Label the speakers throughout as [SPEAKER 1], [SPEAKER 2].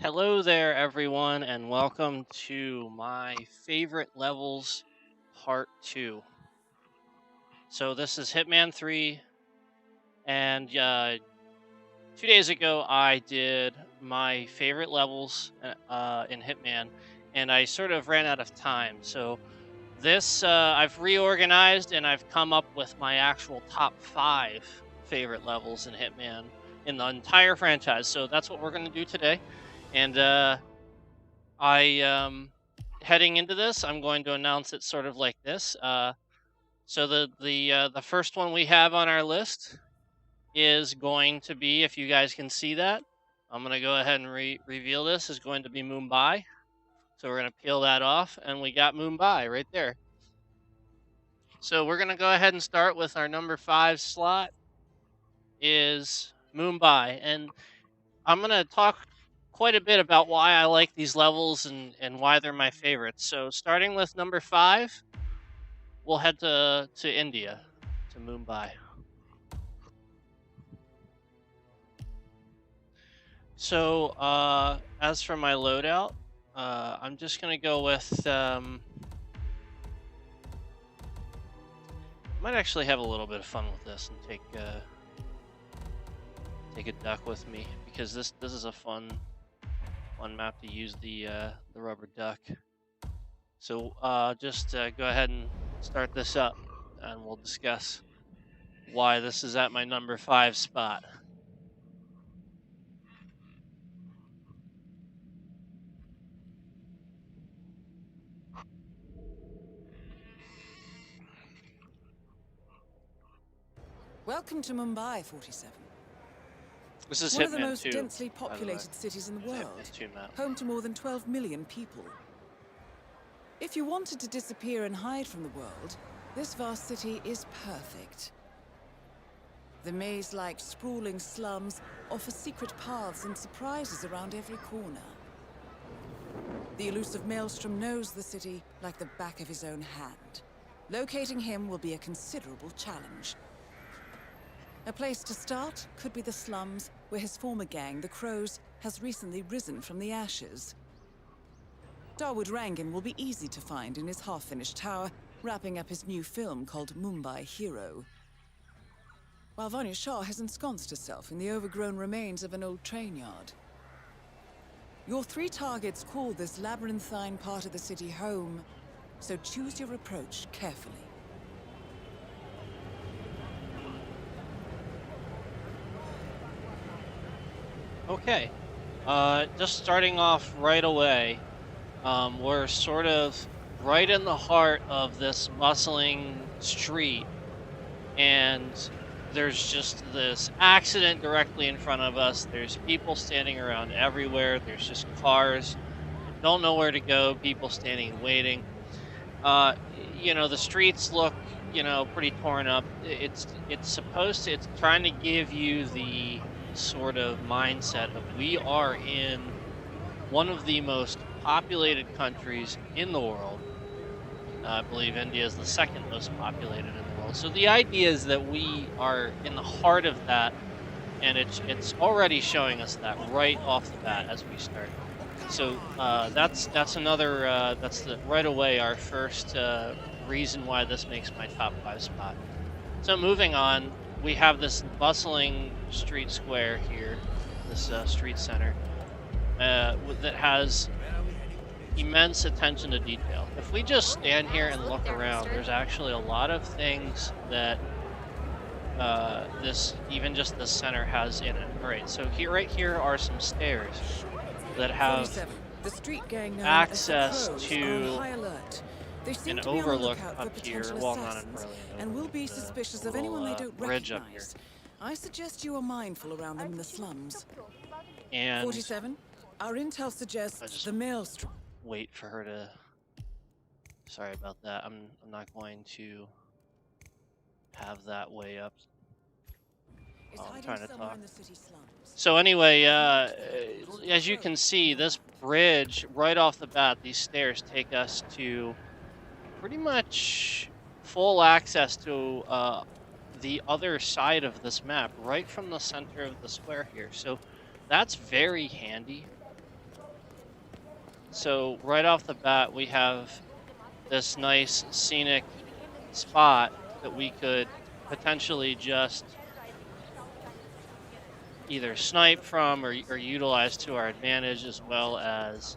[SPEAKER 1] Hello there, everyone, and welcome to my favorite levels part 2. So, this is Hitman 3, and 2 days ago I did my favorite levels in Hitman, and I sort of ran out of time. So, I've reorganized and I've come up with my actual top 5 favorite levels in Hitman in the entire franchise. So, that's what we're going to do today. And, I heading into this, I'm going to announce it sort of like this. So the first one we have on our list is going to be, if you guys can see that, I'm going to go ahead and reveal this is going to be Mumbai. So we're going to peel that off, and we got Mumbai right there. So we're going to go ahead and start with our number 5 slot is Mumbai, and I'm going to talk quite a bit about why I like these levels and why they're my favorites. So starting with number 5, we'll head to India, to Mumbai. So as for my loadout, I'm just gonna go with. Might actually have a little bit of fun with this and take a duck with me because this is a fun map to use the rubber duck. So just go ahead and start this up, and we'll discuss why this is at my number 5 spot.
[SPEAKER 2] Welcome to Mumbai, 47.
[SPEAKER 1] This is
[SPEAKER 2] One of the
[SPEAKER 1] Hitman
[SPEAKER 2] most
[SPEAKER 1] 2,
[SPEAKER 2] densely
[SPEAKER 1] by the way.
[SPEAKER 2] populated cities in the
[SPEAKER 1] Hitman
[SPEAKER 2] world,
[SPEAKER 1] 2 map.
[SPEAKER 2] home to more than 12 million people. If you wanted to disappear and hide from the world, this vast city is perfect. The maze-like sprawling slums offer secret paths and surprises around every corner. The elusive Maelstrom knows the city like the back of his own hand. Locating him will be a considerable challenge. A place to start could be the slums, where his former gang, the Crows, has recently risen from the ashes. Dawood Rangan will be easy to find in his half-finished tower, wrapping up his new film called Mumbai Hero. While Vanya Shah has ensconced herself in the overgrown remains of an old train yard. Your 3 targets call this labyrinthine part of the city home, so choose your approach carefully.
[SPEAKER 1] Okay, just starting off right away, we're sort of right in the heart of this bustling street, and there's just this accident directly in front of us. There's people standing around everywhere. There's just cars. Don't know where to go. People standing waiting. Uh, the streets look, pretty torn up. It's trying to give you the sort of mindset of we are in one of the most populated countries in the world. I believe India is the second most populated in the world. So the idea is that we are in the heart of that, and it's already showing us that right off the bat as we start. So that's another that's the right away our first reason why this makes my top 5 spot. So moving on, we have this bustling street square here, this street center that has immense attention to detail. If we just stand here and look around, there's actually a lot of things that even just this center has in it. All right, so right here are some stairs that have
[SPEAKER 2] the street gang
[SPEAKER 1] access to
[SPEAKER 2] They seem
[SPEAKER 1] an
[SPEAKER 2] to be on the
[SPEAKER 1] overlook
[SPEAKER 2] lookout for
[SPEAKER 1] up here.
[SPEAKER 2] potential
[SPEAKER 1] Well, not
[SPEAKER 2] assassins,
[SPEAKER 1] really an
[SPEAKER 2] and will
[SPEAKER 1] overlook,
[SPEAKER 2] be
[SPEAKER 1] but
[SPEAKER 2] suspicious
[SPEAKER 1] a
[SPEAKER 2] of anyone they
[SPEAKER 1] little,
[SPEAKER 2] don't
[SPEAKER 1] bridge up here.
[SPEAKER 2] recognize. I suggest you are mindful around them in the slums.
[SPEAKER 1] And
[SPEAKER 2] 47, our intel suggests the Maelstrom.
[SPEAKER 1] wait for her to. Sorry about that. I'm not going to have that way up. Oh, I'm trying to talk. So anyway, as you can see, this bridge right off the bat, these stairs take us to pretty much full access to the other side of this map, right from the center of the square here. So that's very handy. So right off the bat, we have this nice scenic spot that we could potentially just either snipe from or utilize to our advantage, as well as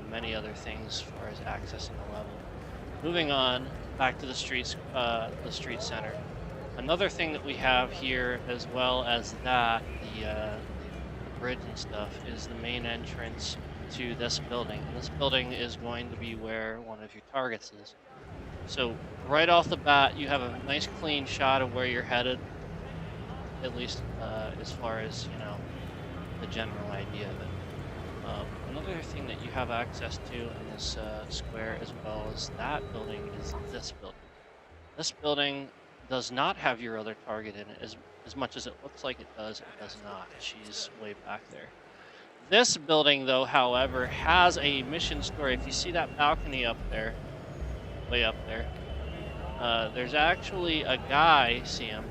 [SPEAKER 1] many other things as far as accessing the level. Moving on back to the street center. Another thing that we have here, as well as that, the bridge and stuff, is the main entrance to this building. And this building is going to be where one of your targets is. So right off the bat, you have a nice clean shot of where you're headed, at least as far as the general idea of it. Another thing that you have access to in this square, as well as that building, is this building. This building does not have your other target in it. As much as it looks like it does not. She's way back there. This building, though, however, has a mission story. If you see that balcony up there, way up there, there's actually a guy, see him.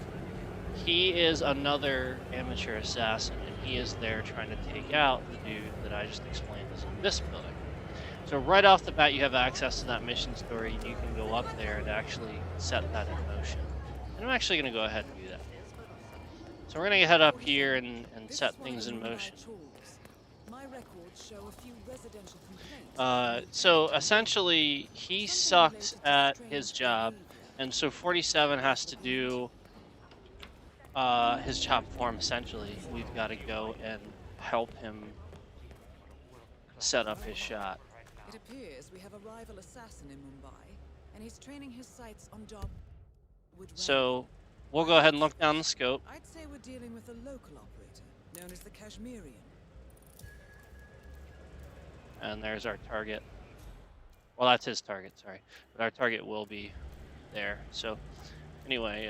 [SPEAKER 1] He is another amateur assassin, and he is there trying to take out the dude that I just explained is in this building. So right off the bat, you have access to that mission story, and you can go up there and actually set that in motion. And I'm actually going to go ahead and do that. So we're going to head up here and set things in motion.
[SPEAKER 2] My records show a few residential complaints.
[SPEAKER 1] So essentially, he sucks at his job, and so 47 has to do his job for him. Essentially, we've got to go and help him set up his shot.
[SPEAKER 2] It appears we have a rival assassin in Mumbai, and he's training his sights on job.
[SPEAKER 1] So we'll go ahead and look down the scope.
[SPEAKER 2] I'd say we're dealing with a local operator, known as the Kashmirian.
[SPEAKER 1] And there's our target. Well, that's his target, sorry. But our target will be there. So anyway,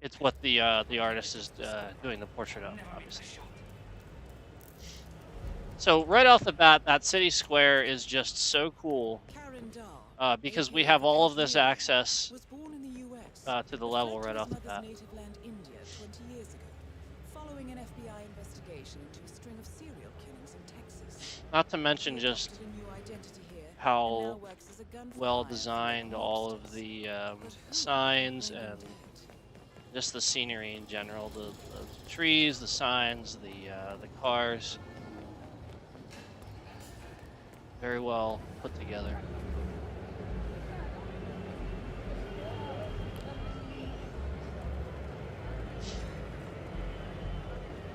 [SPEAKER 1] it's what the artist is doing the portrait of, obviously. So right off the bat, that city square is just so cool because we have all of this access to the level right off the bat. Not to mention just how well designed all of the signs and just the scenery in general, the trees, the signs, the cars. Very well put together.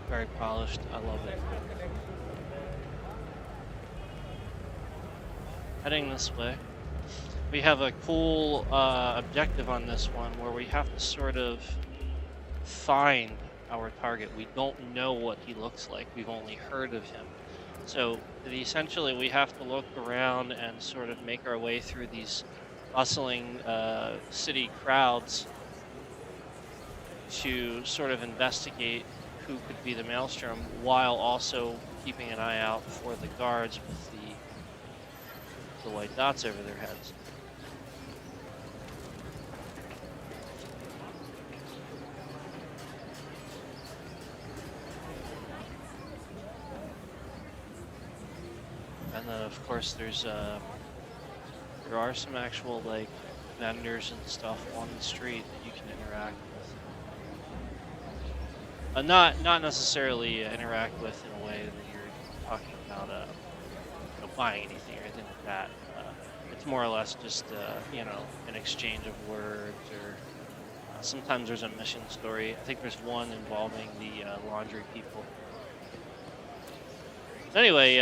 [SPEAKER 1] Very polished. I love it. Heading this way. We have a cool objective on this one where we have to sort of find our target. We don't know what he looks like. We've only heard of him. So essentially we have to look around and sort of make our way through these bustling city crowds to sort of investigate who could be the Maelstrom, while also keeping an eye out for the guards with the white dots over their heads. And then of course there are some actual like vendors and stuff on the street that you can interact with. Not necessarily interact with in a way that you're talking about buying anything or anything like that. It's more or less just an exchange of words, or sometimes there's a mission story. I think there's one involving the laundry people. Anyway,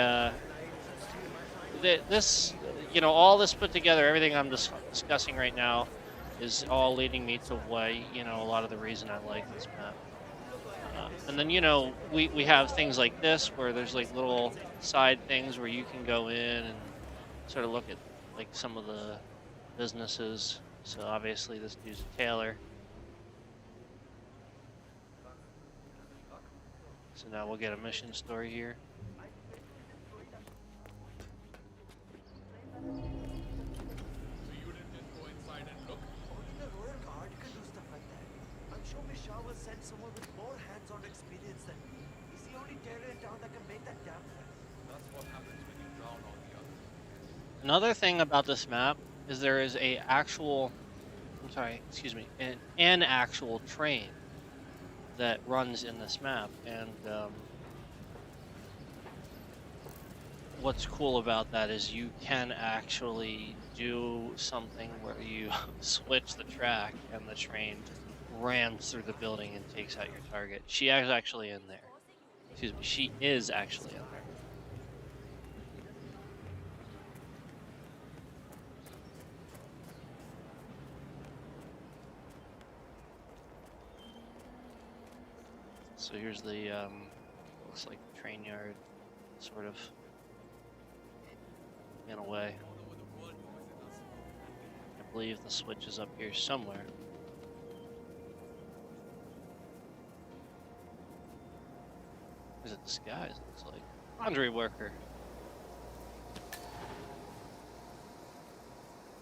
[SPEAKER 1] this, all this put together, everything I'm discussing right now is all leading me to why, a lot of the reason I like this map. And then, we have things like this where there's like little side things where you can go in and sort of look at like some of the businesses. So obviously this dude's a tailor. So now we'll get a mission story here.
[SPEAKER 3] Send someone with more hands-on experience than me. He's the only tailor in town that can make that damn thing.
[SPEAKER 1] Another thing about this map is there is a actual, I'm sorry, excuse me, an actual train that runs in this map, and what's cool about that is you can actually do something where you switch the track and the train rams through the building and takes out your target. She is actually in there. Excuse me, she is actually in there. So here's the looks like the train yard, sort of, in a way. I believe the switch is up here somewhere. Is it disguised? It looks like laundry worker. I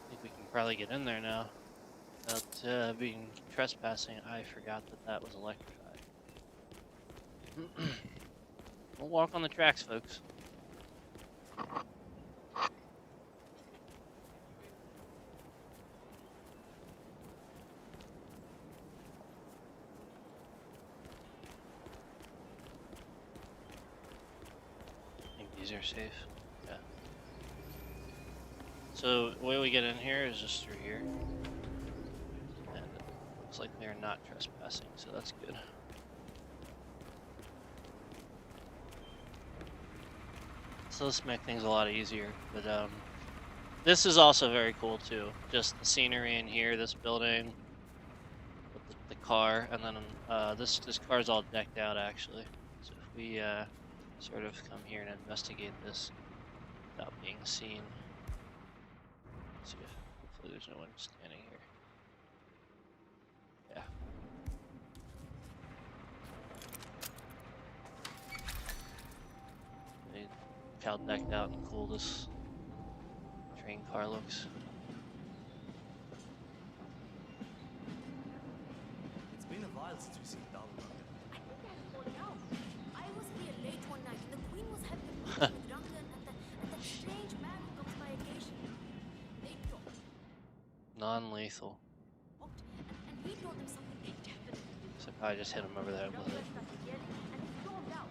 [SPEAKER 1] think we can probably get in there now without being trespassing. I forgot that that was electrified. We'll walk on the tracks, folks. I think these are safe. Yeah. So the way we get in here is just through here. And it looks like they're not trespassing, so that's good. So this makes things a lot easier. But this is also very cool too. Just the scenery in here, this building, with the car, and then this car's all decked out actually. So if we sort of come here and investigate this without being seen, let's see if hopefully there's no one standing here. Yeah. Look how decked out and cool this train car looks.
[SPEAKER 3] It's been a while since we've seen Donald.
[SPEAKER 4] I think they have fallen out. I was here late one night and the Queen was having a meeting with Rangan and that strange man who comes by occasionally. They talked,
[SPEAKER 1] Non-lethal.
[SPEAKER 4] and he told them something they definitely didn't.
[SPEAKER 1] So I just hit him over the head with
[SPEAKER 4] Rangan
[SPEAKER 1] it.
[SPEAKER 4] started yelling and he stormed out.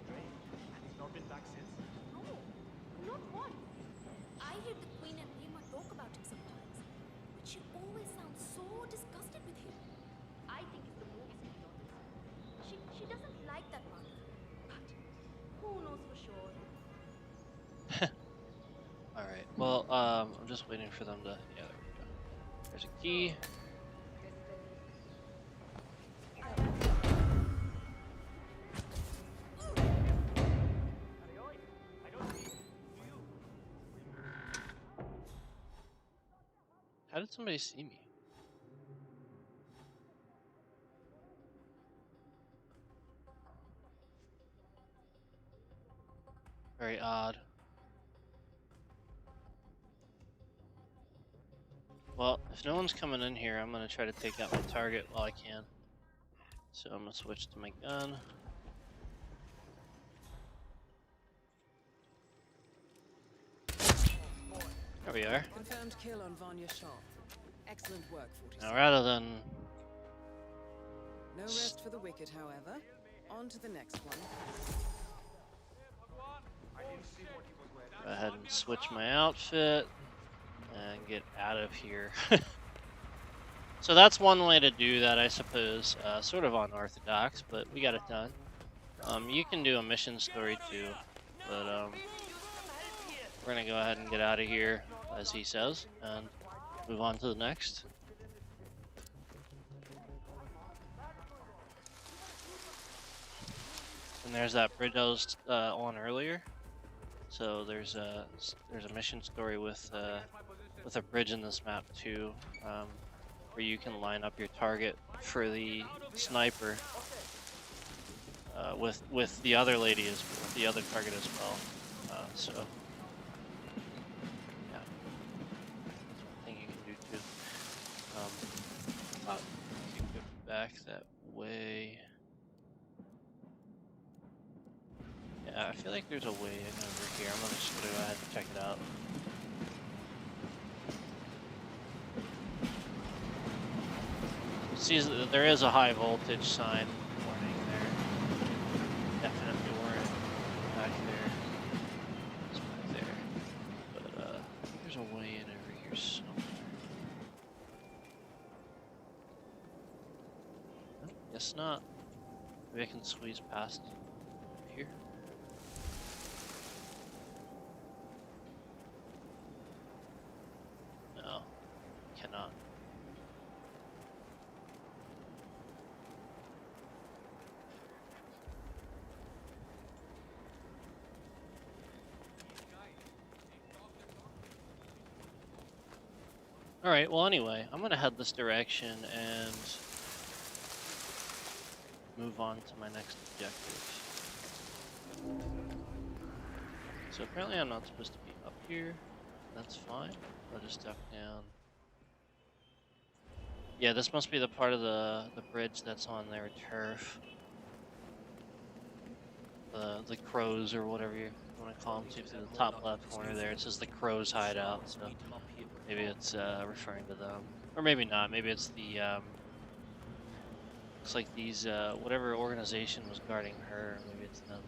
[SPEAKER 3] Strange. And he's not been back since.
[SPEAKER 4] No, not once. I hear the Queen and Rima talk about him sometimes, but she always sounds so disgusted with him. I think it's the movies he does. She doesn't like that man, but who knows for sure?
[SPEAKER 1] All right. Well, I'm just waiting for them to. Yeah, there we go. There's a key. How did somebody see me? Very odd. Well, if no one's coming in here, I'm gonna try to take out my target while I can. So I'm gonna switch to my gun. There we are.
[SPEAKER 2] Confirmed kill on Vanya Shah. Excellent work, 46.
[SPEAKER 1] Now rather than
[SPEAKER 2] No rest for the wicked, however. On to the next one.
[SPEAKER 1] go ahead and switch my outfit and get out of here. So that's one way to do that, I suppose. Sort of unorthodox, but we got it done. You can do a mission story too, but we're gonna go ahead and get out of here, as he says, and move on to the next. And there's that bridge I was on earlier. So there's a mission story with a bridge in this map too, where you can line up your target for the sniper with the other lady with the other target as well. So yeah, that's one thing you can do too. You can go back that way. Yeah, Yeah, I feel like there's a way in over here. I'm just gonna go ahead and check it out. See, there is a high voltage sign warning there. Definitely weren't back there. It's back there. But there's a way in over here somewhere. Oh, guess not. Maybe I can squeeze past here. No, cannot. Alright, well anyway, I'm gonna head this direction and move on to my next objective. So apparently I'm not supposed to be up here. That's fine. I'll just duck down. Yeah, this must be the part of the bridge that's on their turf. The crows or whatever you want to call them. See through the top left corner there, it says the crows hideout. So maybe it's referring to them, or maybe not. Maybe it's the looks like these whatever organization was guarding her. Maybe it's them.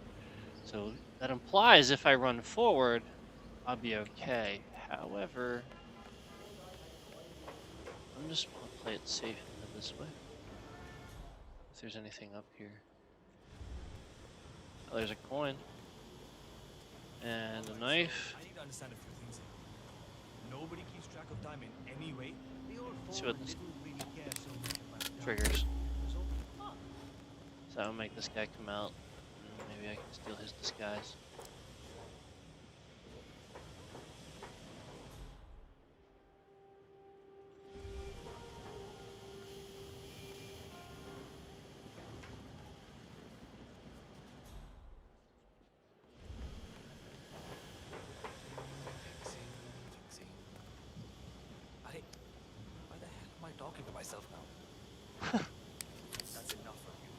[SPEAKER 1] So that implies if I run forward, I'll be okay. However, I'm just gonna play it safe and head this way. If there's anything up here. Oh, there's a coin. And a knife.
[SPEAKER 3] I need to understand a few things here. Nobody keeps track of time in any way.
[SPEAKER 1] Let's see what this
[SPEAKER 3] They don't really care so much about time.
[SPEAKER 1] triggers.
[SPEAKER 3] So,
[SPEAKER 1] So I'll make this guy come out. And maybe I can steal his disguise.
[SPEAKER 3] fixing. Why the hell am I talking to myself now? That's enough from you.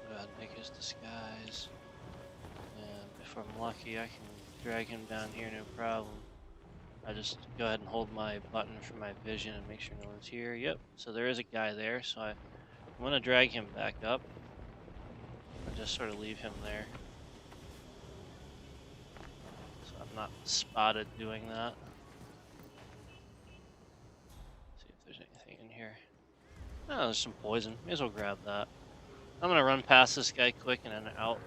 [SPEAKER 1] Go ahead and make his disguise. And if I'm lucky, I can drag him down here, no problem. I just go ahead and hold my button for my vision and make sure no one's here. Yep, so there is a guy there, so I'm going to drag him back up. And just sort of leave him there. So I'm not spotted doing that. See if there's anything in here. Oh, there's some poison. May as well grab that. I'm going to run past this guy quick and then out.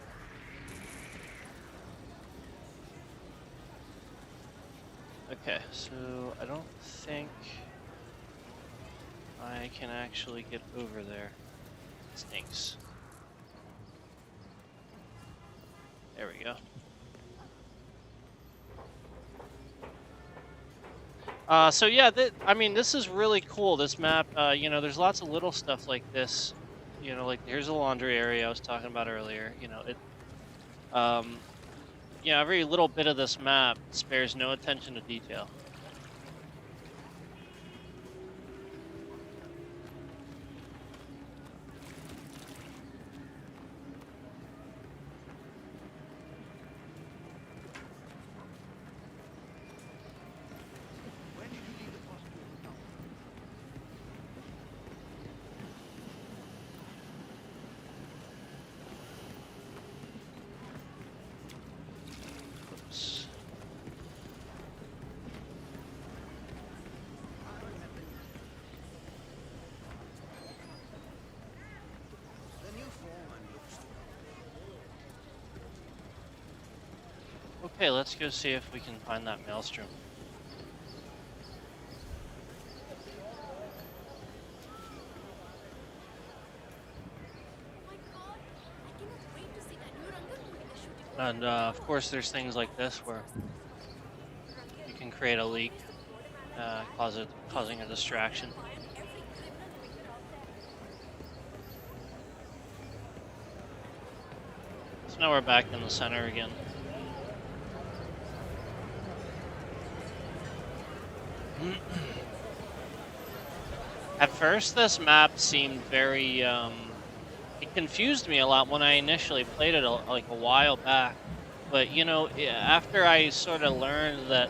[SPEAKER 1] Okay, so I don't think I can actually get over there. Stinks. There we go. So yeah, I mean, this is really cool, this map. You know, there's lots of little stuff like this. You know, like here's the laundry area I was talking about earlier. You know, yeah, every little bit of this map spares no attention to detail.
[SPEAKER 3] When did you leave the hospital now?
[SPEAKER 1] Oops.
[SPEAKER 3] The new foreman looks
[SPEAKER 1] Okay, let's go see if we can find that maelstrom.
[SPEAKER 4] My God, I cannot wait to see that new Rangan movie they're shooting.
[SPEAKER 1] And of course, there's things like this where you can create a leak, causing a distraction. So now we're back in the center again. At first, this map seemed very, it confused me a lot when I initially played it like a while back. But, you know, after I sort of learned that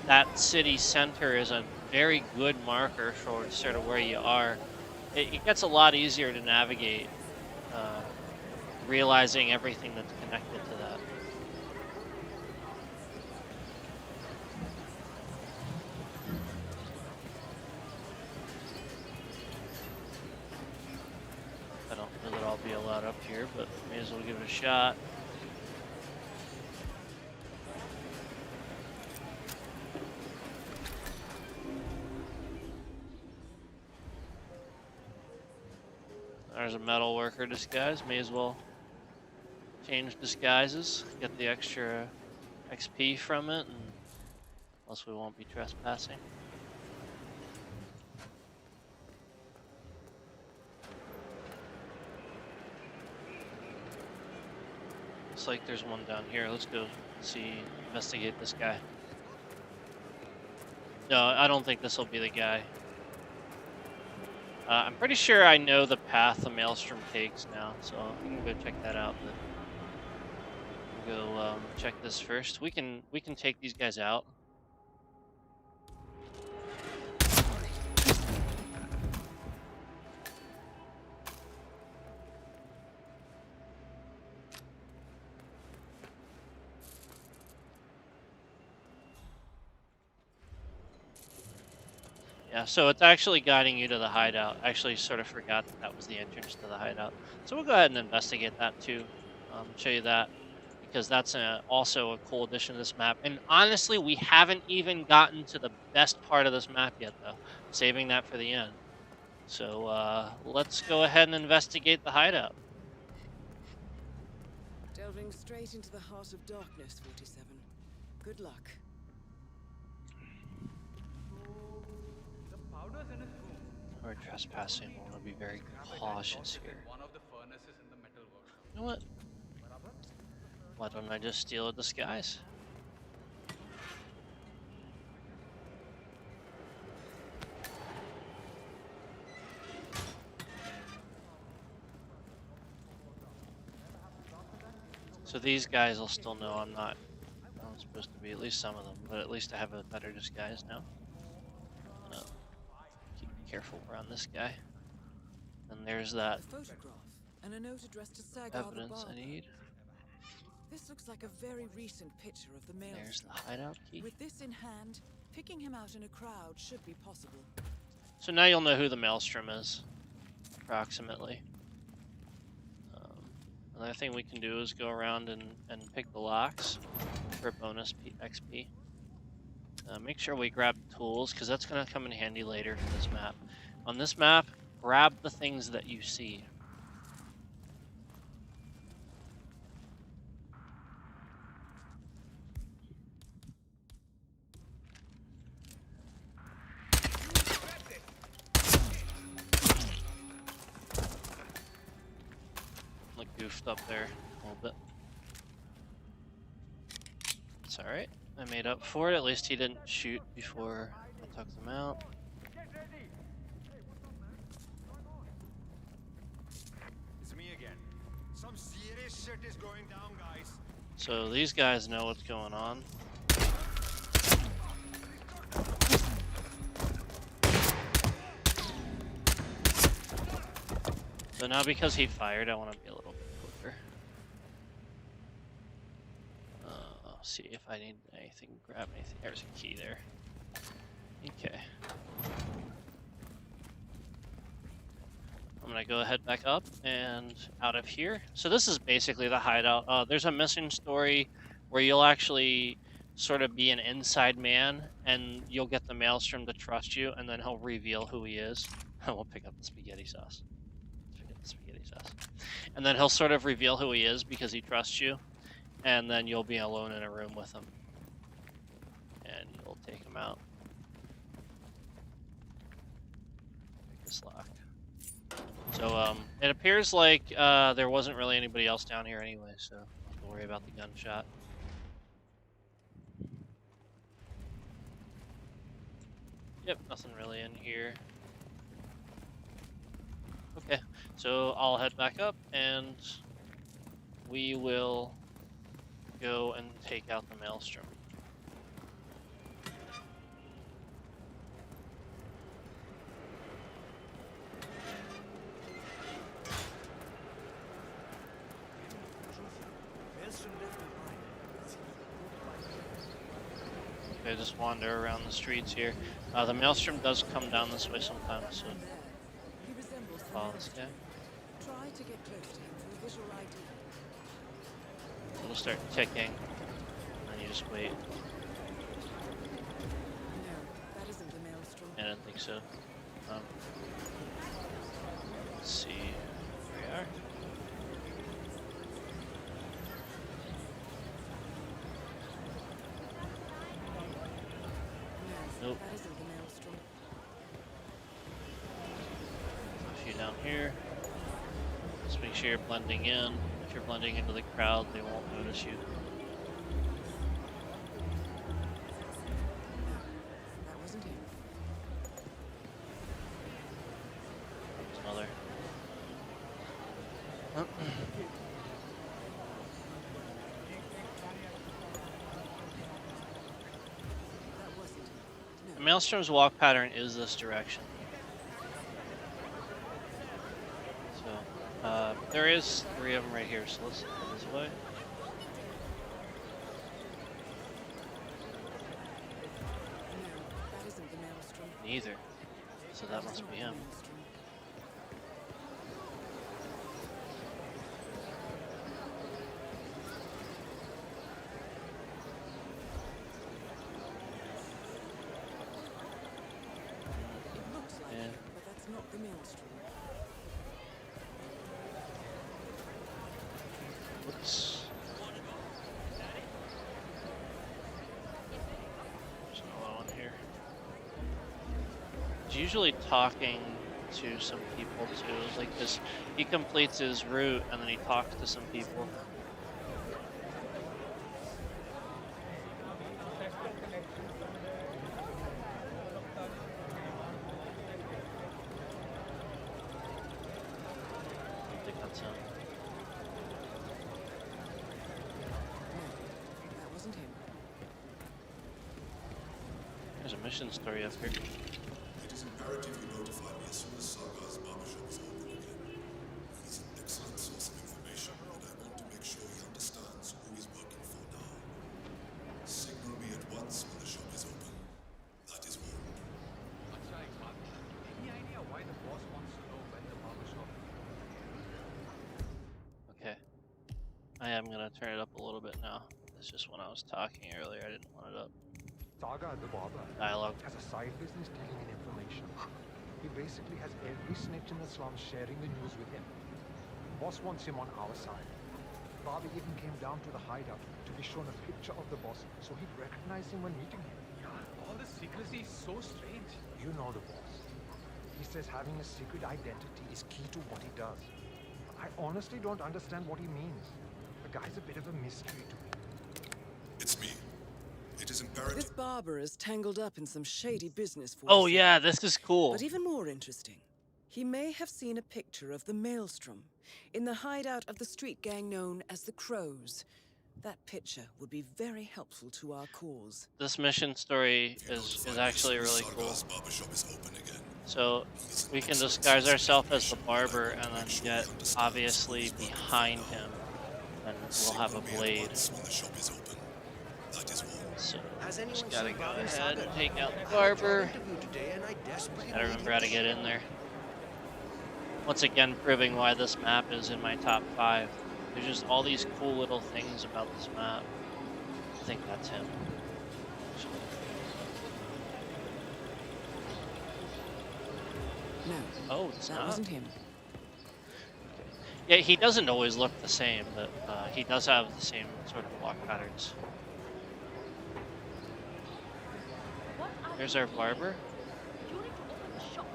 [SPEAKER 1] that city center is a very good marker for sort of where you are, it gets a lot easier to navigate, uh, realizing everything that's connected to that. I don't know that I'll be allowed up here, but may as well give it a shot. There's a metal worker disguise. May as well change disguises, get the extra XP from it, and plus we won't be trespassing. Looks like there's one down here. Let's go investigate this guy. No, I don't think this will be the guy. I'm pretty sure I know the path the Maelstrom takes now, so we can go check that out. But we'll go check this first. We can take these guys out. Yeah, so it's actually guiding you to the hideout. I actually sort of forgot that that was the entrance to the hideout. So we'll go ahead and investigate that too. Show you that because that's also a cool addition to this map. And honestly, we haven't even gotten to the best part of this map yet, though. Saving that for the end. So let's go ahead and investigate the hideout.
[SPEAKER 2] Delving straight into the heart of darkness, 47. Good luck.
[SPEAKER 3] The powder's in his room.
[SPEAKER 1] We're trespassing. We want to be very cautious here.
[SPEAKER 3] One of the furnaces in the metal workshop.
[SPEAKER 1] You know what? Why don't I just steal a disguise? So these guys will still know I'm supposed to be, at least some of them, but at least I have a better disguise now. Keep careful around this guy. And there's that
[SPEAKER 2] A photograph and a note addressed to Sagar the
[SPEAKER 1] evidence I
[SPEAKER 2] barber.
[SPEAKER 1] need.
[SPEAKER 2] This looks like a very recent picture of the Maelstrom.
[SPEAKER 1] There's the hideout key.
[SPEAKER 2] With this in hand, picking him out in a crowd should be possible.
[SPEAKER 1] So now you'll know who the Maelstrom is, approximately. Another thing we can do is go around and pick the locks for bonus XP. Make sure we grab tools, because that's going to come in handy later for this map. On this map, grab the things that you see. Look goofed up there a little bit. It's alright. I made up for it. At least he didn't shoot before I took them out.
[SPEAKER 5] It's me again. Some serious shit is going down, guys.
[SPEAKER 1] So these guys know what's going on. So now because he fired, I want to be a little bit quicker. See if I need anything, grab anything. There's a key there. Okay. I'm gonna go ahead back up and out of here. So this is basically the hideout. There's a mission story where you'll actually sort of be an inside man and you'll get the Maelstrom to trust you, and then he'll reveal who he is. We'll pick up the spaghetti sauce. Let's pick up the spaghetti sauce. And then he'll sort of reveal who he is because he trusts you. And then you'll be alone in a room with him. And you'll take him out. Make this locked. So, it appears like there wasn't really anybody else down here anyway, so don't have to worry about the gunshot. Yep, nothing really in here. Okay, so I'll head back up and we will go and take out the maelstrom. Okay, just wander around the streets here. The maelstrom does come down this way sometimes, so
[SPEAKER 2] From there, he resembles the
[SPEAKER 1] follow this guy.
[SPEAKER 2] Maelstrom. Try to get close to him for a visual ID.
[SPEAKER 1] It'll start ticking, and then you just wait.
[SPEAKER 2] No, that isn't the Maelstrom.
[SPEAKER 1] I didn't think so. Let's see. Here we are.
[SPEAKER 2] No,
[SPEAKER 1] Nope.
[SPEAKER 2] that isn't the Maelstrom.
[SPEAKER 1] A few down here. Just make sure you're blending in. If you're blending into the crowd, they won't notice you.
[SPEAKER 2] That wasn't him.
[SPEAKER 1] There's another.
[SPEAKER 2] That wasn't him.
[SPEAKER 1] The maelstrom's walk pattern is this direction. So, there is 3 of them right here, so let's go this way.
[SPEAKER 2] No, that isn't the Maelstrom.
[SPEAKER 1] Neither. So that must be him.
[SPEAKER 2] Maelstrom. It looks like
[SPEAKER 1] Yeah.
[SPEAKER 2] him, but that's not the Maelstrom.
[SPEAKER 1] Whoops. There's another one here. He's usually talking to some people too. Like this, he completes his route and then he talks to some people. I think that's him.
[SPEAKER 2] No, that wasn't him.
[SPEAKER 1] There's a mission story up here.
[SPEAKER 6] It is imperative you notify me as soon as Saga's barbershop is open again. He's an excellent source of information, and I want to make sure he understands who he's working for now. Signal me at once when the shop is open. That is all.
[SPEAKER 3] What's right, Mark? Any idea why the boss wants to know when the barbershop?
[SPEAKER 1] Okay. I am gonna turn it up a little bit now. It's just when I was talking earlier, I didn't want it up.
[SPEAKER 7] Saga, the barber,
[SPEAKER 1] Dialogue.
[SPEAKER 7] has a side business dealing in information. He basically has every snitch in the slums sharing the news with him. Boss wants him on our side. Bobby even came down to the hideout to be shown a picture of the boss so he'd recognize him when meeting him.
[SPEAKER 3] Yeah, all this secrecy is so strange.
[SPEAKER 7] You know the boss. He says having a secret identity is key to what he does. I honestly don't understand what he means. The guy's a bit of a mystery to me.
[SPEAKER 6] It's me. It is imperative.
[SPEAKER 2] This barber is tangled up in some shady business for
[SPEAKER 1] Oh
[SPEAKER 2] us.
[SPEAKER 1] yeah, this is cool.
[SPEAKER 2] But even more interesting, he may have seen a picture of the Maelstrom in the hideout of the street gang known as the Crows. That picture would be very helpful to our cause.
[SPEAKER 1] This mission story
[SPEAKER 6] If you
[SPEAKER 1] is
[SPEAKER 6] notify me as
[SPEAKER 1] actually
[SPEAKER 6] soon as
[SPEAKER 1] really cool.
[SPEAKER 6] Saga's barbershop is open again.
[SPEAKER 1] So we can disguise ourselves as the barber and then get obviously behind him, and we'll have a
[SPEAKER 6] Signal me at
[SPEAKER 1] blade.
[SPEAKER 6] once when the shop is open. That is all.
[SPEAKER 1] So
[SPEAKER 8] Has anyone
[SPEAKER 1] just gotta
[SPEAKER 8] seen
[SPEAKER 1] go
[SPEAKER 8] Bobby
[SPEAKER 1] ahead
[SPEAKER 8] Saga?
[SPEAKER 1] and take out
[SPEAKER 8] I
[SPEAKER 1] the
[SPEAKER 8] had a job
[SPEAKER 1] barber.
[SPEAKER 8] interview today and I desperately
[SPEAKER 1] Gotta
[SPEAKER 8] need
[SPEAKER 1] remember
[SPEAKER 8] him
[SPEAKER 1] how to get in there. Once again, proving why this map is in my top 5. There's just all these cool little things about this map. I think that's him.
[SPEAKER 2] No,
[SPEAKER 1] Oh, it's
[SPEAKER 2] that
[SPEAKER 1] not.
[SPEAKER 2] wasn't him.
[SPEAKER 1] Yeah, he doesn't always look the same, but he does have the same sort of walk patterns.
[SPEAKER 4] What are
[SPEAKER 1] There's
[SPEAKER 4] you
[SPEAKER 1] our
[SPEAKER 4] doing?
[SPEAKER 1] barber.
[SPEAKER 4] You need to open the shop.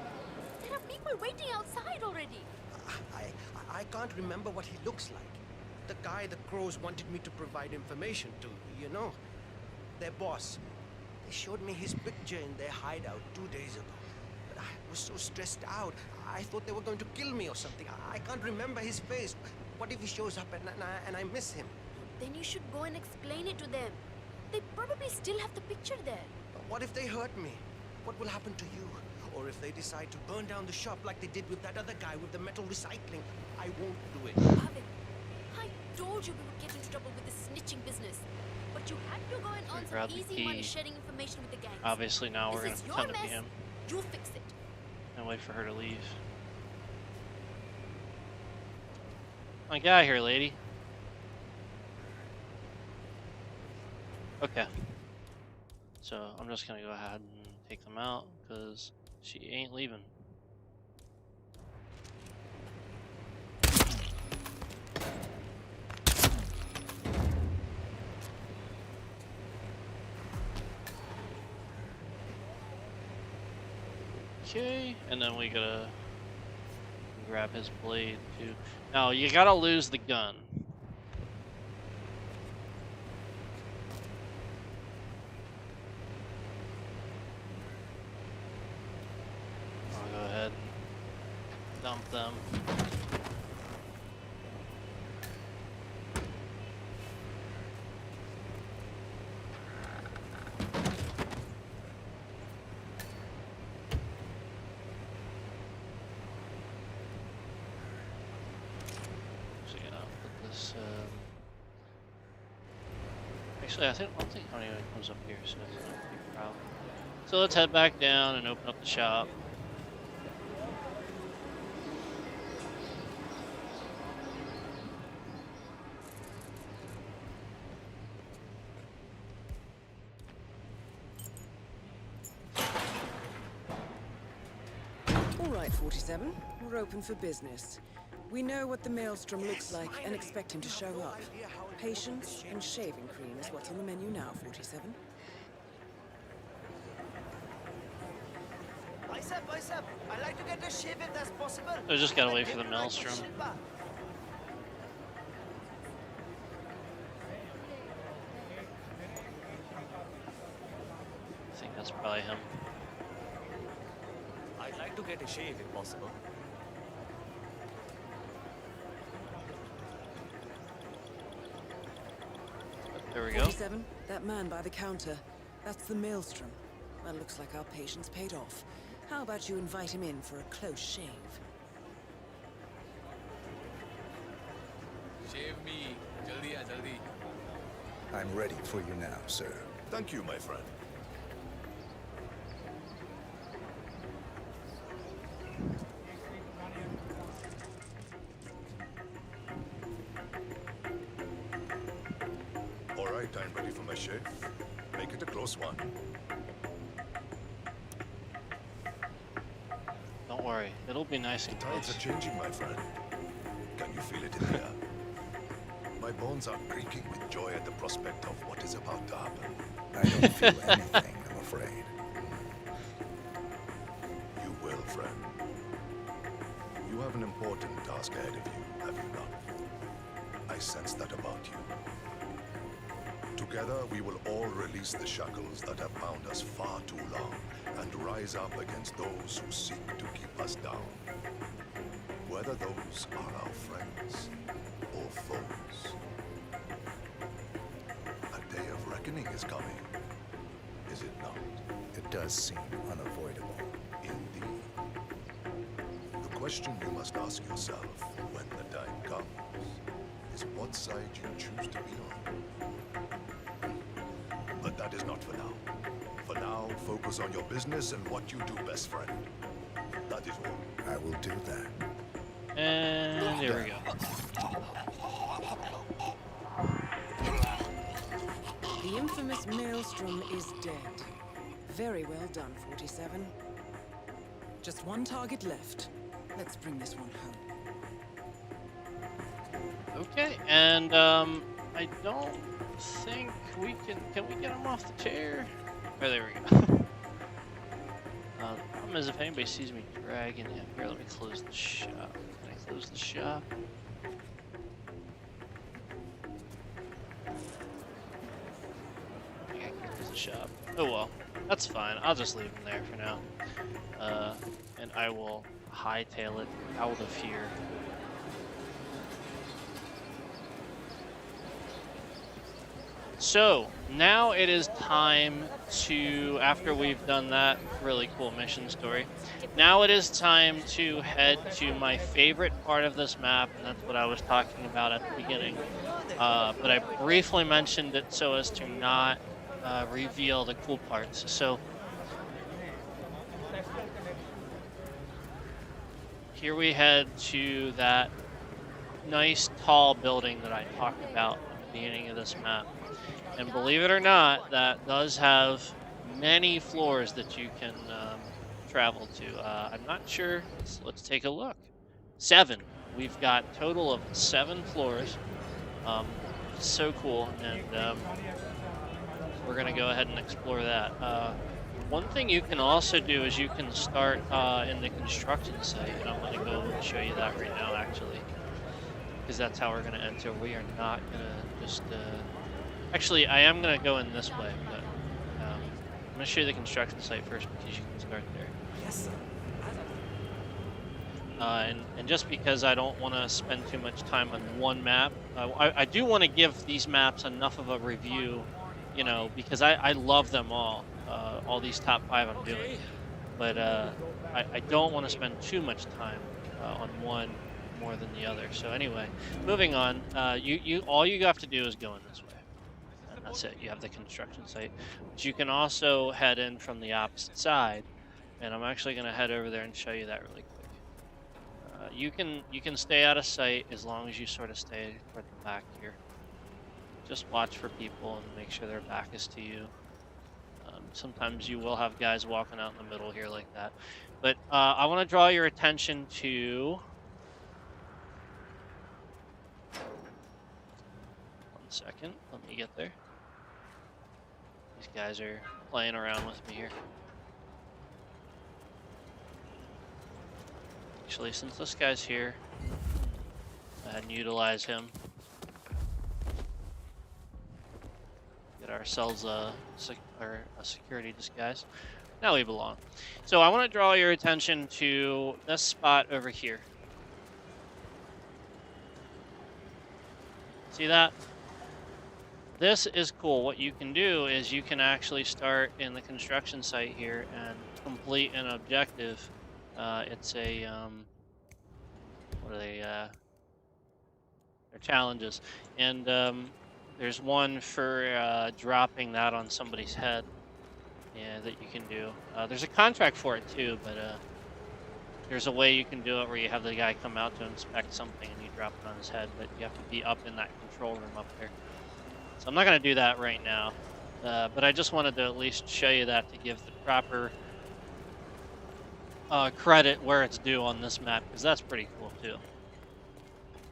[SPEAKER 4] There are people waiting outside already.
[SPEAKER 8] I can't remember what he looks like. The guy the Crows wanted me to provide information to, you know. Their boss. They showed me his picture in their hideout 2 days ago. I was so stressed out. I thought they were going to kill me or something. I can't remember his face. What if he shows up and I miss him?
[SPEAKER 4] Then you should go and explain it to them. They probably still have the picture there.
[SPEAKER 8] What if they hurt me? What will happen to you? Or if they decide to burn down the shop like they did with that other guy with the metal recycling? I won't do it.
[SPEAKER 4] Bhavin, I told you we would get into trouble with this snitching business. But you had to go and earn
[SPEAKER 1] Grab
[SPEAKER 4] some
[SPEAKER 1] the
[SPEAKER 4] easy money
[SPEAKER 1] key.
[SPEAKER 4] sharing information with the gangs.
[SPEAKER 1] Obviously now we're
[SPEAKER 4] This
[SPEAKER 1] gonna
[SPEAKER 4] is your
[SPEAKER 1] pretend to be
[SPEAKER 4] mess.
[SPEAKER 1] him
[SPEAKER 4] You fix it.
[SPEAKER 1] and wait for her to leave. Get out of here, lady. Okay. So I'm just gonna go ahead and take them out because she ain't leaving. Okay, and then we gotta grab his blade too. Now you gotta lose the gun. I'll go ahead and dump them. Actually, I don't think how anyone comes up here, so it's not a big problem. So let's head back down and open up the shop.
[SPEAKER 2] All right, 47. We're open for business. We know what the Maelstrom looks like and expect him to show up. Patience and shaving cream is what's on the menu now, 47.
[SPEAKER 8] Bicep, I'd like to get a shave if that's possible.
[SPEAKER 1] I just gotta wait for the Maelstrom. I think that's probably him.
[SPEAKER 3] I'd like to get a shave if possible.
[SPEAKER 1] There we go.
[SPEAKER 2] 47, that man by the counter. That's the Maelstrom. Well, looks like our patience paid off. How about you invite him in for a close shave?
[SPEAKER 3] Shave me. Jaldi aa, jaldi.
[SPEAKER 6] I'm ready for you now, sir. Thank you, my friend. All right, I'm ready for my shave. Make it a close one.
[SPEAKER 1] Don't worry, it'll be nice and
[SPEAKER 6] Tides
[SPEAKER 1] close.
[SPEAKER 6] are changing, my friend. Can you feel it in the air? My bones are creaking with joy at the prospect of what is about to happen. I don't feel anything, I'm afraid. You will, friend. You have an important task ahead of you, have you not? I sense that about you. Together, we will all release the shackles that have bound us far too long and rise up against those who seek to keep us down. Whether those are our friends or foes. A day of reckoning is coming, is it not? It does seem unavoidable. Indeed. The question you must ask yourself when the time comes is what side you choose to be on. But that is not for now. For now, focus on your business and what you do best, friend. That is all. I will do that.
[SPEAKER 1] And there we go.
[SPEAKER 2] The infamous Maelstrom is dead. Very well done, 47. Just one target left. Let's bring this one home.
[SPEAKER 1] Okay, and I don't think we can we get him off the chair? Oh, there we go. The problem is if anybody sees me dragging him, here, let me close the shop. Can I close the shop? I can't close the shop. Oh well. That's fine. I'll just leave him there for now. And I will hightail it out of here. So now it is time to, after we've done that really cool mission story, now it is time to head to my favorite part of this map, and that's what I was talking about at the beginning. But I briefly mentioned it so as to not reveal the cool parts. So here we head to that nice tall building that I talked about at the beginning of this map. And believe it or not, that does have many floors that you can travel to. I'm not sure. Let's take a look. 7. We've got total of 7 floors. So cool, and we're gonna go ahead and explore that. One thing you can also do is you can start in the construction site, and I'm gonna go and show you that right now, actually, because that's how we're gonna enter. We are not gonna just. Actually, I am gonna go in this way, but I'm gonna show you the construction site first because you can start there.
[SPEAKER 3] Yes, sir.
[SPEAKER 1] And just because I don't want to spend too much time on one map, I do want to give these maps enough of a review, you know, because I love them all these top 5 I'm doing. But I don't want to spend too much time on one more than the other. So anyway, moving on. All you have to do is go in this way, and that's it. You have the construction site, but you can also head in from the opposite side, and I'm actually going to head over there and show you that really quick. You can stay out of sight as long as you sort of stay toward the back here. Just watch for people and make sure their back is to you. Sometimes you will have guys walking out in the middle here like that. But I want to draw your attention to... One second, let me get there. These guys are playing around with me here. Actually, since this guy's here, go ahead and utilize him. Get ourselves a security disguise. Now we belong. So I want to draw your attention to this spot over here. See that? This is cool. What you can do is you can actually start in the construction site here and complete an objective. It's a, what are they, they're challenges. And there's one for dropping that on somebody's head, yeah, that you can do. There's a contract for it too, but there's a way you can do it where you have the guy come out to inspect something and you drop it on his head, but you have to be up in that control room up there. So I'm not going to do that right now, but I just wanted to at least show you that to give the proper credit where it's due on this map, because that's pretty cool too.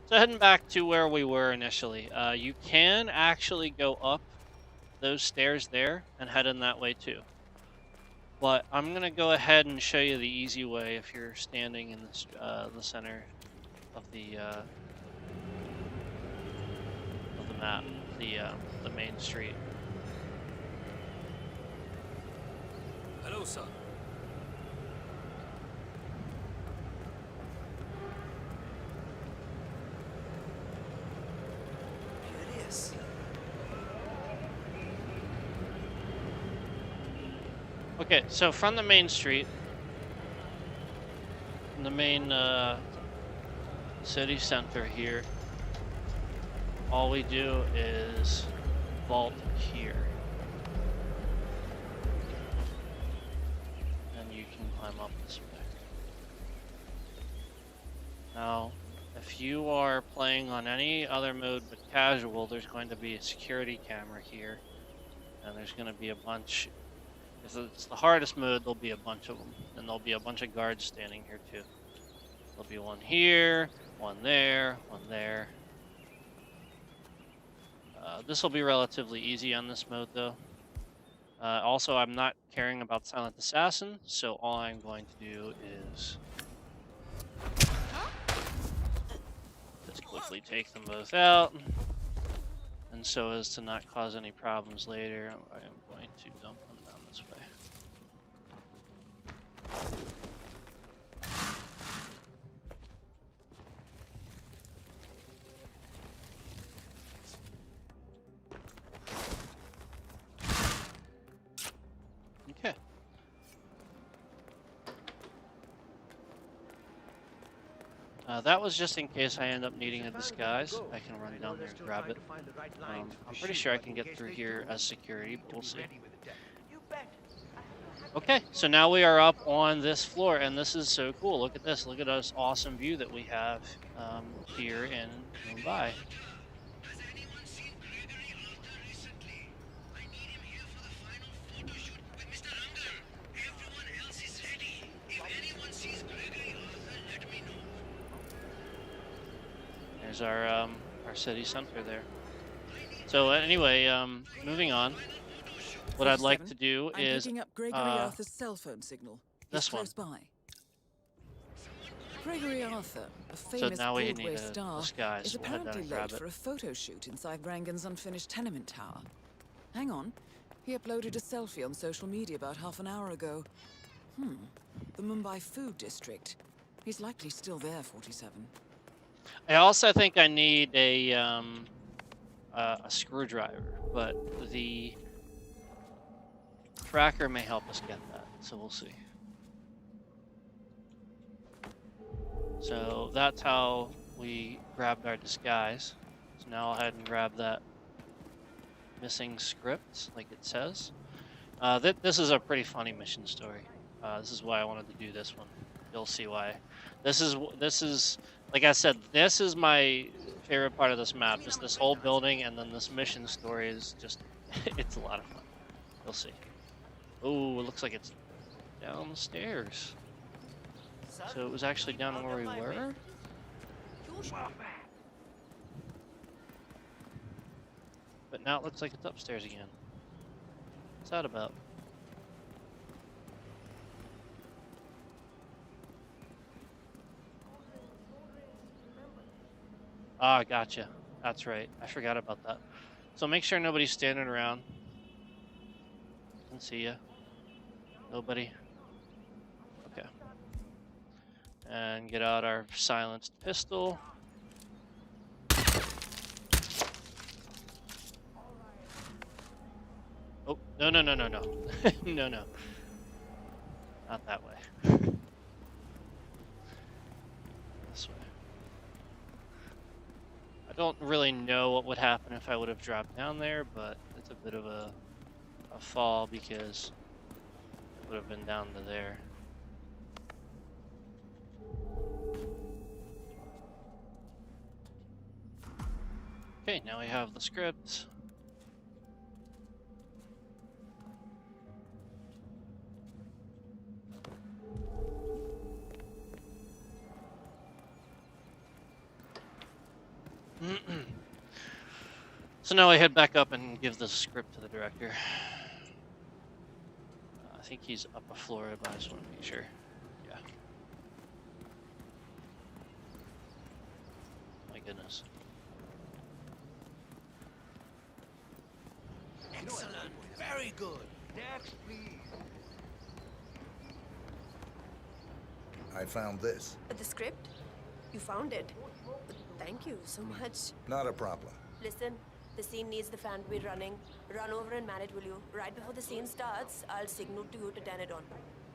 [SPEAKER 1] So heading back to where we were initially, you can actually go up those stairs there and head in that way too. But I'm going to go ahead and show you the easy way if you're standing in the center of the map, the main street.
[SPEAKER 3] Hello, sir. Here it is.
[SPEAKER 1] Okay, so from the main street, from the main city center here, all we do is vault here. And you can climb up this way. Now, if you are playing on any other mode but casual, there's going to be a security camera here. And there's going to be a bunch... If it's the hardest mode, there'll be a bunch of them. And there'll be a bunch of guards standing here too. There'll be one here, one there, one there. This will be relatively easy on this mode though. Also, I'm not caring about Silent Assassin, so all I'm going to do is just quickly take them both out. And so as to not cause any problems later, I am going to dump them down this way. Okay. That was just in case I end up needing a disguise. I can run down there and grab it. I'm pretty sure I can get through here as security, but we'll see. Okay, so now we are up on this floor, and this is so cool. Look at this. Look at this awesome view that we have here in Mumbai.
[SPEAKER 8] Has anyone seen Gregory Arthur recently? I need him here for the final photo shoot with Mr. Rangan. Everyone else is ready. If anyone sees Gregory Arthur, let me know.
[SPEAKER 1] There's our city center there. So anyway, moving on. What I'd like to do
[SPEAKER 2] I'm
[SPEAKER 1] is
[SPEAKER 2] picking up Gregory Arthur's cell phone signal.
[SPEAKER 1] this
[SPEAKER 2] He's
[SPEAKER 1] one.
[SPEAKER 2] close by. Gregory Arthur, a
[SPEAKER 1] So
[SPEAKER 2] famous
[SPEAKER 1] now we
[SPEAKER 2] Broadway
[SPEAKER 1] need a
[SPEAKER 2] star,
[SPEAKER 1] disguise.
[SPEAKER 2] is
[SPEAKER 1] We'll head down
[SPEAKER 2] apparently
[SPEAKER 1] and grab
[SPEAKER 2] late
[SPEAKER 1] it.
[SPEAKER 2] for a photo shoot inside Rangan's unfinished tenement tower. Hang on. He uploaded a selfie on social media about half an hour ago. The Mumbai Food District. He's likely still there, 47.
[SPEAKER 1] I also think I need a screwdriver, but the tracker may help us get that, so we'll see. So that's how we grabbed our disguise. So now I'll head and grab that missing script, like it says. This is a pretty funny mission story. This is why I wanted to do this one. You'll see why. This is like I said, this is my favorite part of this map. Just this whole building, and then this mission story is just it's a lot of fun. You'll see. Oh, it looks like it's down the stairs. So it was actually down where we were? But now it looks like it's upstairs again. What's that about? Ah, gotcha. That's right. I forgot about that. So make sure nobody's standing around. Can see ya. Nobody. Okay. And get out our silenced pistol. Oh, no, no, no, no, no. No, no. Not that way. This way. I don't really know what would happen if I would have dropped down there, but it's a bit of a fall because it would have been down to there. Okay, now we have the script. So now I head back up and give the script to the director. I think he's up a floor, but I just want to make sure. Yeah. My goodness.
[SPEAKER 8] Excellent. Very good. Next, please.
[SPEAKER 9] I found this.
[SPEAKER 10] The script? You found it? Thank you so much.
[SPEAKER 9] Not a problem.
[SPEAKER 10] Listen, the scene needs the fan to be running. Run over and man it, will you? Right before the scene starts, I'll signal to you to turn it on.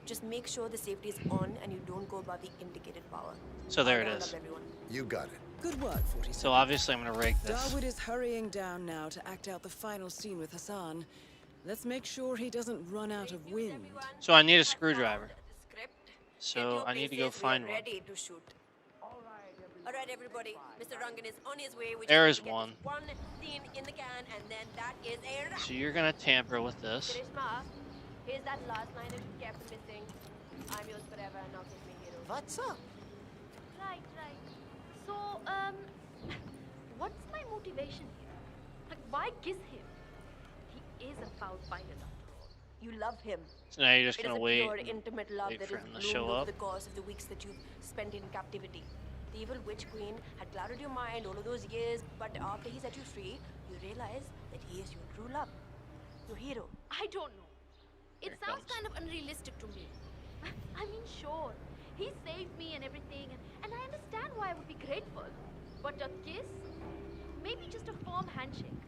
[SPEAKER 10] Just make sure the safety is on and you don't go above the indicated power.
[SPEAKER 1] So there
[SPEAKER 10] I'll
[SPEAKER 1] it
[SPEAKER 10] round
[SPEAKER 1] is.
[SPEAKER 10] up everyone.
[SPEAKER 9] You got it.
[SPEAKER 2] Good work, 47.
[SPEAKER 1] So obviously I'm gonna rake this.
[SPEAKER 2] Darwood is hurrying down now to act out the final scene with Hassan. Let's make sure he doesn't run out of wind.
[SPEAKER 1] So I need a screwdriver.
[SPEAKER 10] The script.
[SPEAKER 1] So
[SPEAKER 10] Get
[SPEAKER 1] I
[SPEAKER 10] your
[SPEAKER 1] need to go
[SPEAKER 10] places, we are
[SPEAKER 1] find one.
[SPEAKER 10] ready to shoot. All right, everybody. Mr. Rangan is on his way. We
[SPEAKER 1] There
[SPEAKER 10] just
[SPEAKER 1] is
[SPEAKER 10] need to get
[SPEAKER 1] one.
[SPEAKER 10] this one scene in the can, and then that is a wrap.
[SPEAKER 1] So you're gonna tamper with this.
[SPEAKER 10] Karishma, here's that last line that you kept missing. I'm yours forever, and now take me hero.
[SPEAKER 8] What's up?
[SPEAKER 4] Right, right. So, what's my motivation here? Like, why kiss him? He is a foul pilot after all.
[SPEAKER 10] You love him.
[SPEAKER 1] So now you're just
[SPEAKER 10] It is
[SPEAKER 1] gonna
[SPEAKER 10] a
[SPEAKER 1] wait.
[SPEAKER 10] pure, intimate love
[SPEAKER 1] wait
[SPEAKER 10] that
[SPEAKER 1] for
[SPEAKER 10] has
[SPEAKER 1] him to
[SPEAKER 10] bloomed
[SPEAKER 1] show
[SPEAKER 10] over
[SPEAKER 1] up.
[SPEAKER 10] the course of the weeks that you've spent in captivity. The evil witch queen had clouded your mind all of those years, but after he set you free, you realize that he is your true love, your hero.
[SPEAKER 4] I don't know.
[SPEAKER 1] Here
[SPEAKER 4] It
[SPEAKER 1] it
[SPEAKER 4] sounds
[SPEAKER 1] comes.
[SPEAKER 4] kind of unrealistic to me. I mean, sure, he saved me and everything, and I understand why I would be grateful. But a kiss? Maybe just a firm handshake.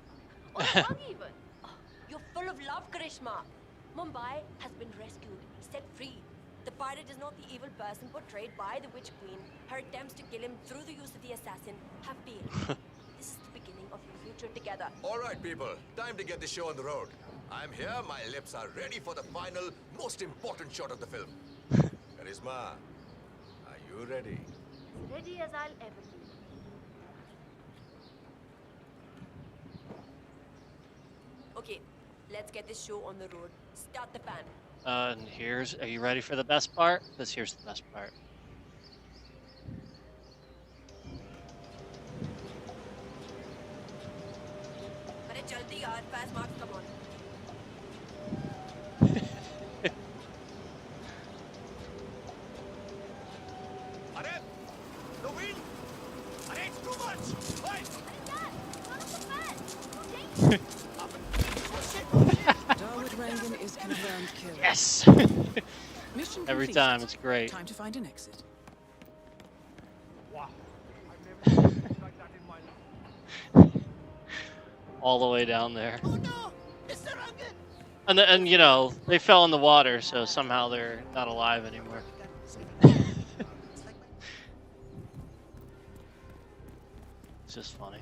[SPEAKER 4] Or a hug even.
[SPEAKER 10] You're full of love, Karishma. Mumbai has been rescued, set free. The pirate is not the evil person portrayed by the Witch Queen. Her attempts to kill him through the use of the assassin have failed. This is the beginning of your future together.
[SPEAKER 9] All right, people. Time to get the show on the road. I'm here. My lips are ready for the final, most important shot of the film. Charisma, are you ready?
[SPEAKER 4] As ready as I'll ever be.
[SPEAKER 10] Okay, let's get this show on the road. Start the fan.
[SPEAKER 1] And are you ready for the best part? Because here's the best part.
[SPEAKER 10] अरे जल्दी यार, fast marks, come on.
[SPEAKER 9] Arey, the wind! Arey, it's too much! Hey!
[SPEAKER 4] Dad, turn off the fan! No danger!
[SPEAKER 2] Darwood Rangan is confirmed killed.
[SPEAKER 1] Yes!
[SPEAKER 2] Mission
[SPEAKER 1] Every
[SPEAKER 2] completed.
[SPEAKER 1] time, it's great.
[SPEAKER 2] Time to find an exit.
[SPEAKER 7] Wow. I've never seen anything like that in my life.
[SPEAKER 1] All the way down there.
[SPEAKER 8] Oh no! Mr. Rangan!
[SPEAKER 1] And you know, they fell in the water, so somehow they're not alive anymore. It's just funny.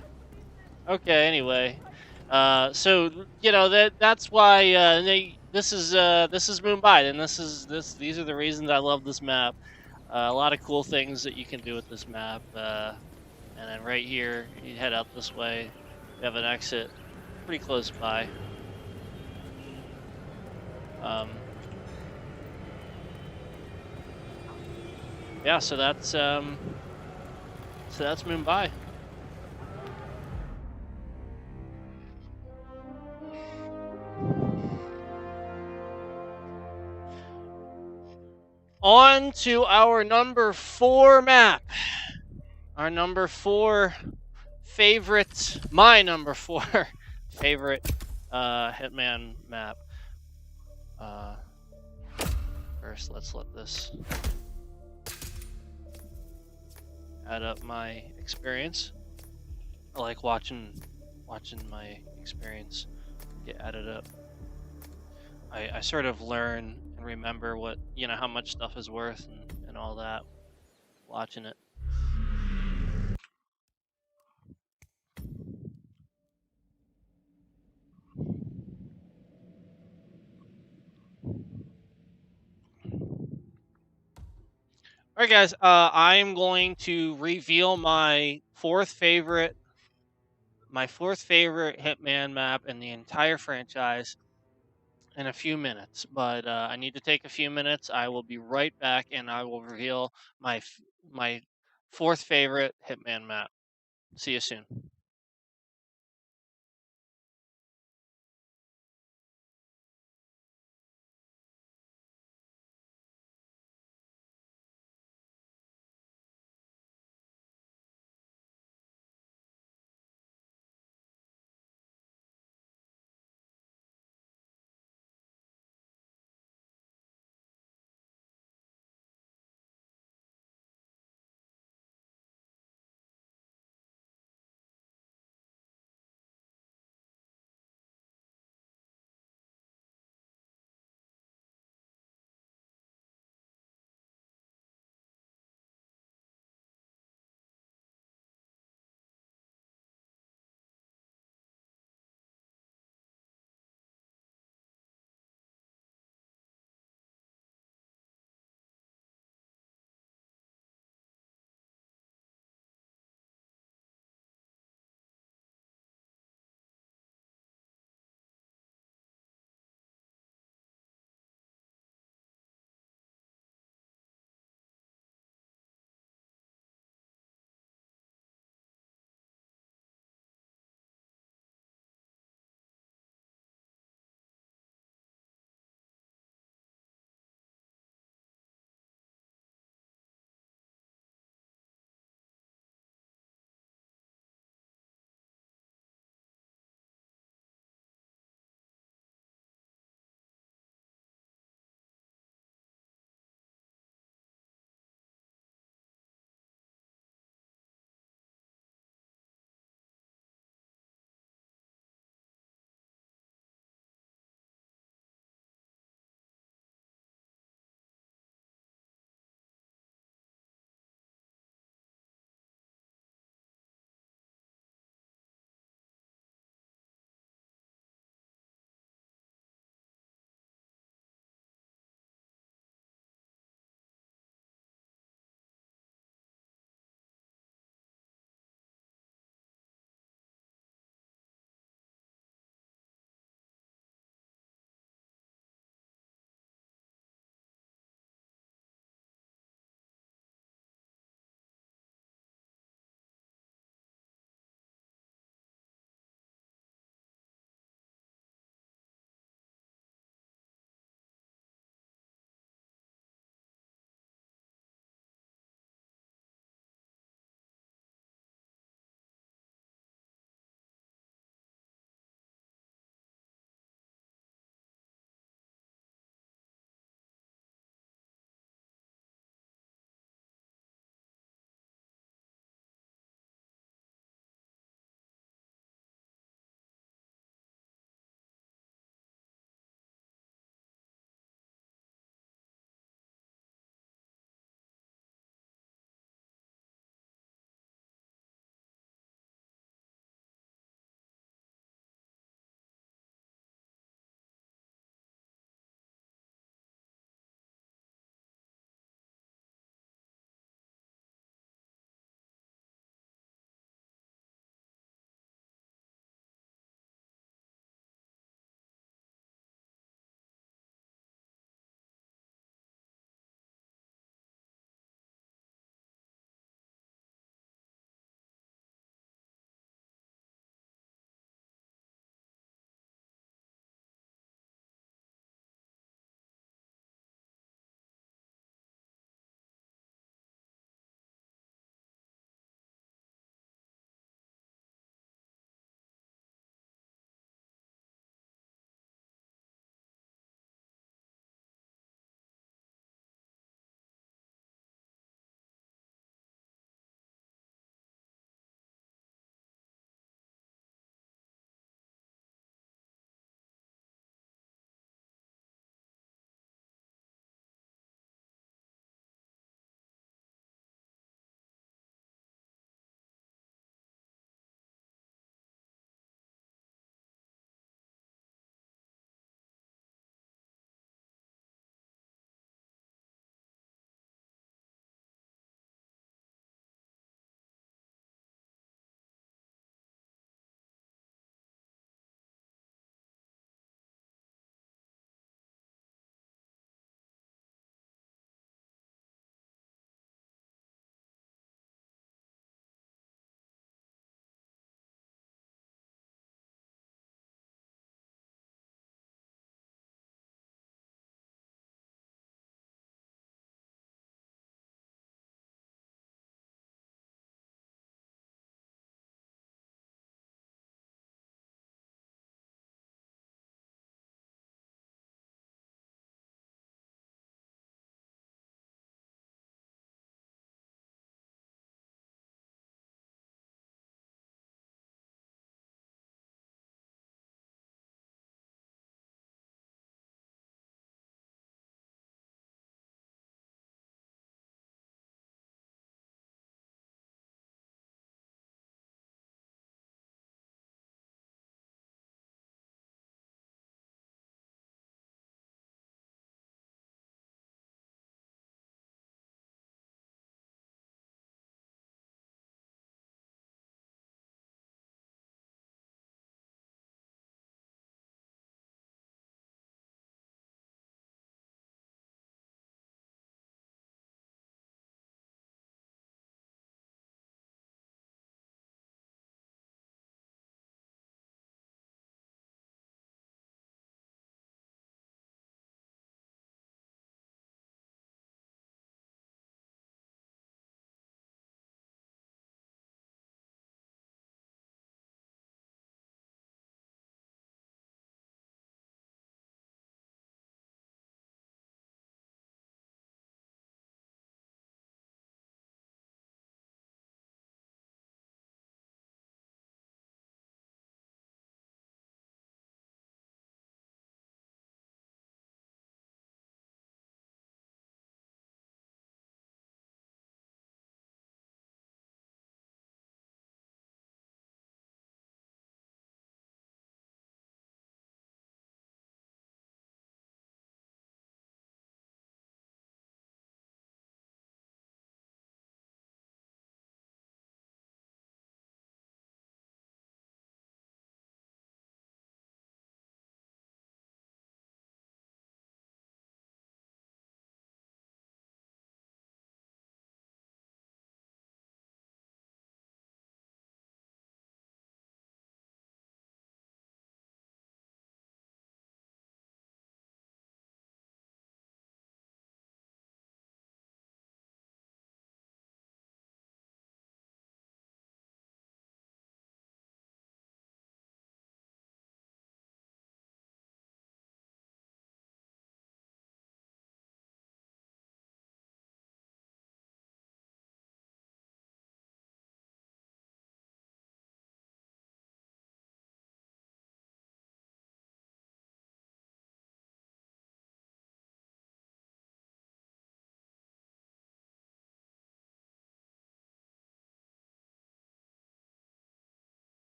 [SPEAKER 1] Okay, anyway. So you know that's why this is Mumbai, and these are the reasons I love this map. A lot of cool things that you can do with this map. And then right here, you head out this way. We have an exit pretty close by. Yeah, so that's Mumbai. On to our number 4 map. Our number 4 favorite, my number 4 favorite Hitman map. First, let's let this add up my experience. I like watching my experience get added up. I sort of learn and remember how much stuff is worth and all that watching it. All right, guys. I'm going to reveal my fourth favorite Hitman map in the entire franchise in a few minutes. But I need to take a few minutes. I will be right back, and I will reveal my fourth favorite Hitman map. See you soon.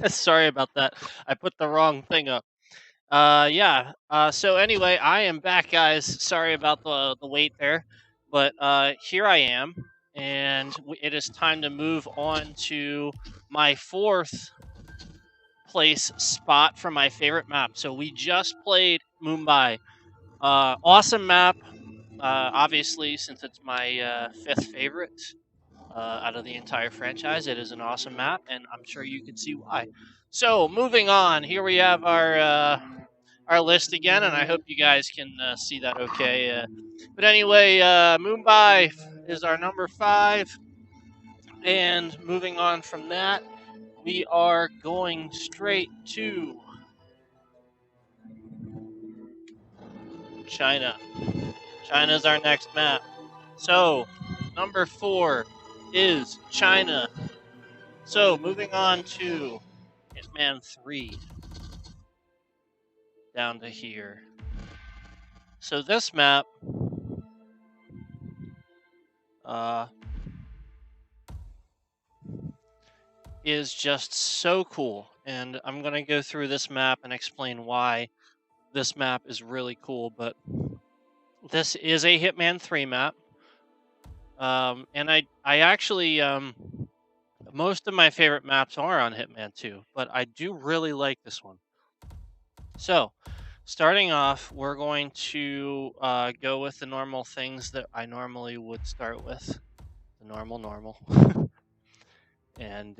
[SPEAKER 1] Sorry about that. I put the wrong thing up. Yeah. So anyway, I am back, guys. Sorry about the wait there, but here I am, and it is time to move on to my fourth place spot for my favorite map. So we just played Mumbai. Awesome map. Obviously, since it's my fifth favorite out of the entire franchise, it is an awesome map, and I'm sure you can see why. So moving on, here we have our list again, and I hope you guys can see that okay. But anyway, Mumbai is our number 5, and moving on from that, we are going straight to China. China's our next map. So, number 4 is China. So, moving on to Hitman 3, down to here. So, this map is just so cool. And I'm going to go through this map and explain why this map is really cool. But this is a Hitman 3 map. And I actually, most of my favorite maps are on Hitman 2, but I do really like this one. So, starting off, we're going to go with the normal things that I normally would start with. The normal. And,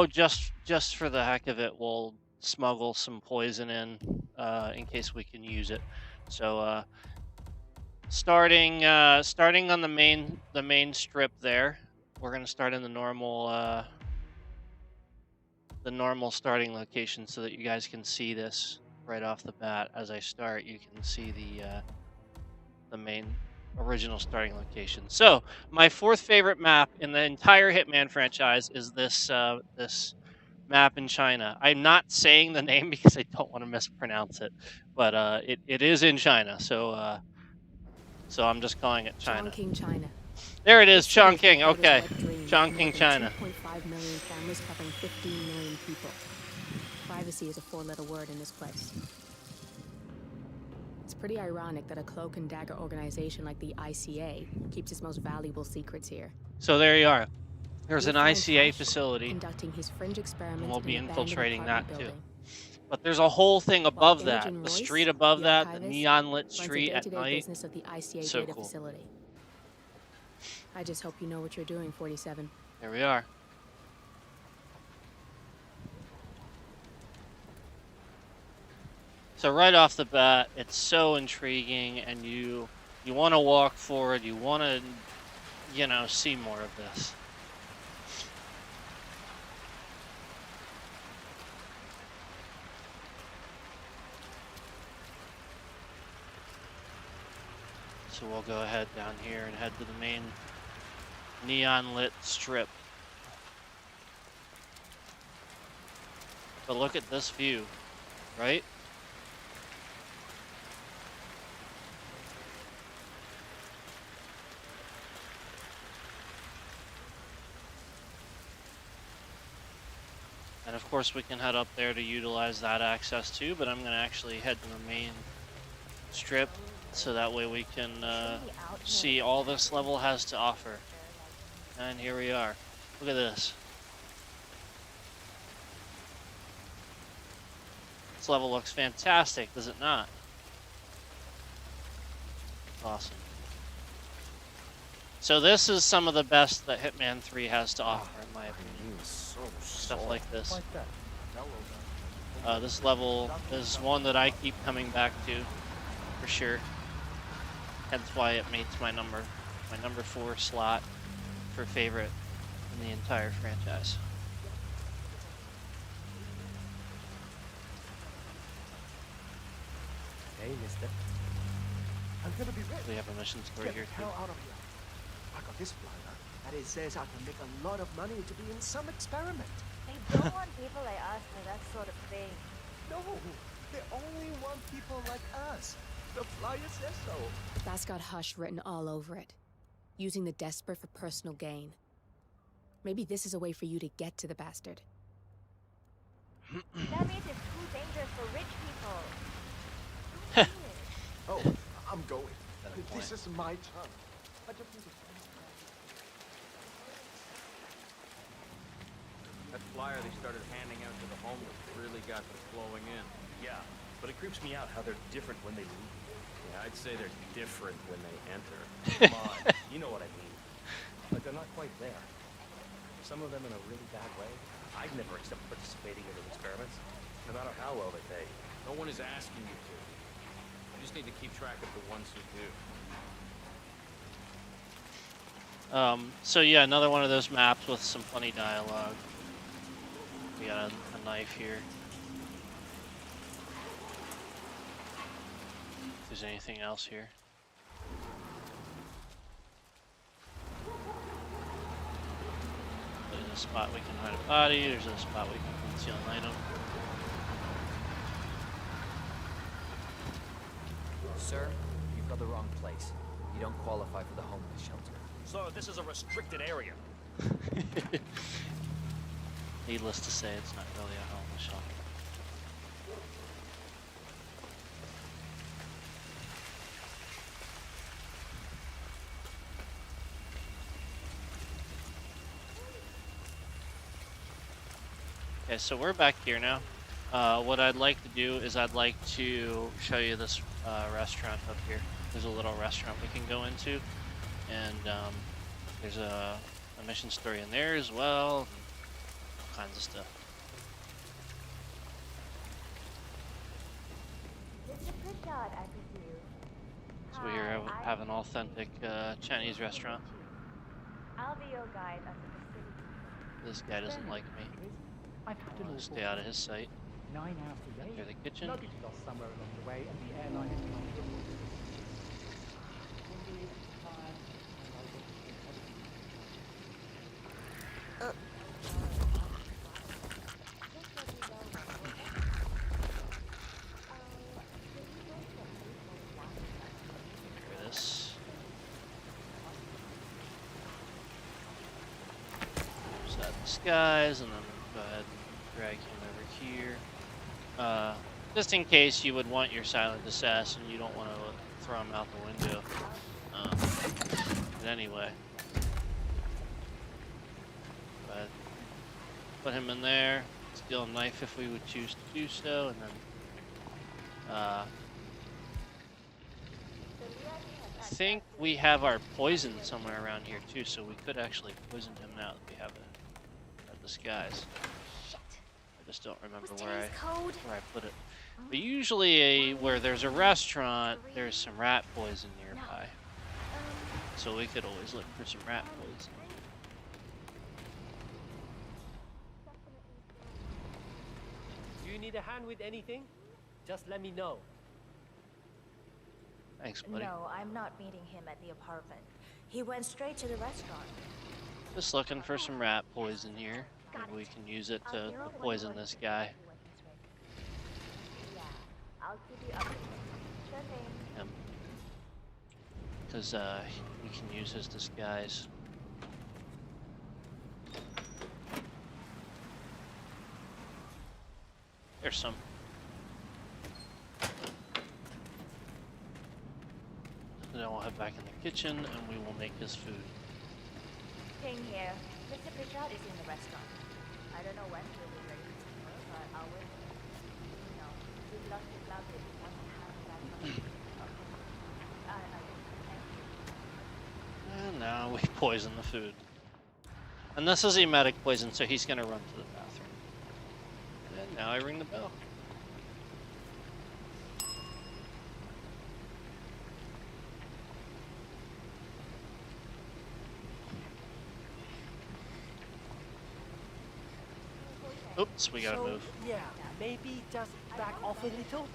[SPEAKER 1] just for the heck of it, we'll smuggle some poison in case we can use it. So, starting on the main strip there, we're gonna start in the normal starting location so that you guys can see this right off the bat. As I start, you can see the main original starting location. So my fourth favorite map in the entire Hitman franchise is this map in China. I'm not saying the name because I don't want to mispronounce it, but it is in China. So I'm just calling it China.
[SPEAKER 10] Chongqing, China.
[SPEAKER 1] There it is,
[SPEAKER 10] This city
[SPEAKER 1] Chongqing.
[SPEAKER 10] was
[SPEAKER 1] Okay,
[SPEAKER 10] like dream,
[SPEAKER 1] Chongqing,
[SPEAKER 10] more than
[SPEAKER 1] China.
[SPEAKER 10] 2.5 million families covering 15 million people. Privacy is a four-letter word in this place. It's pretty ironic that a cloak and dagger organization like the ICA keeps its most valuable secrets here.
[SPEAKER 1] So there you are. There's
[SPEAKER 10] You'll
[SPEAKER 1] an
[SPEAKER 10] find
[SPEAKER 1] ICA
[SPEAKER 10] Hash
[SPEAKER 1] facility,
[SPEAKER 10] conducting his fringe experiments
[SPEAKER 1] and we'll be
[SPEAKER 10] in an abandoned
[SPEAKER 1] infiltrating that
[SPEAKER 10] apartment
[SPEAKER 1] too.
[SPEAKER 10] building.
[SPEAKER 1] But there's a whole thing above
[SPEAKER 10] While
[SPEAKER 1] that,
[SPEAKER 10] Imogen
[SPEAKER 1] the
[SPEAKER 10] Royce,
[SPEAKER 1] street above
[SPEAKER 10] the
[SPEAKER 1] that, the
[SPEAKER 10] archivist,
[SPEAKER 1] neon lit
[SPEAKER 10] runs the
[SPEAKER 1] street at
[SPEAKER 10] day-to-day
[SPEAKER 1] night.
[SPEAKER 10] business of the ICA
[SPEAKER 1] So
[SPEAKER 10] data
[SPEAKER 1] cool.
[SPEAKER 10] facility. I just hope you know what you're doing, 47.
[SPEAKER 1] There we are. So right off the bat, it's so intriguing, and you want to walk forward. You want to, see more of this. So we'll go ahead down here and head to the main neon lit strip. But look at this view, right? And of course we can head up there to utilize that access too, but I'm gonna actually head to the main strip so that way we can see all this level has to offer. And here we are. Look at this. This level looks fantastic, does it not? Awesome. So this is some of the best that Hitman 3 has to offer, in my opinion. Stuff like this. This level is one that I keep coming back to, for sure. Hence why it makes my number 4 slot for favorite in the entire franchise.
[SPEAKER 3] Hey, mister. I'm gonna be rich.
[SPEAKER 1] We have a mission score
[SPEAKER 3] Get
[SPEAKER 1] here
[SPEAKER 3] the
[SPEAKER 1] too.
[SPEAKER 3] hell out of here. I got this flyer, and it says I can make a lot of money to be in some experiment.
[SPEAKER 11] They don't want people like us for that sort of thing.
[SPEAKER 3] No, they only want people like us. The flyer says so.
[SPEAKER 10] That's got Hush written all over it. Using the desperate for personal gain. Maybe this is a way for you to get to the bastard.
[SPEAKER 11] That means it's too dangerous for rich people.
[SPEAKER 7] Oh, I'm going. This is my turn. I just need to...
[SPEAKER 12] That flyer they started handing out to the homeless really got them flowing in.
[SPEAKER 13] Yeah, but it creeps me out how they're different when they leave.
[SPEAKER 12] Yeah, I'd say they're different when they enter.
[SPEAKER 13] Come on, you know what I mean. Like they're not quite there. Some of them in a really bad way. I'd never accept participating in those experiments, no matter how well they pay.
[SPEAKER 12] No one is asking you to. You just need to keep track of the ones who do.
[SPEAKER 1] So yeah, another one of those maps with some funny dialogue. We got a knife here. If there's anything else here. There's a spot we can hide a body. There's a spot we can conceal an item.
[SPEAKER 3] Sir, you've got the wrong place. You don't qualify for the homeless shelter.
[SPEAKER 13] So this is a restricted area.
[SPEAKER 1] Needless to say, it's not really a homeless shelter. Okay, so we're back here now. What I'd like to do is I'd like to show you this restaurant up here. There's a little restaurant we can go into, and there's a mission story in there as well, and all kinds of stuff.
[SPEAKER 11] Mr. Pritchard, I presume.
[SPEAKER 1] So we here
[SPEAKER 11] Hi,
[SPEAKER 1] have an
[SPEAKER 11] I'm
[SPEAKER 1] authentic Chinese restaurant.
[SPEAKER 11] I'll be your guide onto the city.
[SPEAKER 1] This guy doesn't like me.
[SPEAKER 14] I've had
[SPEAKER 1] I want to stay out of his sight.
[SPEAKER 14] 9 hours away.
[SPEAKER 1] Enter the kitchen.
[SPEAKER 14] Luggage lost somewhere along the way, and the airline is not good.
[SPEAKER 1] Look at this. There's that disguise, and then go ahead and drag him over here. Just in case you would want your silent assassin, you don't want to throw him out the window. But anyway, but put him in there. Steal a knife if we would choose to do so, and then I think we have our poison somewhere around here too, so we could actually poison him now that we have a disguise. I just don't remember where I put it. But usually where there's a restaurant, there's some rat poison nearby. So we could always look for some rat poison.
[SPEAKER 15] Do you need a hand with anything? Just let me know.
[SPEAKER 1] Thanks, buddy.
[SPEAKER 11] No, I'm not meeting him at the apartment. He went straight to the restaurant.
[SPEAKER 1] Just looking for some rat poison here. Maybe we can use it to poison this guy.
[SPEAKER 11] Yeah, I'll keep you updated. Sure thing.
[SPEAKER 1] Because we can use his disguise. There's some. And then we'll head back in the kitchen and we will make his food.
[SPEAKER 11] Ping here. Mr. Pritchard is in the restaurant. I don't know when he'll be ready for dinner, but I'll wait. You know, we've lost his luggage once he has that much.
[SPEAKER 1] And now we poison the food. And this is emetic poison, so he's gonna run to the bathroom. And now I ring the bell. Oops, we gotta move.
[SPEAKER 15] Yeah, maybe just back off a little.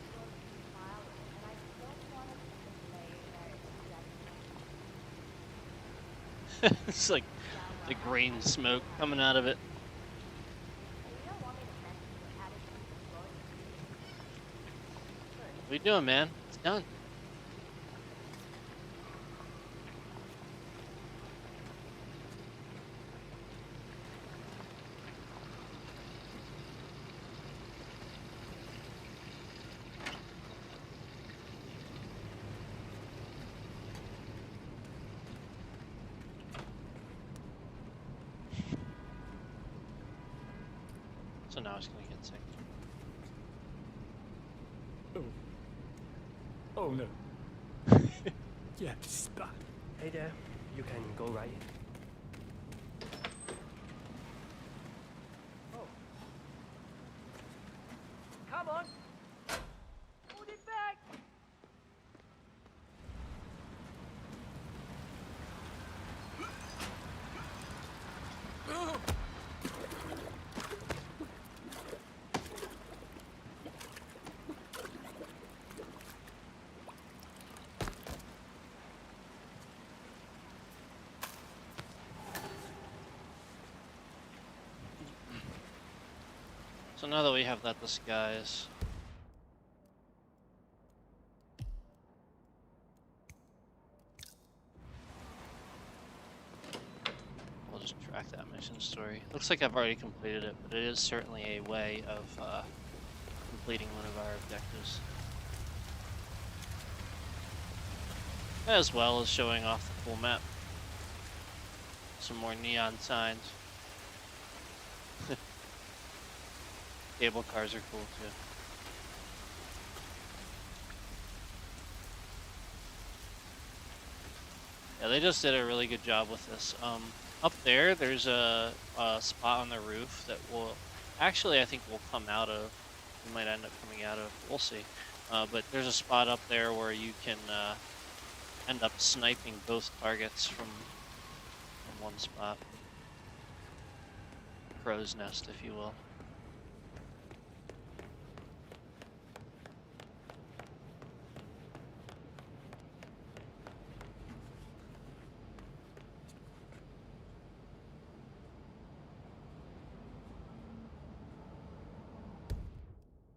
[SPEAKER 1] It's like the green smoke coming out of it. What are you doing, man? It's done. now he's gonna get sick.
[SPEAKER 15] Oh no. Yeah, spot. Hey there, you can go right in. Oh. Come on. Hold it back.
[SPEAKER 1] So now that we have that disguise, we'll just track that mission story. Looks like I've already completed it, but it is certainly a way of completing one of our objectives. As well as showing off the full map. Some more neon signs. Cable cars are cool too. Yeah, they just did a really good job with this. Up there, there's a spot on the roof that will, actually I think we'll come out of. We might end up coming out of. We'll see. But there's a spot up there where you can end up sniping both targets from one spot. Crow's nest, if you will.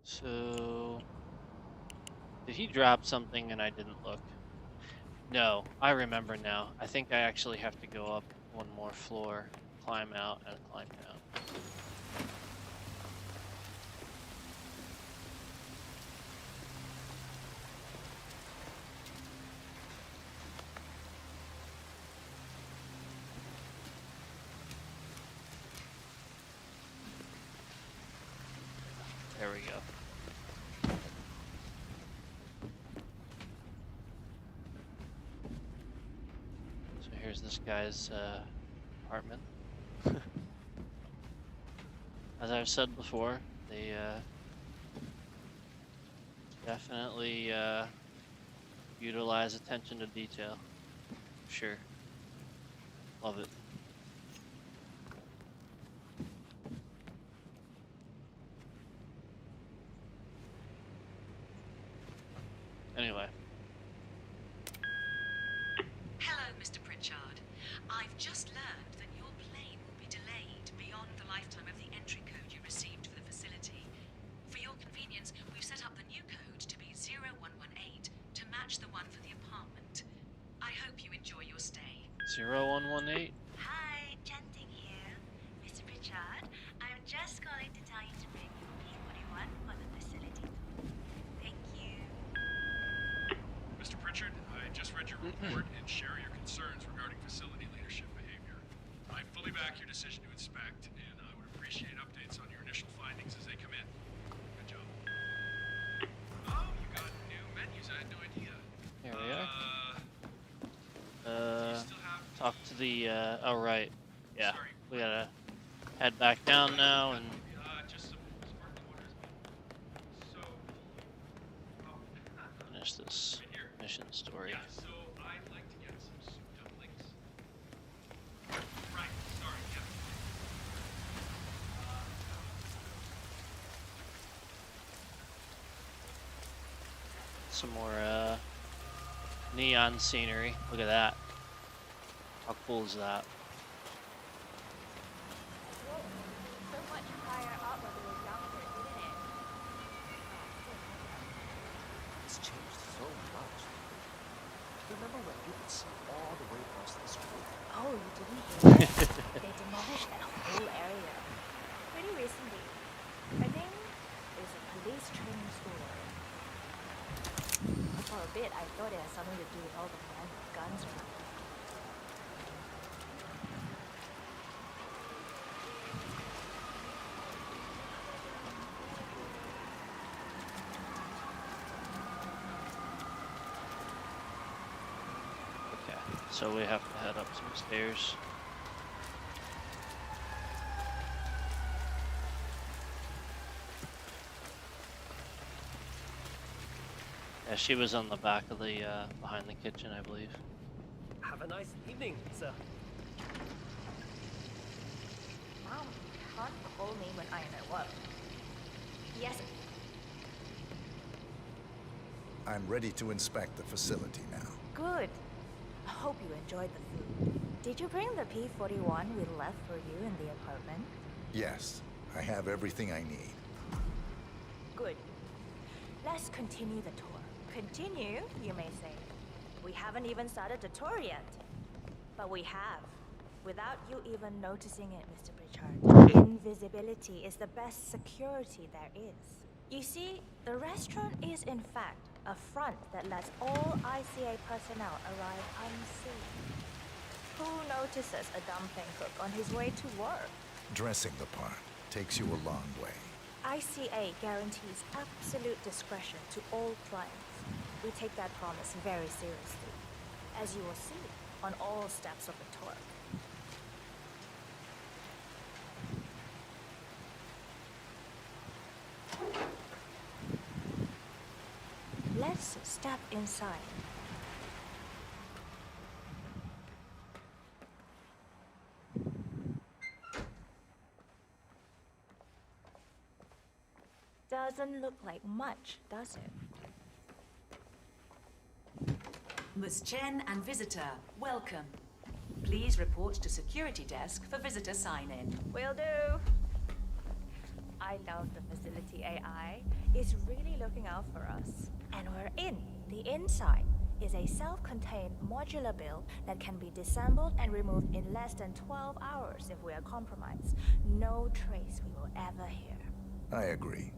[SPEAKER 1] So, did he drop something and I didn't look? No, I remember now. I think I actually have to go up one more floor, climb out, and climb down. There we go. So here's this guy's apartment. As I've said before, they definitely utilize attention to detail. Sure. Love it. Anyway.
[SPEAKER 16] Hello, Mr. Pritchard. I've just learned that your plane will be delayed beyond the lifetime of the entry code you received for the facility. For your convenience, we've set up the new code to be 0118 to match the one for the apartment. I hope you enjoy your stay.
[SPEAKER 1] 0118?
[SPEAKER 11] Hi, Chanting here. Mr. Pritchard, I'm just calling to tell you to bring your P41 for the facility. Thank you.
[SPEAKER 17] Mr. Pritchard, I just read your report and share your concerns regarding facility leadership behavior. I fully back your decision to inspect, and I would appreciate updates on your initial findings as they come in. Good job. Oh, you got new menus. I had no idea.
[SPEAKER 1] Here we are. Talk to the, oh right. Yeah, we gotta head back down now and...
[SPEAKER 17] Just some sparkling water is good. So...
[SPEAKER 1] finish this mission story.
[SPEAKER 17] Yeah, so I'd like to get some soup dumplings. Right, sorry, yeah.
[SPEAKER 1] Some more neon scenery. Look at that. How cool is that?
[SPEAKER 11] So much higher up when we were younger, didn't it?
[SPEAKER 3] It's changed so much. Remember when you could see all the way across the street?
[SPEAKER 11] Oh, you didn't hear that? They demolished that whole area. Pretty recently. I think it's a police training school. For a bit, I thought it had something to do with all the men with guns around.
[SPEAKER 1] So we have to head up some stairs. Yeah, she was on the back of the, behind the kitchen, I believe.
[SPEAKER 15] Have a nice evening, sir.
[SPEAKER 11] Mom, can't call me when I'm at work.
[SPEAKER 10] Yes.
[SPEAKER 18] I'm ready to inspect the facility now.
[SPEAKER 11] Good. I hope you enjoyed the food. Did you bring the P-41 we left for you in the apartment?
[SPEAKER 18] Yes, I have everything I need.
[SPEAKER 11] Good. Let's continue the tour. Continue, you may say. We haven't even started the tour yet. But we have. Without you even noticing it, Mr. Pritchard. Invisibility is the best security there is. You see, the restaurant is in fact a front that lets all ICA personnel arrive unseen. Who notices a dumpling cook on his way to work?
[SPEAKER 18] Dressing the part takes you a long way.
[SPEAKER 11] ICA guarantees absolute discretion to all clients. We take that promise very seriously, as you will see on all steps of the tour. Let's step inside. Doesn't look like much, does it?
[SPEAKER 16] Ms. Chen and visitor, welcome. Please report to security desk for visitor sign-in.
[SPEAKER 11] Will do. I love the facility AI. It's really looking out for us. And we're in. The inside is a self-contained modular build that can be disassembled and removed in less than 12 hours if we are compromised. No trace we will ever hear.
[SPEAKER 18] I agree.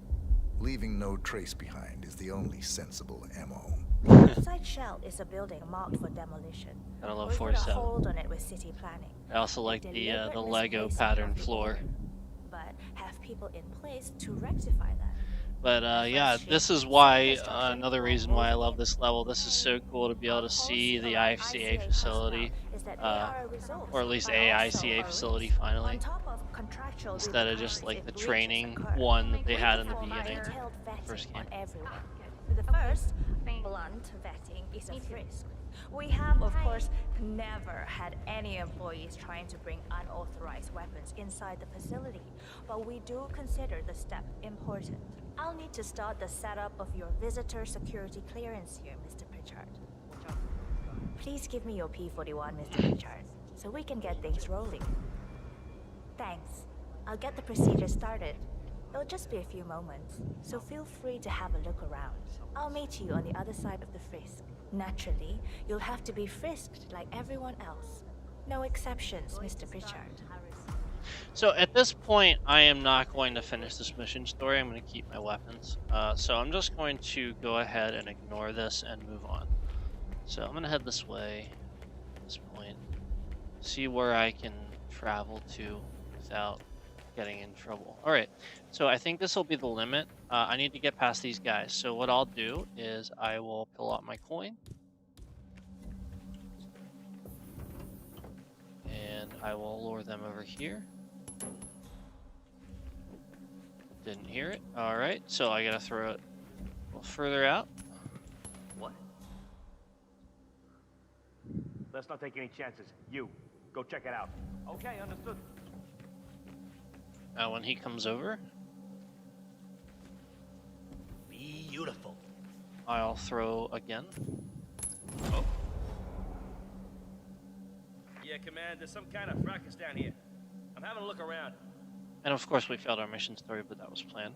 [SPEAKER 18] Leaving no trace behind is the only sensible MO.
[SPEAKER 11] The outside shell is a building marked for demolition.
[SPEAKER 1] I love
[SPEAKER 11] We put a
[SPEAKER 1] 47.
[SPEAKER 11] hold on it with city planning.
[SPEAKER 1] I also like the
[SPEAKER 11] Deliberate
[SPEAKER 1] Lego
[SPEAKER 11] misplacement
[SPEAKER 1] pattern
[SPEAKER 11] of the
[SPEAKER 1] floor.
[SPEAKER 11] order, but have people in place to rectify that.
[SPEAKER 1] But yeah, this is why another reason why I love this level. This is so cool to be able to see the ICA facility, or at least a ICA facility finally, instead of just like the training one that they had in the beginning. First game.
[SPEAKER 11] The first, blunt vetting is a frisk. We have, of course, never had any employees trying to bring unauthorized weapons inside the facility, but we do consider the step important. I'll need to start the setup of your visitor security clearance here, Mr. Pritchard. Please give me your P-41, Mr. Pritchard, so we can get things rolling. Thanks. I'll get the procedure started. It'll just be a few moments, so feel free to have a look around. I'll meet you on the other side of the frisk. Naturally, you'll have to be frisked like everyone else. No exceptions, Mr. Pritchard.
[SPEAKER 1] So at this point, I am not going to finish this mission story. I'm going to keep my weapons. So I'm just going to go ahead and ignore this and move on. So I'm going to head this way at this point. See where I can travel to without getting in trouble. Alright, so I think this will be the limit. I need to get past these guys. So what I'll do is I will pull out my coin. And I will lure them over here. Didn't hear it. Alright, so I gotta throw it a little further out.
[SPEAKER 13] What? Let's not take any chances. You, go check it out. Okay, understood.
[SPEAKER 1] Now when he comes over,
[SPEAKER 13] Beautiful.
[SPEAKER 1] I'll throw again.
[SPEAKER 13] Oh. Yeah, Command, there's some kind of fracas down here. I'm having a look around.
[SPEAKER 1] And of course we failed our mission story, but that was planned.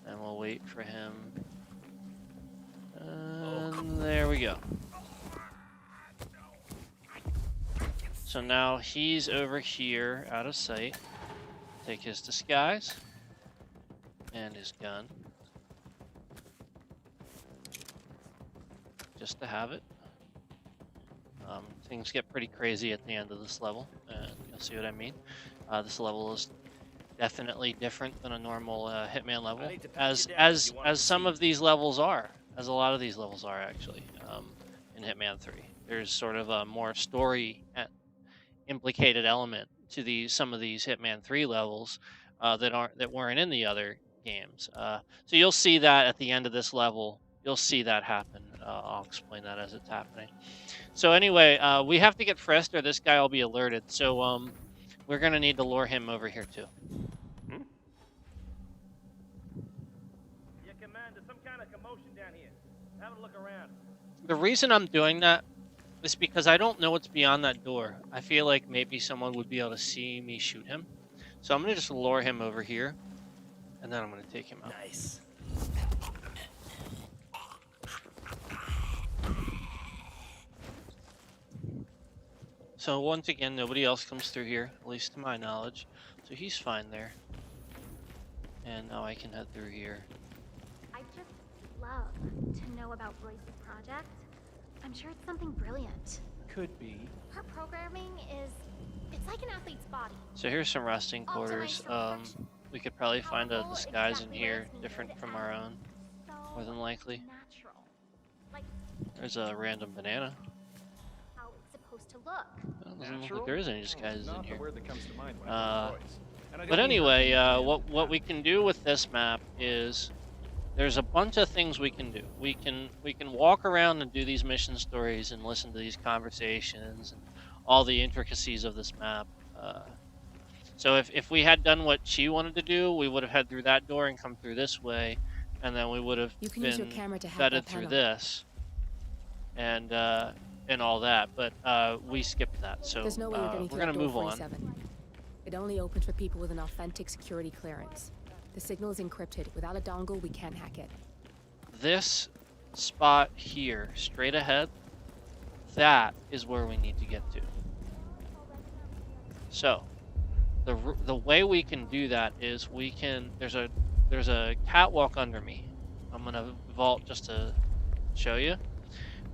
[SPEAKER 1] And we'll wait for him. And there we go. So now he's over here, out of sight. Take his disguise and his gun, just to have it. Things get pretty crazy at the end of this level, and you'll see what I mean. This level is definitely different than a normal Hitman level, as some of these levels are. as a lot of these levels are actually in Hitman 3. There's sort of a more story implicated element to some of these Hitman 3 levels that weren't in the other games. So you'll see that at the end of this level. You'll see that happen. I'll explain that as it's happening. So anyway, we have to get Frisked or this guy will be alerted. So we're gonna need to lure him over here too.
[SPEAKER 13] Yeah, Command, there's some kind of commotion down here. Have a look around.
[SPEAKER 1] The reason I'm doing that is because I don't know what's beyond that door. I feel like maybe someone would be able to see me shoot him. So I'm gonna just lure him over here, and then I'm gonna take him out.
[SPEAKER 15] Nice.
[SPEAKER 1] So once again, nobody else comes through here, at least to my knowledge. So he's fine there. And now I can head through here.
[SPEAKER 19] I just love to know about Royce's project. I'm sure it's something brilliant.
[SPEAKER 14] Could be.
[SPEAKER 19] Her programming is... it's like an athlete's body.
[SPEAKER 1] So here's some resting quarters. We could probably find a disguise in here, different from our own, more than likely. There's a random banana.
[SPEAKER 19] How it's supposed to look.
[SPEAKER 1] Doesn't look like there is any disguises in here.
[SPEAKER 13] But
[SPEAKER 1] But anyway, what we can do with this map is there's a bunch of things we can do. We can walk around and do these mission stories and listen to these conversations and all the intricacies of this map. So if we had done what she wanted to do, we would have head through that door and come through this way, and then we would have been vetted through this and all that. But we skipped that, so
[SPEAKER 20] There's no way you're getting
[SPEAKER 1] we're
[SPEAKER 20] through
[SPEAKER 1] gonna
[SPEAKER 20] that door
[SPEAKER 1] move on.
[SPEAKER 20] 47. It only opens for people with an authentic security clearance. The signal is encrypted. Without a dongle, we can't hack it.
[SPEAKER 1] This spot here, straight ahead, that is where we need to get to. So, the way we can do that is we can. There's a catwalk under me. I'm gonna vault just to show you.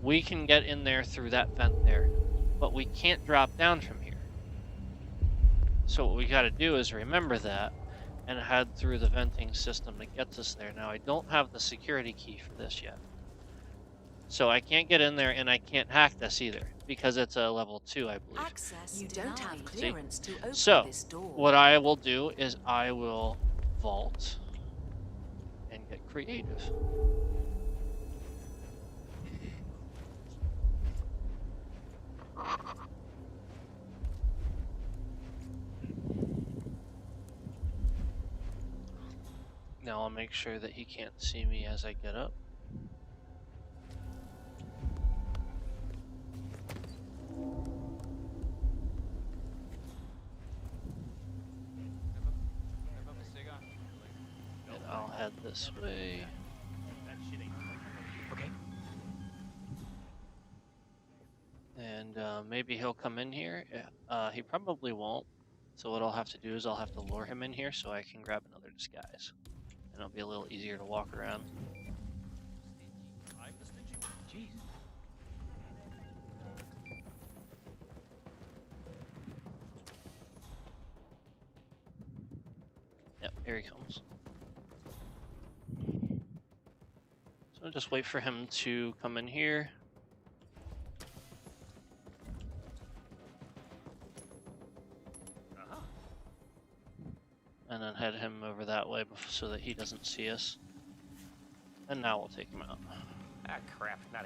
[SPEAKER 1] We can get in there through that vent there, but we can't drop down from here. So what we got to do is remember that and head through the venting system that gets us there. Now I don't have the security key for this yet. So I can't get in there and I can't hack this either because it's a level 2, I believe.
[SPEAKER 21] Access you don't have clearance to open
[SPEAKER 1] so
[SPEAKER 21] this door.
[SPEAKER 1] what I will do is I will vault and get creative. Now I'll make sure that he can't see me as I get up. And I'll head this way.
[SPEAKER 13] Okay.
[SPEAKER 1] And maybe he'll come in here. He probably won't. So what I'll have to do is I'll have to lure him in here so I can grab another disguise. And it'll be a little easier to walk around.
[SPEAKER 13] Jeez.
[SPEAKER 1] Yep, here he comes. So I'll just wait for him to come in here. And then head him over that way so that he doesn't see us. And now we'll take him out.
[SPEAKER 13] Ah, crap. Not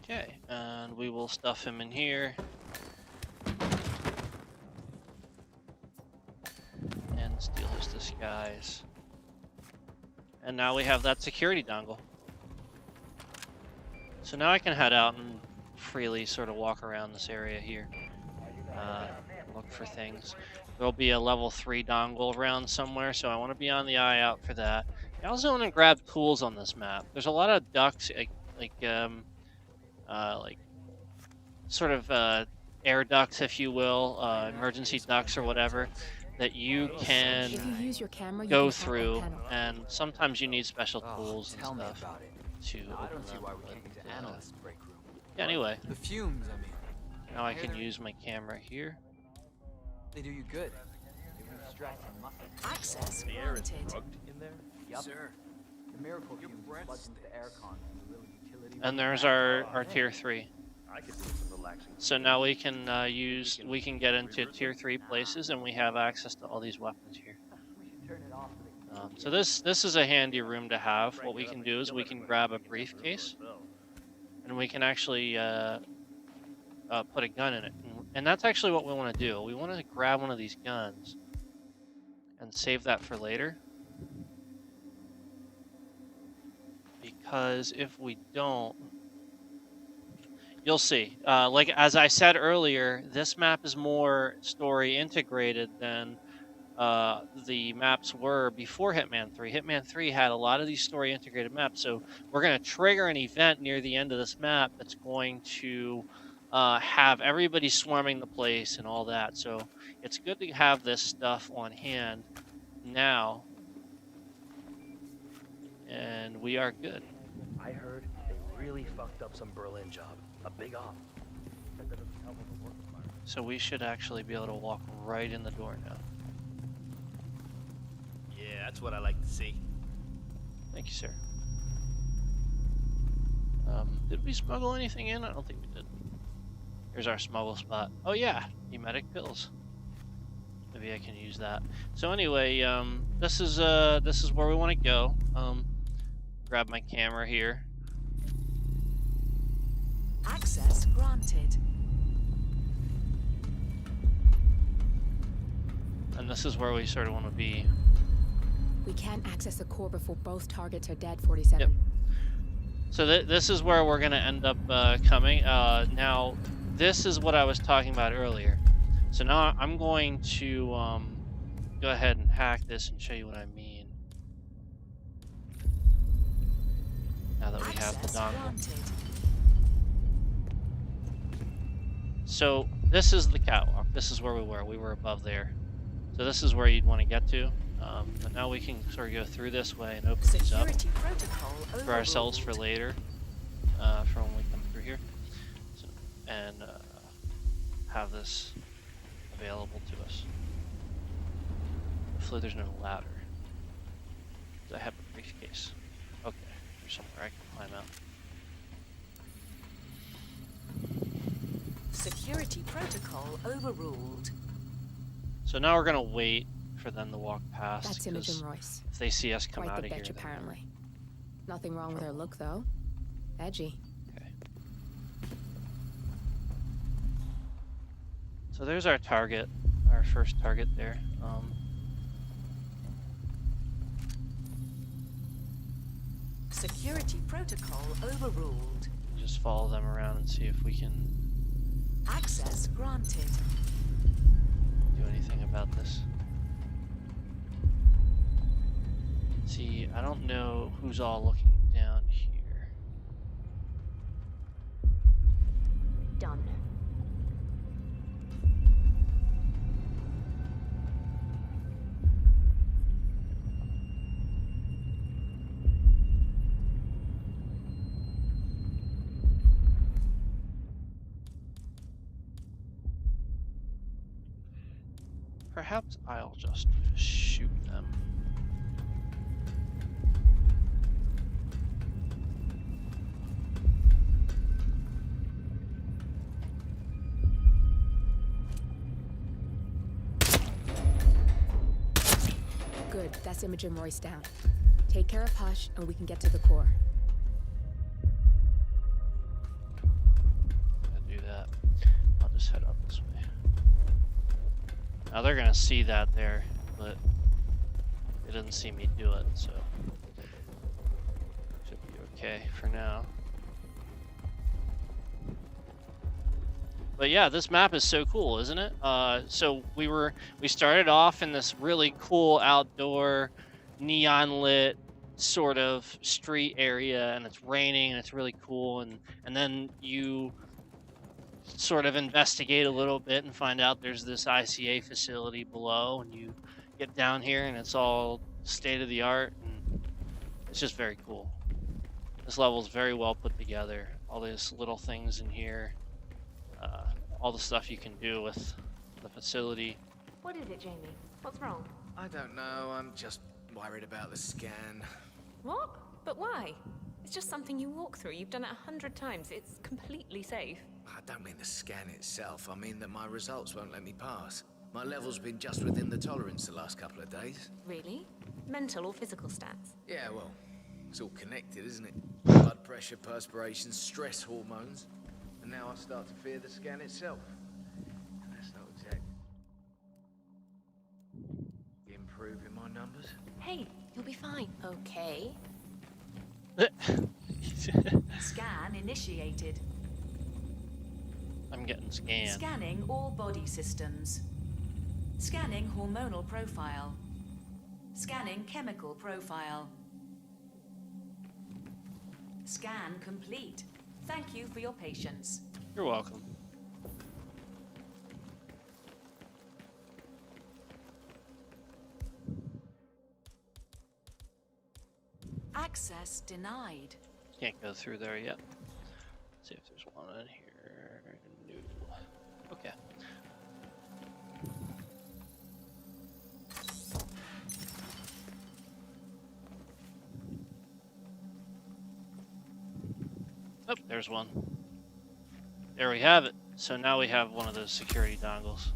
[SPEAKER 1] Okay, and we will stuff him in here. And steal his disguise. And now we have that security dongle. So now I can head out and freely sort of walk around this area here. Look for things. There'll be a level 3 dongle around somewhere, so I want to be on the eye out for that. I also want to grab tools on this map. There's a lot of ducts, like sort of air ducts, if you will, emergency ducts or whatever, that you can go through, and sometimes you need special tools and stuff to open them. Yeah, anyway,
[SPEAKER 22] The fumes, I mean.
[SPEAKER 1] now I can use my camera here.
[SPEAKER 22] They do you good.
[SPEAKER 15] stress and muscle.
[SPEAKER 21] Access
[SPEAKER 13] The air is
[SPEAKER 21] granted.
[SPEAKER 13] drugged in there?
[SPEAKER 15] Yup.
[SPEAKER 3] Sir,
[SPEAKER 15] The miracle
[SPEAKER 3] your
[SPEAKER 15] fumes
[SPEAKER 3] breath
[SPEAKER 15] floods into the
[SPEAKER 3] stinks.
[SPEAKER 15] aircon and the little utility
[SPEAKER 1] And
[SPEAKER 15] room
[SPEAKER 1] there's
[SPEAKER 15] back.
[SPEAKER 1] our tier 3.
[SPEAKER 13] I could do some relaxing.
[SPEAKER 1] So now we can we can get into tier 3 places, and we have access to all these weapons here.
[SPEAKER 15] We should turn it off so they can
[SPEAKER 1] So this is a handy room to have. What we can do is we can grab a briefcase, and we can actually put a gun in it. And that's actually what we want to do. We want to grab one of these guns and save that for later. Because if we don't, you'll see. Like as I said earlier, this map is more story integrated than the maps were before Hitman 3. Hitman 3 had a lot of these story integrated maps, so we're going to trigger an event near the end of this map that's going to have everybody swarming the place and all that. So it's good to have this stuff on hand now, and we are good.
[SPEAKER 13] I heard they really fucked up some Berlin job. A big op.
[SPEAKER 1] So we should actually be able to walk right in the door now.
[SPEAKER 12] Yeah, that's what I like to see.
[SPEAKER 1] Thank you, sir. Did we smuggle anything in? I don't think we did. Here's our smuggle spot. Oh yeah, emetic pills. Maybe I can use that. So anyway, this is where we want to go. Grab my camera here.
[SPEAKER 21] Access granted.
[SPEAKER 1] And this is where we sort of want to be.
[SPEAKER 20] We can't access the core before both targets are dead, 47.
[SPEAKER 1] Yep. So this is where we're going to end up coming. Now, this is what I was talking about earlier. So now I'm going to go ahead and hack this and show you what I mean. Now that we have the dongle. So this is the catwalk. This is where we were. We were above there. So this is where you'd want to get to. But now we can sort of go through this way and open these up for ourselves for later, for when we come through here, so, and have this available to us. Hopefully there's no ladder. I have a briefcase. Okay, there's somewhere I can climb out.
[SPEAKER 21] Security protocol overruled.
[SPEAKER 1] So now we're gonna wait for them to walk past.
[SPEAKER 20] That's Imogen Royce.
[SPEAKER 1] If they see us come
[SPEAKER 20] Quite
[SPEAKER 1] out
[SPEAKER 20] the
[SPEAKER 1] of
[SPEAKER 20] bitch,
[SPEAKER 1] here,
[SPEAKER 20] apparently. Nothing wrong with her look, though. Edgy.
[SPEAKER 1] Okay. So there's our target, our first target there.
[SPEAKER 21] Security protocol overruled.
[SPEAKER 1] Just follow them around and see if we can
[SPEAKER 21] Access granted.
[SPEAKER 1] do anything about this. See, I don't know who's all looking down here.
[SPEAKER 10] Done.
[SPEAKER 1] Perhaps I'll just shoot them.
[SPEAKER 20] Good, that's Imogen Royce down. Take care of Hush, and we can get to the core.
[SPEAKER 1] I'll do that. I'll just head up this way. Now they're gonna see that there, but they didn't see me do it, so should be okay for now. But yeah, this map is so cool, isn't it? So we started off in this really cool outdoor, neon lit sort of street area, and it's raining and it's really cool, and then you sort of investigate a little bit and find out there's this ICA facility below, and you get down here and it's all state of the art, and it's just very cool. This level is very well put together. All these little things in here, all the stuff you can do with the facility.
[SPEAKER 11] What is it, Jamie? What's wrong?
[SPEAKER 12] I don't know. I'm just worried about the scan.
[SPEAKER 11] What? But why? It's just something you walk through. You've done it 100 times. It's completely safe.
[SPEAKER 12] I don't mean the scan itself. I mean that my results won't let me pass. My level's been just within the tolerance the last couple of days.
[SPEAKER 11] Really? Mental or physical stats?
[SPEAKER 12] Yeah, well, it's all connected, isn't it? Blood pressure, perspiration, stress hormones. And now I start to fear the scan itself. And that's not exactly improving my numbers.
[SPEAKER 11] Hey, you'll be fine. Okay.
[SPEAKER 21] Scan initiated.
[SPEAKER 1] I'm getting scanned.
[SPEAKER 21] Scanning all body systems. Scanning hormonal profile. Scanning chemical profile. Scan complete. Thank you for your patience.
[SPEAKER 1] You're welcome.
[SPEAKER 21] Access denied.
[SPEAKER 1] Can't go through there yet. Let's see if there's one in here. No. Okay. Oh, there's one. There we have it. So now we have one of those security dongles.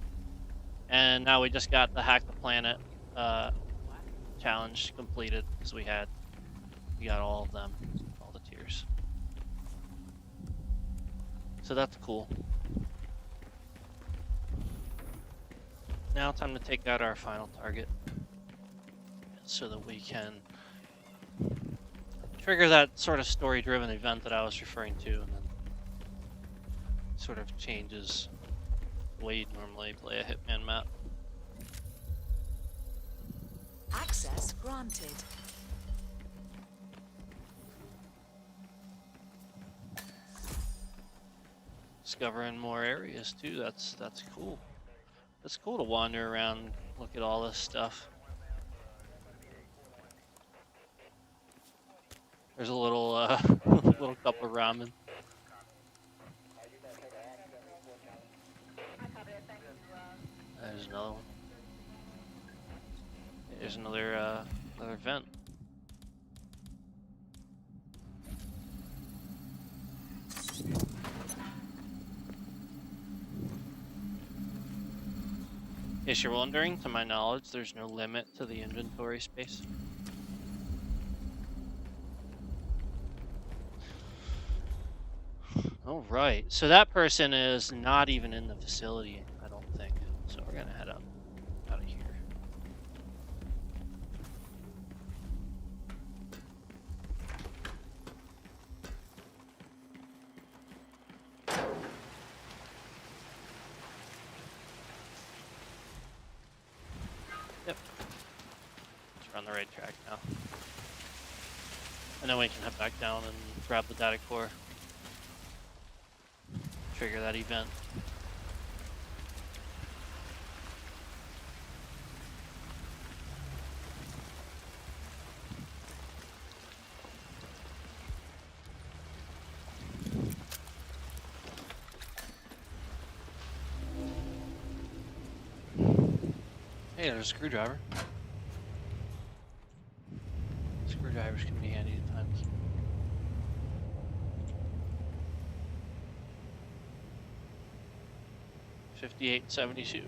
[SPEAKER 1] And now we just got the Hack the Planet challenge completed, because we got all of them, all the tiers. So that's cool. Now time to take out our final target, so that we can trigger that sort of story-driven event that I was referring to, and then sort of changes the way you'd normally play a Hitman map.
[SPEAKER 21] Access granted.
[SPEAKER 1] Discovering more areas too. That's cool. It's cool to wander around, look at all this stuff. There's a little little cup of ramen. There's another one. There's another vent. In case you're wondering, to my knowledge, there's no limit to the inventory space. Alright, so that person is not even in the facility, I don't think. So we're gonna head up out of here. Yep. We're on the right track now. And then we can head back down and grab the data core. Trigger that event. Hey, there's a screwdriver. Screwdrivers can be handy at times. $58.72.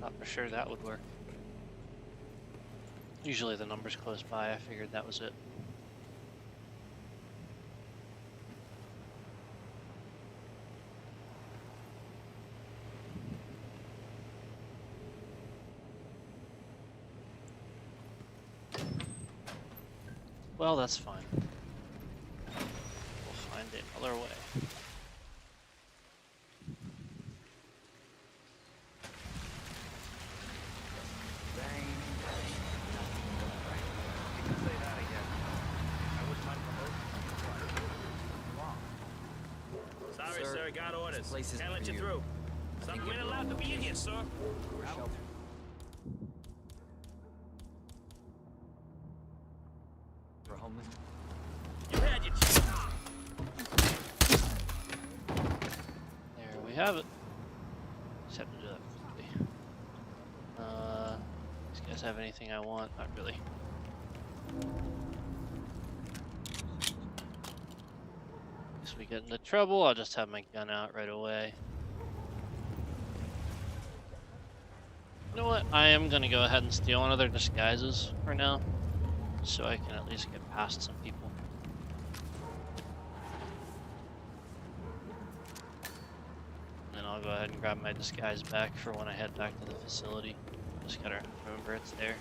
[SPEAKER 1] Thought for sure that would work. Usually the number's close by. I figured that was it. Well, that's fine. We'll find another way.
[SPEAKER 13] Sorry, sir, got orders.
[SPEAKER 15] place isn't
[SPEAKER 13] Can't let
[SPEAKER 15] for
[SPEAKER 13] you
[SPEAKER 15] you.
[SPEAKER 13] through. Some we ain't allowed to be in here, sir. For a homeless. You had your chance.
[SPEAKER 1] There we have it. Just have to do that quickly. These guys have anything I want? Not really. If we get into trouble, I'll just have my gun out right away. You know what? I am gonna go ahead and steal one of their disguises for now, so I can at least get past some people. And then I'll go ahead and grab my disguise back for when I head back to the facility. Just gotta remember it's there.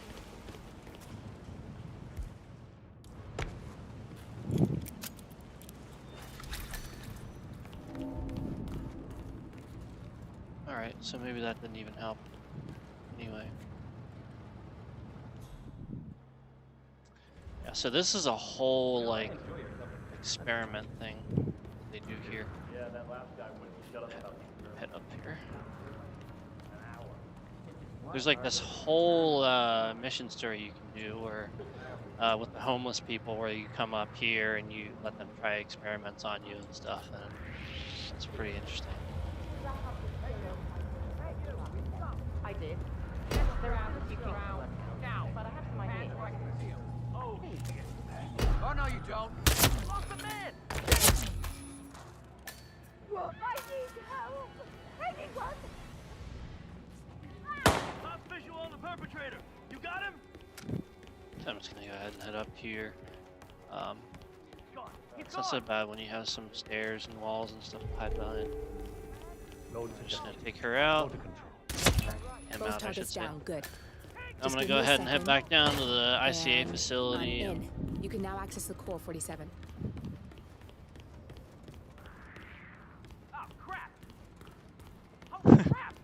[SPEAKER 1] Alright, so maybe that didn't even help. Anyway. Yeah, so this is a whole, like, experiment thing they do here.
[SPEAKER 13] Yeah, that last guy wouldn't shut up about
[SPEAKER 1] Head up here. There's like this whole mission story you can do where with the homeless people, where you come up here and you let them try experiments on you and stuff, and it's pretty interesting.
[SPEAKER 5] I did. There are a few things to work out now, but I have some ideas.
[SPEAKER 22] Oh, no, you don't.
[SPEAKER 5] Lost a man!
[SPEAKER 22] I need help. Anyone?
[SPEAKER 13] Last visual on the perpetrator. You got him?
[SPEAKER 1] So I'm just gonna go ahead and head up here. It's not so bad when you have some stairs and walls and stuff to hide behind. I'm just gonna take her out. Him
[SPEAKER 20] Both
[SPEAKER 1] out, I should
[SPEAKER 20] targets
[SPEAKER 1] say.
[SPEAKER 20] down. Good.
[SPEAKER 1] I'm
[SPEAKER 20] Just
[SPEAKER 1] gonna
[SPEAKER 20] give
[SPEAKER 1] go
[SPEAKER 20] me a
[SPEAKER 1] ahead and head
[SPEAKER 20] second,
[SPEAKER 1] back down to the ICA
[SPEAKER 20] and
[SPEAKER 1] facility.
[SPEAKER 20] I'm in. You can now access the core 47.
[SPEAKER 5] Oh, crap! Holy crap!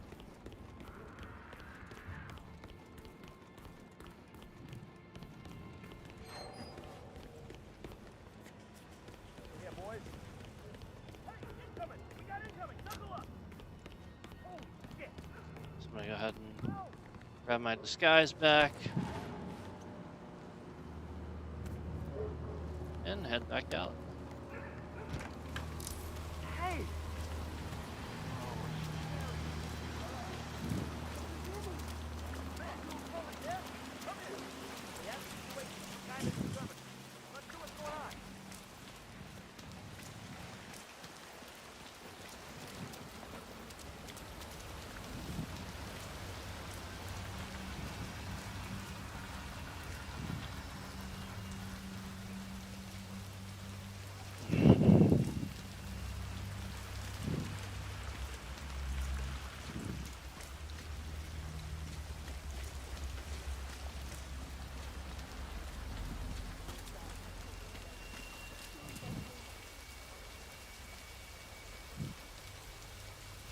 [SPEAKER 13] Yeah, boys. Hey, incoming! We got incoming! Knuckle up! Oh, shit!
[SPEAKER 1] So I'm gonna go ahead and grab my disguise back. And head back out.
[SPEAKER 5] Hey!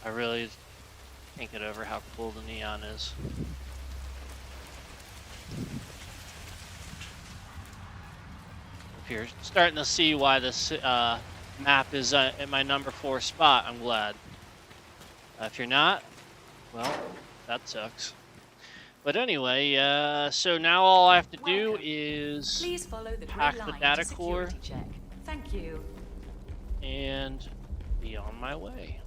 [SPEAKER 1] I really can't get over how cool the neon is. If you're starting to see why this map is at my number 4 spot, I'm glad. If you're not, well, that sucks. But anyway, so now all I have to do is
[SPEAKER 21] Please follow the
[SPEAKER 1] hack
[SPEAKER 21] grid
[SPEAKER 1] the
[SPEAKER 21] line
[SPEAKER 1] data
[SPEAKER 21] to
[SPEAKER 1] core
[SPEAKER 21] security check. Thank you.
[SPEAKER 1] and be on my way.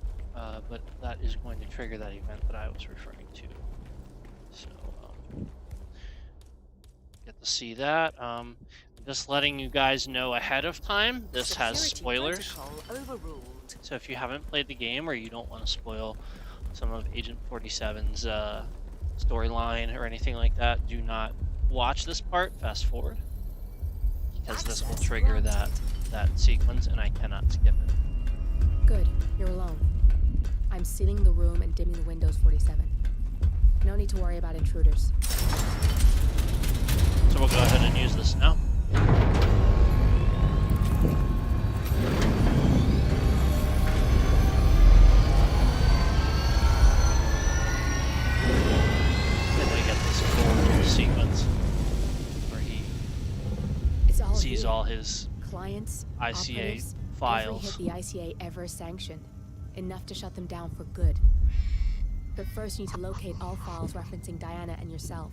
[SPEAKER 1] But that is going to trigger that event that I was referring to. So, get to see that. Just letting you guys know ahead of time, this has spoilers.
[SPEAKER 21] Overruled.
[SPEAKER 1] So if you haven't played the game or you don't want to spoil some of Agent 47's storyline or anything like that, do not watch this part, fast forward. Because this will trigger that sequence and I cannot skip it.
[SPEAKER 20] Good. You're alone. I'm sealing the room and dimming the windows 47. No need to worry about intruders.
[SPEAKER 1] So we'll go ahead and use this now. And we get this cool sequence where he sees all his
[SPEAKER 20] clients,
[SPEAKER 1] ICA
[SPEAKER 20] operatives,
[SPEAKER 1] files.
[SPEAKER 20] every hit the ICA ever sanctioned. Enough to shut them down for good. But first you need to locate all files referencing Diana and yourself.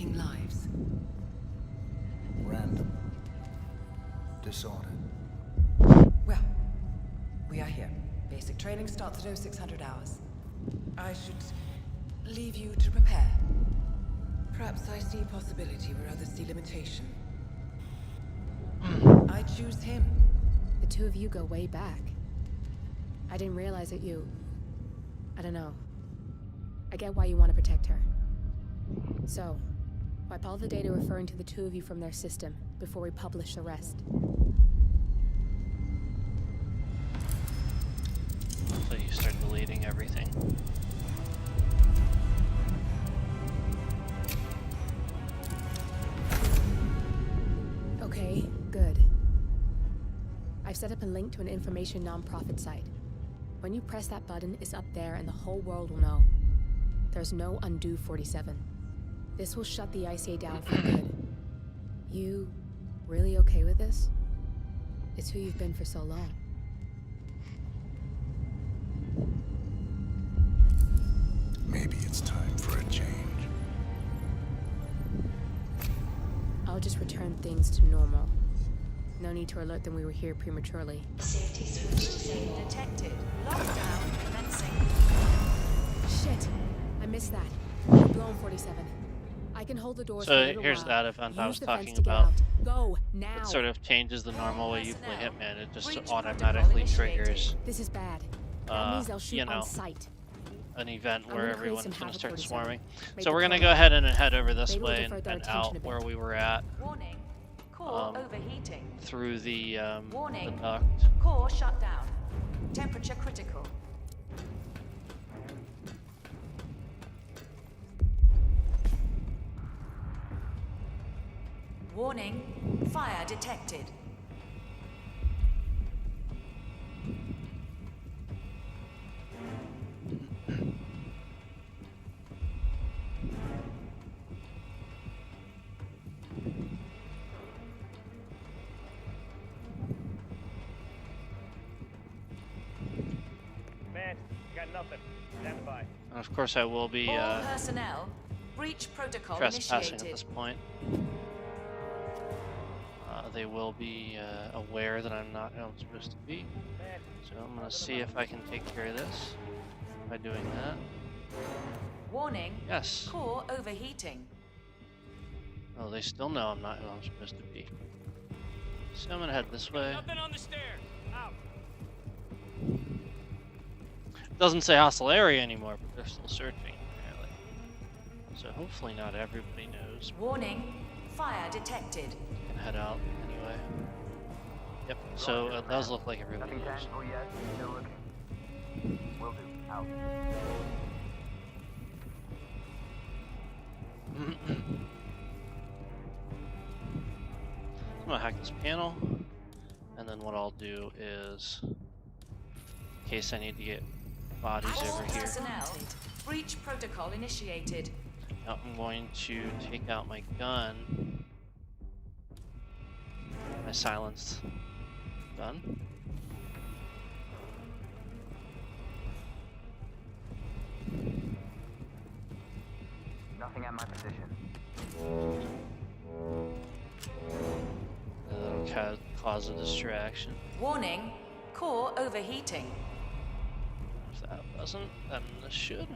[SPEAKER 2] taking lives.
[SPEAKER 18] Random. Disordered.
[SPEAKER 2] Well, we are here. Basic training starts at 0600 hours. I should leave you to prepare. Perhaps I see possibility where others see limitation. I choose him.
[SPEAKER 20] The two of you go way back. I didn't realize that you... I don't know. I get why you want to protect her. So, wipe all the data referring to the two of you from their system before we publish the rest.
[SPEAKER 1] So you start deleting everything.
[SPEAKER 20] Okay, good. I've set up a link to an information non-profit site. When you press that button, it's up there and the whole world will know. There's no undo 47. This will shut the ICA down for good. You really okay with this? It's who you've been for so long.
[SPEAKER 18] Maybe it's time for a change.
[SPEAKER 20] I'll just return things to normal. No need to alert them we were here prematurely.
[SPEAKER 21] Safety switch detected. Lockdown commencing.
[SPEAKER 20] Shit! I missed that. We're blown 47. I can hold the doors for a
[SPEAKER 1] So
[SPEAKER 20] little
[SPEAKER 1] here's
[SPEAKER 20] while.
[SPEAKER 1] that event I
[SPEAKER 20] Use
[SPEAKER 1] was
[SPEAKER 20] the
[SPEAKER 1] talking
[SPEAKER 20] fence to get
[SPEAKER 1] about.
[SPEAKER 20] out. Go now.
[SPEAKER 1] It sort of changes the normal way you play Hitman. It just
[SPEAKER 21] Breach
[SPEAKER 1] automatically
[SPEAKER 21] protocol
[SPEAKER 1] triggers,
[SPEAKER 20] This is bad. That means they'll shoot
[SPEAKER 1] you know,
[SPEAKER 20] on sight.
[SPEAKER 1] an event
[SPEAKER 20] I'm
[SPEAKER 1] where
[SPEAKER 20] gonna create
[SPEAKER 1] everyone's
[SPEAKER 20] some
[SPEAKER 1] going to
[SPEAKER 20] havoc
[SPEAKER 1] start
[SPEAKER 20] 47.
[SPEAKER 1] swarming.
[SPEAKER 20] Make
[SPEAKER 1] So
[SPEAKER 20] the
[SPEAKER 1] we're going to
[SPEAKER 20] call.
[SPEAKER 1] go ahead and head over this
[SPEAKER 20] Maybe we'll
[SPEAKER 1] way
[SPEAKER 20] divert their
[SPEAKER 1] and
[SPEAKER 20] attention
[SPEAKER 1] out
[SPEAKER 20] a bit.
[SPEAKER 1] where we were at
[SPEAKER 21] Warning. Core overheating.
[SPEAKER 1] through the
[SPEAKER 21] Warning.
[SPEAKER 1] duct.
[SPEAKER 21] Core shut down. Temperature critical. Warning. Fire detected.
[SPEAKER 13] Man, got nothing. Stand by.
[SPEAKER 1] And of course I will be
[SPEAKER 21] All personnel. Breach protocol
[SPEAKER 1] trespassing at
[SPEAKER 21] initiated.
[SPEAKER 1] this point. They will be aware that I'm not who I'm supposed to be. So I'm going to see if I can take care of this by doing that.
[SPEAKER 21] Warning.
[SPEAKER 1] Yes.
[SPEAKER 21] Core overheating.
[SPEAKER 1] Oh, they still know I'm not who I'm supposed to be. So I'm going to head this way.
[SPEAKER 13] Nothing on the stairs. Out.
[SPEAKER 1] Doesn't say hostile area anymore, but they're still searching, apparently. So hopefully not everybody knows.
[SPEAKER 21] Warning. Fire detected.
[SPEAKER 1] I can head out anyway. Yep, so it does look like everybody knows.
[SPEAKER 6] Yet. Still looking. Will do. Out.
[SPEAKER 1] I'm gonna hack this panel, and then what I'll do is, in case I need to get bodies
[SPEAKER 21] All
[SPEAKER 1] over here,
[SPEAKER 21] personnel. Breach protocol initiated.
[SPEAKER 1] now I'm going to take out my gun, my silenced gun.
[SPEAKER 6] Nothing at my position.
[SPEAKER 1] That'll cause a distraction.
[SPEAKER 21] Warning. Core overheating.
[SPEAKER 1] If that doesn't, then this should.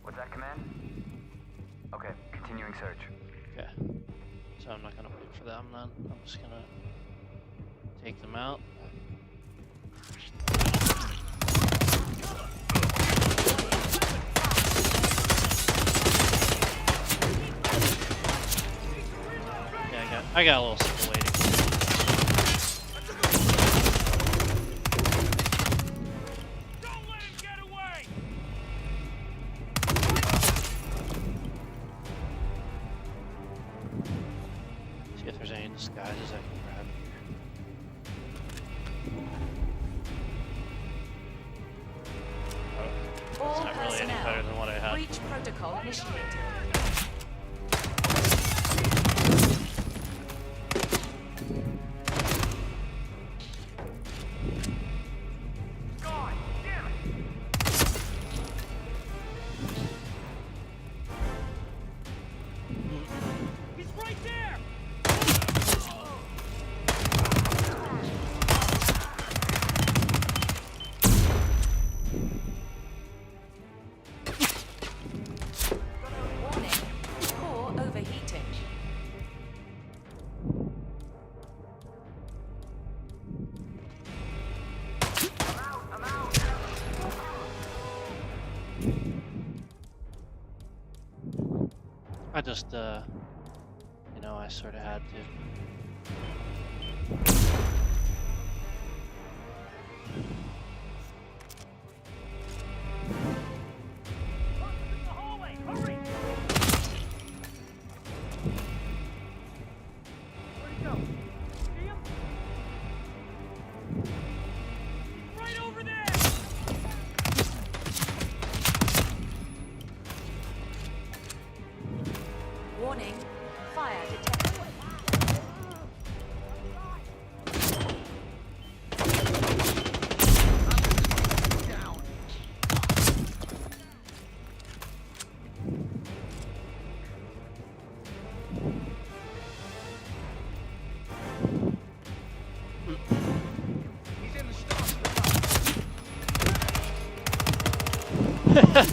[SPEAKER 6] What's that command? Okay, continuing search.
[SPEAKER 1] Okay. So I'm not gonna wait for them then. I'm just gonna take them out. Yeah, I got a little sick of waiting. See if there's any disguises I can grab here. Oh,
[SPEAKER 21] All
[SPEAKER 1] it's not really any
[SPEAKER 21] personnel.
[SPEAKER 1] better than what I had.
[SPEAKER 21] Breach protocol initiated.
[SPEAKER 1] I just, you know, I sort of had to.
[SPEAKER 21] Warning, fire detected.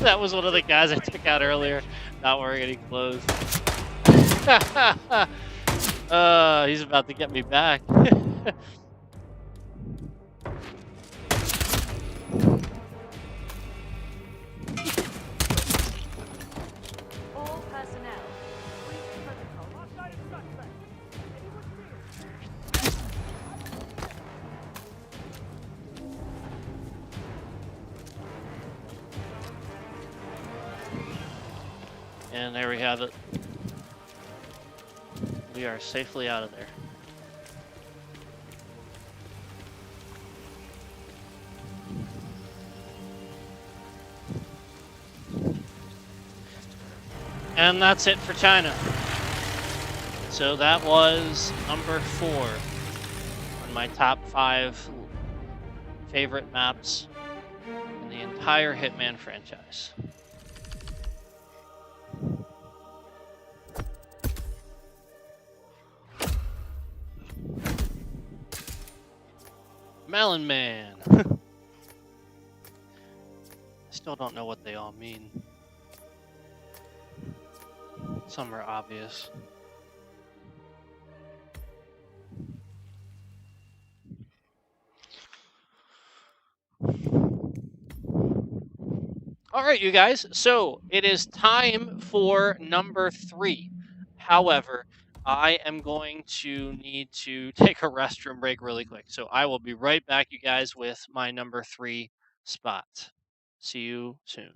[SPEAKER 1] That was one of the guys I took out earlier, not wearing any clothes. He's about to get me back.
[SPEAKER 11] All personnel, brief protocol. Outside of suspect. Anyone
[SPEAKER 1] And there we have it. We are safely out of there. And that's it for China. So that was number 4 on my top 5 favorite maps in the entire Hitman franchise. Melon Man. I still don't know what they all mean. Some are obvious. All right, you guys. So it is time for number 3. However, I am going to need to take a restroom break really quick. So I will be right back, you guys, with my number 3 spot. See you soon.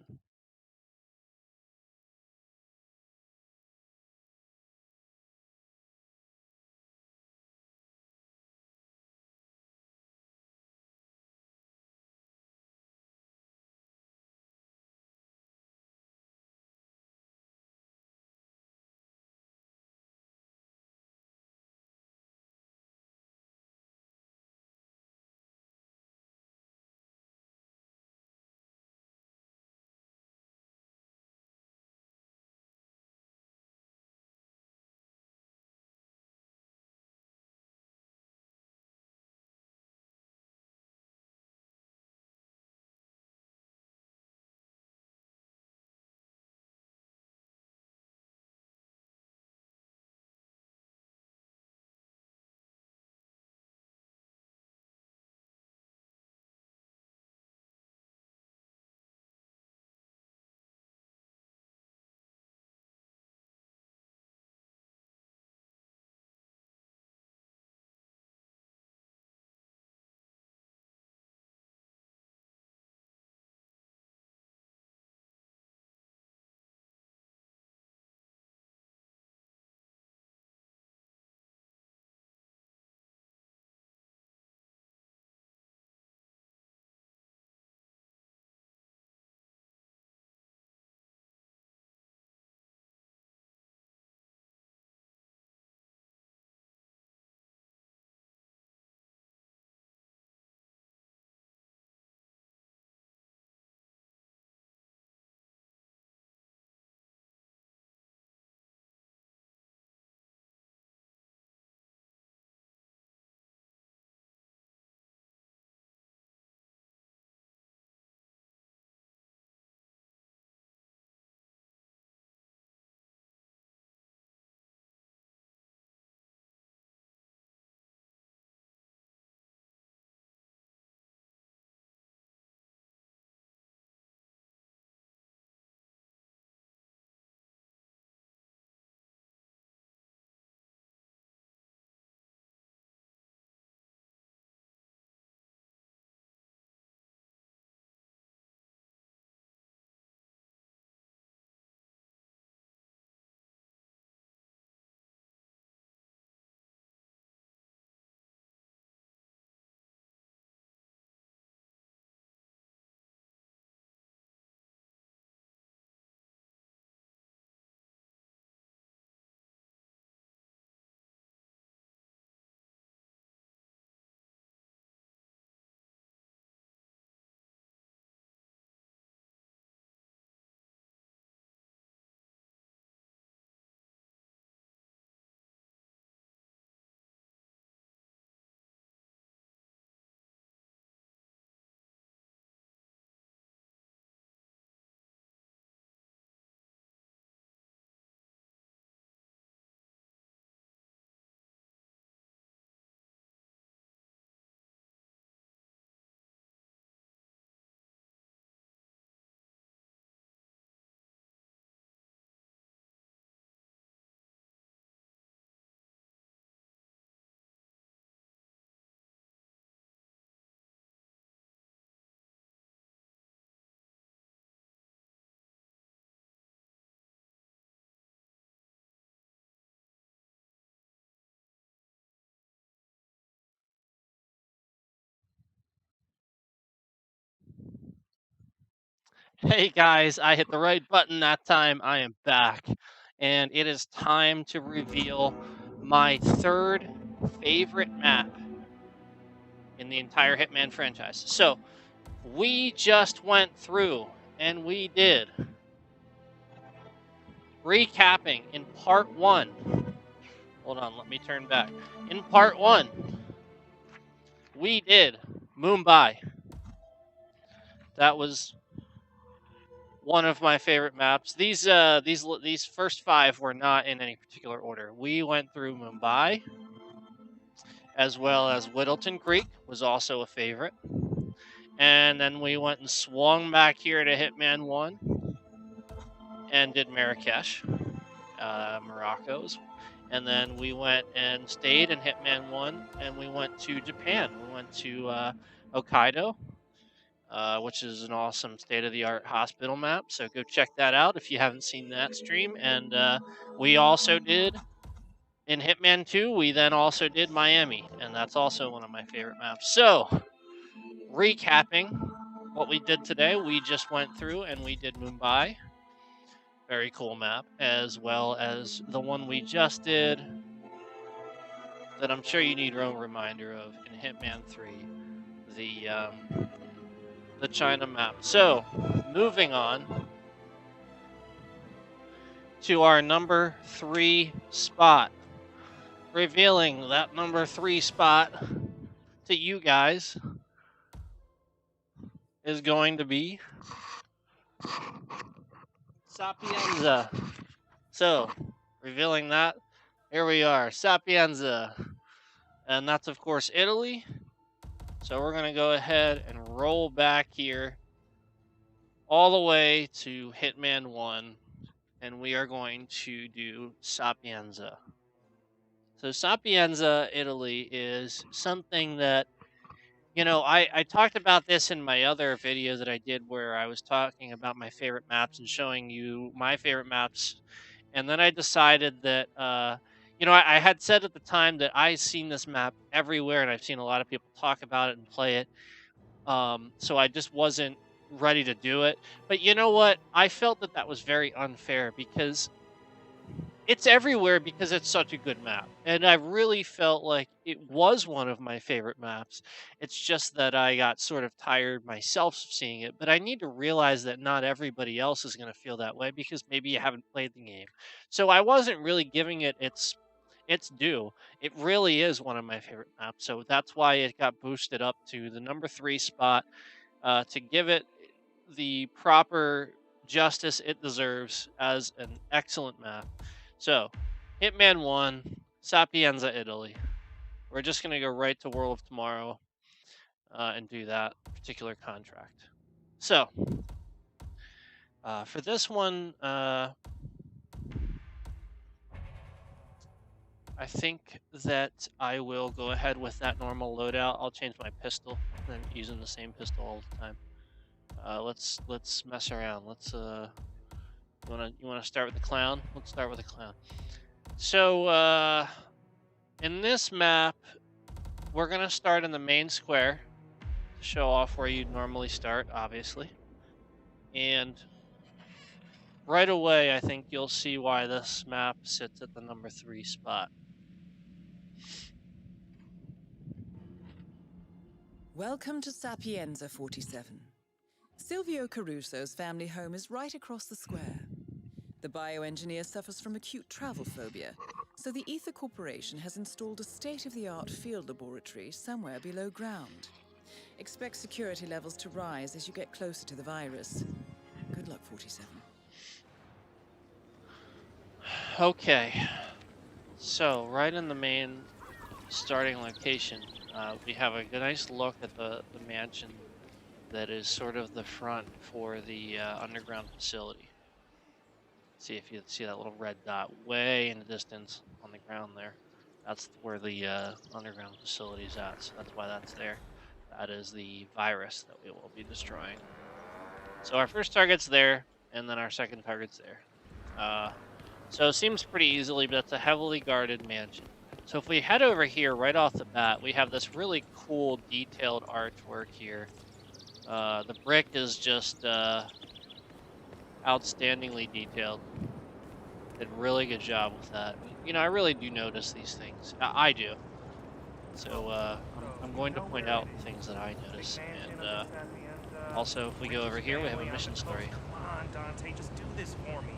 [SPEAKER 1] Hey guys, I hit the right button that time. I am back. And it is time to reveal my third favorite map in the entire Hitman franchise. So, we just went through and we did recapping in part 1. Hold on, let me turn back. In part 1, we did Mumbai. That was one of my favorite maps. These first 5 were not in any particular order. We went through Mumbai, as well as Whittleton Creek was also a favorite. And then we went and swung back here to Hitman 1 and did Marrakesh, Morocco's. And then we went and stayed in Hitman 1 and we went to Japan. We went to Hokkaido, which is an awesome state-of-the-art hospital map. So go check that out if you haven't seen that stream. And we also did, in Hitman 2, we then also did Miami. And that's also one of my favorite maps. So, recapping what we did today, we just went through and we did Mumbai. Very cool map. As well as the one we just did that I'm sure you need a reminder of in Hitman 3. The China map. So, moving on to our number 3 spot. Revealing that number 3 spot to you guys is going to be Sapienza. So, revealing that, here we are, Sapienza. And that's, of course, Italy. So we're going to go ahead and roll back here all the way to Hitman 1. And we are going to do Sapienza. So Sapienza, Italy is something that, you know, I talked about this in my other video that I did where I was talking about my favorite maps and showing you my favorite maps. And then I decided that, you know, I had said at the time that I've seen this map everywhere and I've seen a lot of people talk about it and play it. So I just wasn't ready to do it. But you know what? I felt that that was very unfair because it's everywhere because it's such a good map. And I really felt like it was one of my favorite maps. It's just that I got sort of tired myself of seeing it. But I need to realize that not everybody else is going to feel that way because maybe you haven't played the game. So I wasn't really giving it its due. It really is one of my favorite maps. So that's why it got boosted up to the number 3 spot to give it the proper justice it deserves as an excellent map. So, Hitman 1, Sapienza, Italy. We're just going to go right to World of Tomorrow and do that particular contract. So, for this one, I think that I will go ahead with that normal loadout. I'll change my pistol. I'm using the same pistol all the time. Let's mess around. Let's you wanna start with the clown? Let's start with the clown. So in this map, we're gonna start in the main square to show off where you'd normally start, obviously. And right away, I think you'll see why this map sits at the number 3 spot.
[SPEAKER 2] Welcome to Sapienza 47. Silvio Caruso's family home is right across the square. The bioengineer suffers from acute travel phobia, so the Ether Corporation has installed a state-of-the-art field laboratory somewhere below ground. Expect security levels to rise as you get closer to the virus. Good luck, 47.
[SPEAKER 1] Okay, so right in the main starting location, we have a nice look at the mansion that is sort of the front for the underground facility. See if you see that little red dot way in the distance on the ground there. That's where the underground facility is at, so that's why that's there. That is the virus that we will be destroying. So our first target's there, and then our second target's there. So it seems pretty easily, but it's a heavily guarded mansion. So if we head over here right off the bat, we have this really cool detailed artwork here. The brick is just outstandingly detailed. Did a really good job with that. You know, I really do notice these things. I do. So I'm going to point out things that I notice, and also if we go over here, we have a mission story.
[SPEAKER 13] Come on, Dante, just do this for me.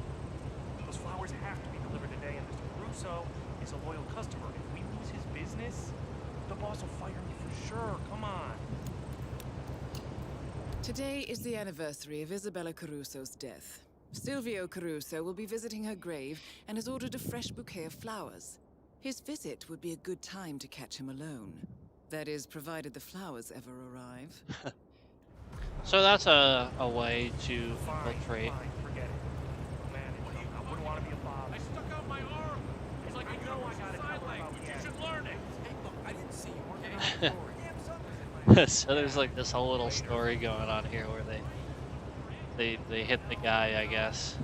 [SPEAKER 13] Those flowers have to be delivered today, and Mr. Caruso is a loyal customer. If we lose his business, the boss will fire me for sure. Come on.
[SPEAKER 2] Today is the anniversary of Isabella Caruso's death. Silvio Caruso will be visiting her grave and has ordered a fresh bouquet of flowers. His visit would be a good time to catch him alone. That is, provided the flowers ever arrive.
[SPEAKER 1] So that's a way to infiltrate.
[SPEAKER 13] Forget it. I wouldn't want to be a Bob.
[SPEAKER 17] I stuck out my arm. It's like I know sign language. You should learn it. Hey, look, I didn't see you. Okay?
[SPEAKER 1] So there's like this whole little story going on here where they hit the guy, I guess,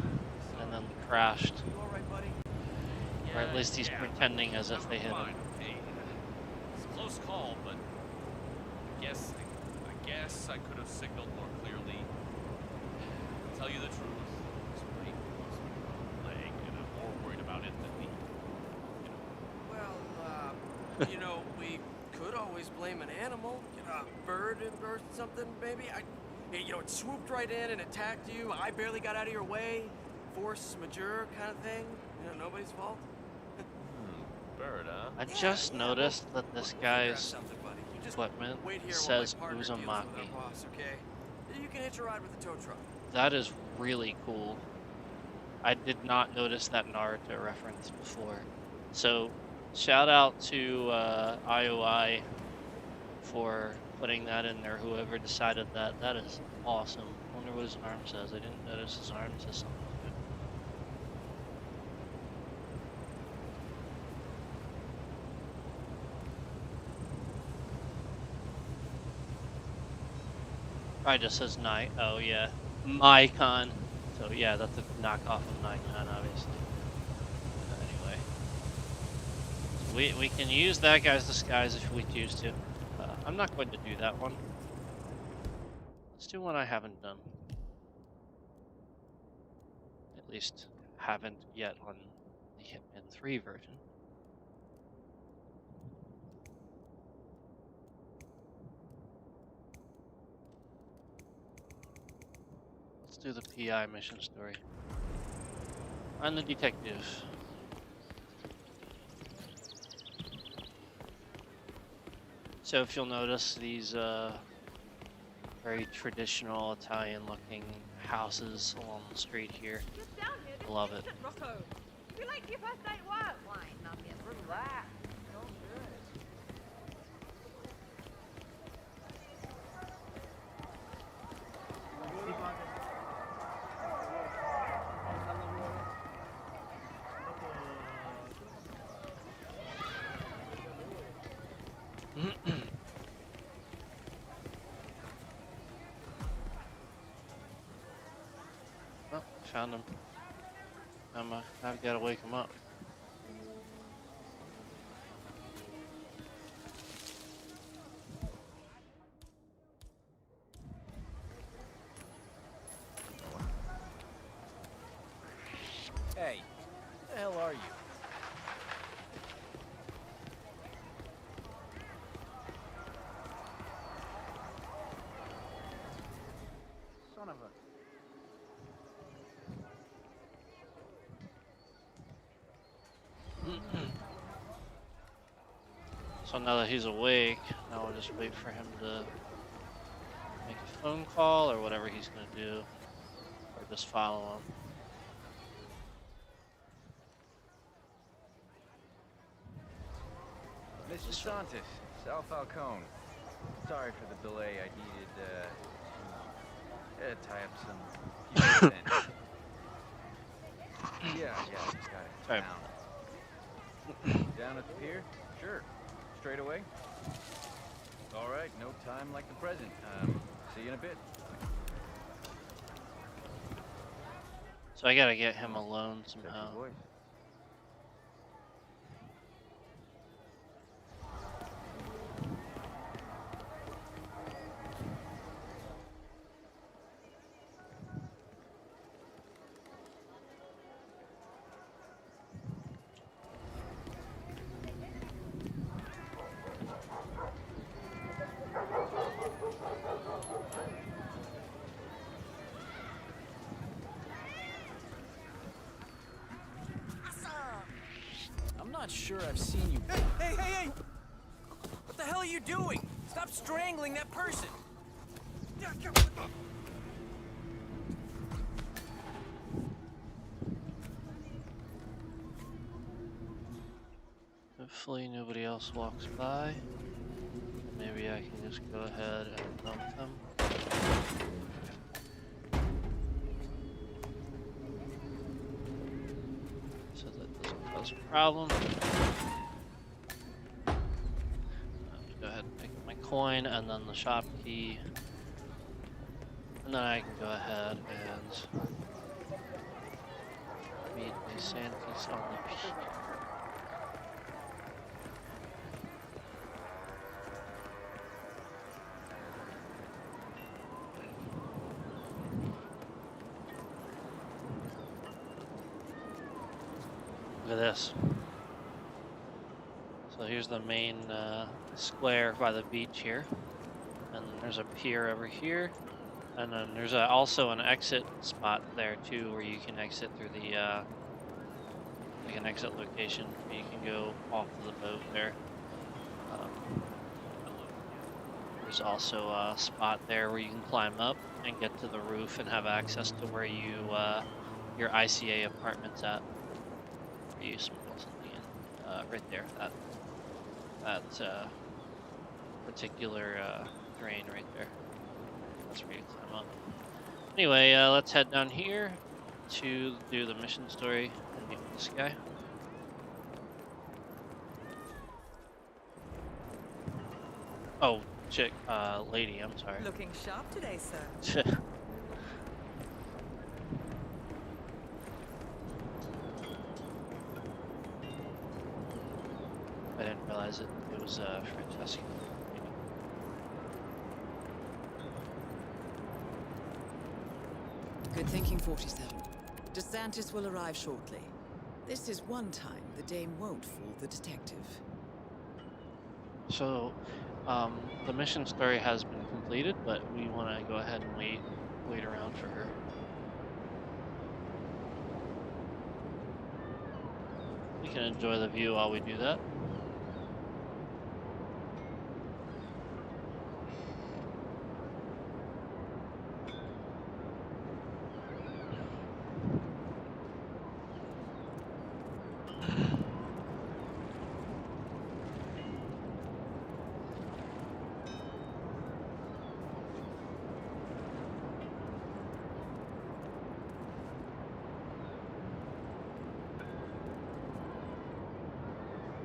[SPEAKER 1] and then crashed. Or at least he's pretending as if they hit him.
[SPEAKER 17] Hey, it's a close call, but I guess I could have signaled more clearly. To tell you the truth, this plane was leg, and I'm more worried about it than me.
[SPEAKER 4] Well, you know, we could always blame an animal, a bird or something, maybe. You know, it swooped right in and attacked you. I barely got out of your way. Force majeure kind of thing. You know, nobody's fault.
[SPEAKER 17] Bird, huh?
[SPEAKER 1] I just noticed that this guy's equipment says Uzumaki.
[SPEAKER 4] Okay? You can hitch a ride with the tow truck.
[SPEAKER 1] That is really cool. I did not notice that Naruto reference before. So, shout out to IOI for putting that in there. Whoever decided that, that is awesome. I wonder what his arm says. I didn't notice his arm says something. Probably just says night. Oh yeah, Mycon. So yeah, that's a knockoff of Nikon, obviously. Anyway, we can use that guy's disguise if we choose to. I'm not going to do that one. Let's do one I haven't done. At least haven't yet on the Hitman 3 version. Let's do the PI mission story. I'm the detective. So if you'll notice, these very traditional Italian-looking houses along the street here. Love it.
[SPEAKER 5] Rocco, you late to your first day at work? Why, nothing. Relax. All good.
[SPEAKER 1] Oh, found him. I've got to wake him up.
[SPEAKER 4] Hey, who the hell are you?
[SPEAKER 14] Son of a...
[SPEAKER 1] So now that he's awake, now we'll just wait for him to make a phone call or whatever he's going to do, or just follow him.
[SPEAKER 6] Mr. Santos, Sal Falcone. Sorry for the delay. I needed tie up some few ends. Yeah, just got it.
[SPEAKER 1] Sorry.
[SPEAKER 6] Down at the pier? Sure. Straight away? All right, no time like the present. See you in a bit.
[SPEAKER 1] So I gotta get him alone somehow.
[SPEAKER 4] not sure I've seen you. Hey! What the hell are you doing? Stop strangling that person!
[SPEAKER 1] Hopefully nobody else walks by. Maybe I can just go ahead and dump them. So that doesn't cause a problem. Go ahead and pick up my coin and then the shop key. And then I can go ahead and meet DeSantis on the pier. Look at this. So here's the main square by the beach here. And there's a pier over here. And then there's also an exit spot there too, where you can exit through the like an exit location where you can go off of the boat there. There's also a spot there where you can climb up and get to the roof and have access to where you your ICA apartment's at. For you smuggle something in right there. That particular drain right there. That's where you climb up. Anyway, let's head down here to do the mission story and meet with this guy. Oh, chick, lady, I'm sorry.
[SPEAKER 2] Looking sharp today, sir.
[SPEAKER 1] I didn't realize it was Francesca.
[SPEAKER 2] Good thinking, 47. DeSantis will arrive shortly. This is one time the dame won't fool the detective.
[SPEAKER 1] So, the mission story has been completed, but we want to go ahead and wait around for her. We can enjoy the view while we do that.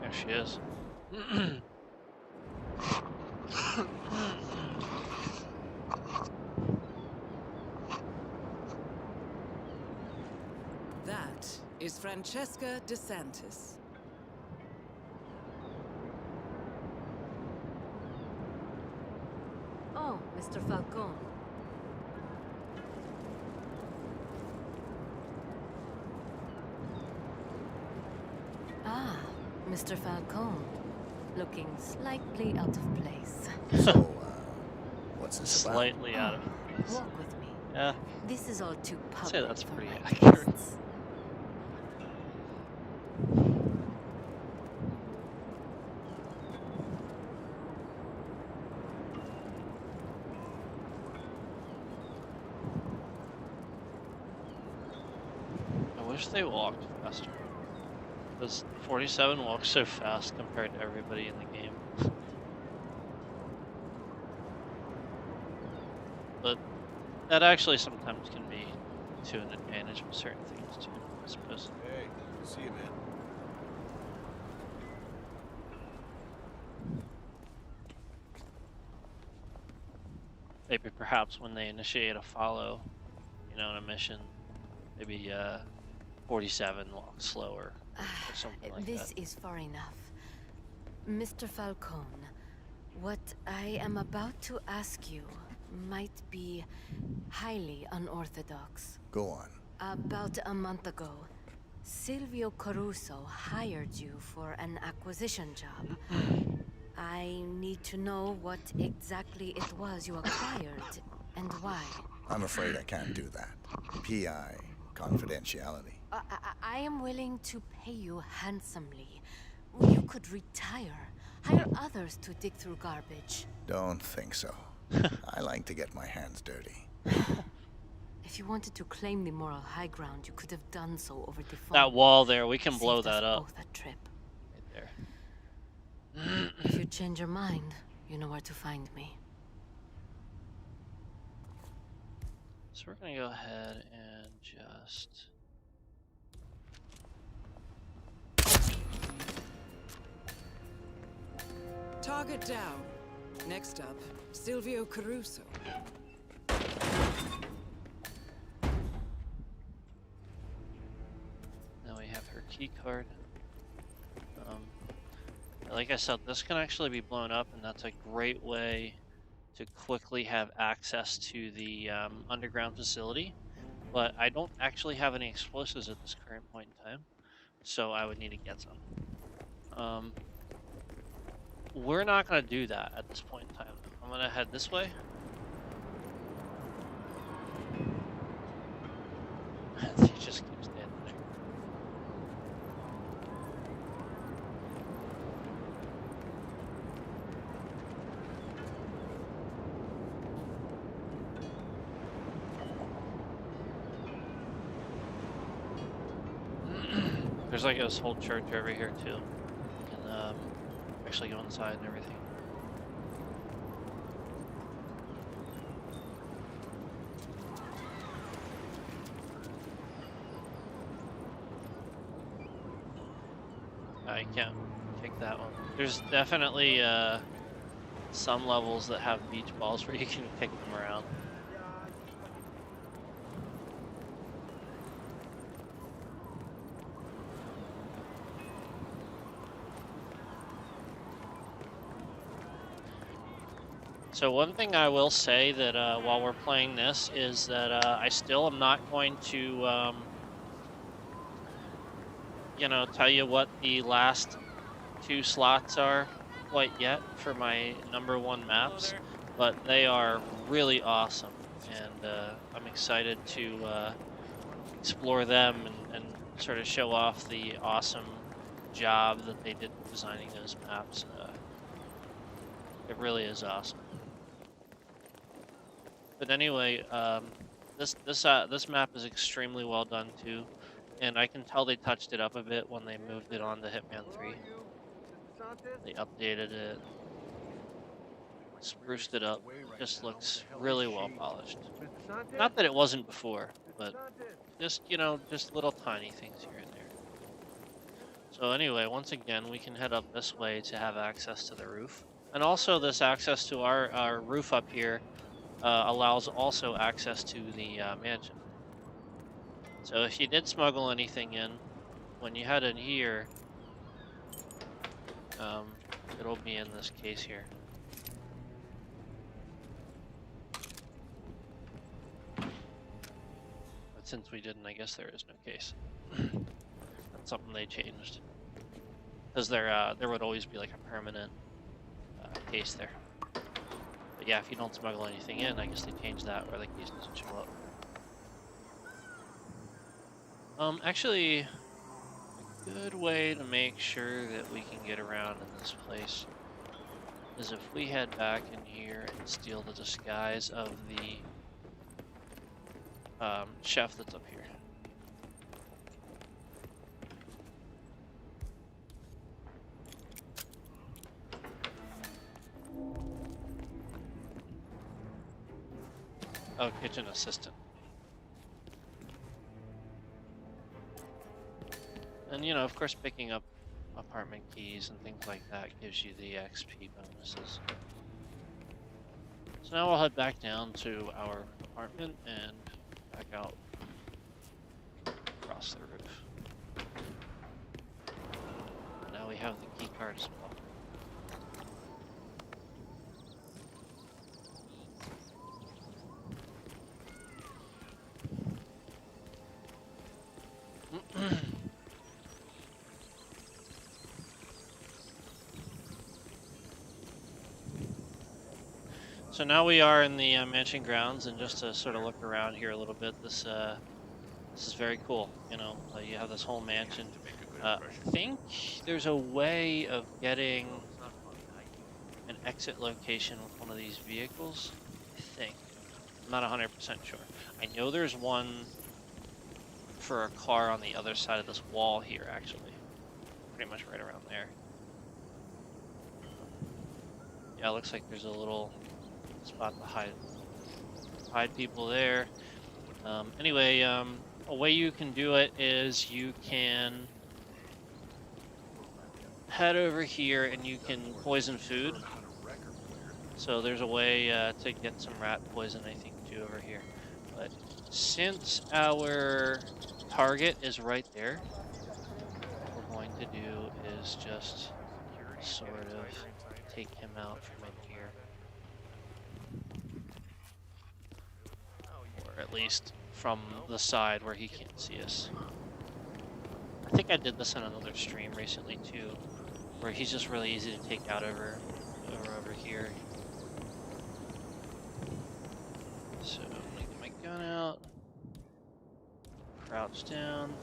[SPEAKER 1] There she is.
[SPEAKER 2] That is Francesca DeSantis.
[SPEAKER 8] Oh, Mr. Falcone. Ah, Mr. Falcone. Looking slightly out of place.
[SPEAKER 18] So, what's this about?
[SPEAKER 1] Slightly out of place.
[SPEAKER 8] Walk with me.
[SPEAKER 1] Yeah.
[SPEAKER 8] This is all too public.
[SPEAKER 1] I'd say that's
[SPEAKER 8] for
[SPEAKER 1] pretty
[SPEAKER 8] my
[SPEAKER 1] accurate.
[SPEAKER 8] tastes.
[SPEAKER 1] I wish they walked faster. Because 47 walks so fast compared to everybody in the game. But that actually sometimes can be to an advantage with certain things too, I suppose.
[SPEAKER 3] Hey, good to see you, man.
[SPEAKER 1] Maybe perhaps when they initiate a follow, you know, in a mission, maybe 47 walks slower or something like
[SPEAKER 8] This
[SPEAKER 1] that.
[SPEAKER 8] is far enough. Mr. Falcone, what I am about to ask you might be highly unorthodox.
[SPEAKER 18] Go on.
[SPEAKER 8] About a month ago, Silvio Caruso hired you for an acquisition job. I need to know what exactly it was you acquired and why.
[SPEAKER 18] I'm afraid I can't do that. PI, confidentiality.
[SPEAKER 8] I am willing to pay you handsomely You could retire. Hire others to dig through garbage.
[SPEAKER 18] Don't think so. I like to get my hands dirty.
[SPEAKER 8] If you wanted to claim the moral high ground, you could have done so over the phone.
[SPEAKER 1] That wall there, we can blow
[SPEAKER 8] Saved us
[SPEAKER 1] that up.
[SPEAKER 8] both a trip.
[SPEAKER 1] Right there.
[SPEAKER 8] If you change your mind, you know where to find me.
[SPEAKER 1] So we're gonna go ahead and just...
[SPEAKER 2] Target down. Next up, Silvio Caruso.
[SPEAKER 1] Now we have her key card. Like I said, this can actually be blown up, and that's a great way to quickly have access to the underground facility. But I don't actually have any explosives at this current point in time, so I would need to get some. We're not going to do that at this point in time. I'm going to head this way. They just keep standing there. There's like this whole church over here too. You can actually go inside and everything. I can't take that one. There's definitely some levels that have beach balls where you can kick them around. So one thing I will say that while we're playing this is that I still am not going to, you know, tell you what the last 2 slots are quite yet for my #1 maps, but they are really awesome, and I'm excited to explore them and sort of show off the awesome job that they did designing those maps. It really is awesome. But anyway, this map is extremely well done too, and I can tell they touched it up a bit when they moved it on to Hitman 3. They updated it, spruced it up. It just looks really well polished. Not that it wasn't before, but just, you know, just little tiny things here and there. So anyway, once again, we can head up this way to have access to the roof. And also this access to our roof up here allows also access to the mansion. So if you did smuggle anything in, when you head in here, it'll be in this case here. But since we didn't, I guess there is no case. That's something they changed. Because there would always be like a permanent case there. But yeah, if you don't smuggle anything in, I guess they changed that where the case doesn't show up. Actually, a good way to make sure that we can get around in this place is if we head back in here and steal the disguise of the chef that's up here. Oh, kitchen assistant. And, you know, of course, picking up apartment keys and things like that gives you the XP bonuses. So now we'll head back down to our apartment and back out across the roof. Now we have the key card as well. So now we are in the mansion grounds, and just to sort of look around here a little bit, this This is very cool. You know, you have this whole mansion. I think there's a way of getting an exit location with one of these vehicles. I think. I'm not 100% sure. I know there's one for a car on the other side of this wall here, actually. Pretty much right around there. Yeah, it looks like there's a little spot to hide people there. Anyway, a way you can do it is you can head over here and you can poison food. So there's a way to get some rat poison, I think, too, over here. But since our target is right there, what we're going to do is just sort of take him out from in here. Or at least from the side where he can't see us. I think I did this on another stream recently too, where he's just really easy to take out over here. So I'm gonna get my gun out, crouch down.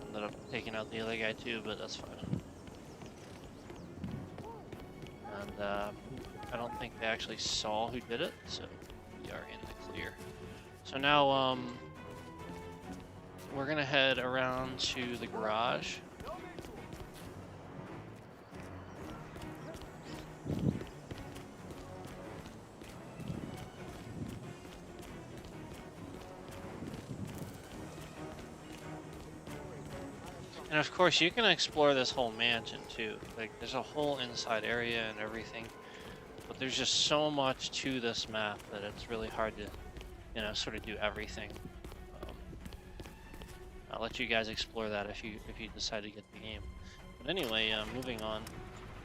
[SPEAKER 1] Ended up taking out the other guy too, but that's fine. And I don't think they actually saw who did it, so we are in the clear. So now we're gonna head around to the garage. And of course, you can explore this whole mansion too. Like, there's a whole inside area and everything, but there's just so much to this map that it's really hard to, you know, sort of do everything. I'll let you guys explore that if you decide to get the game. But anyway, moving on.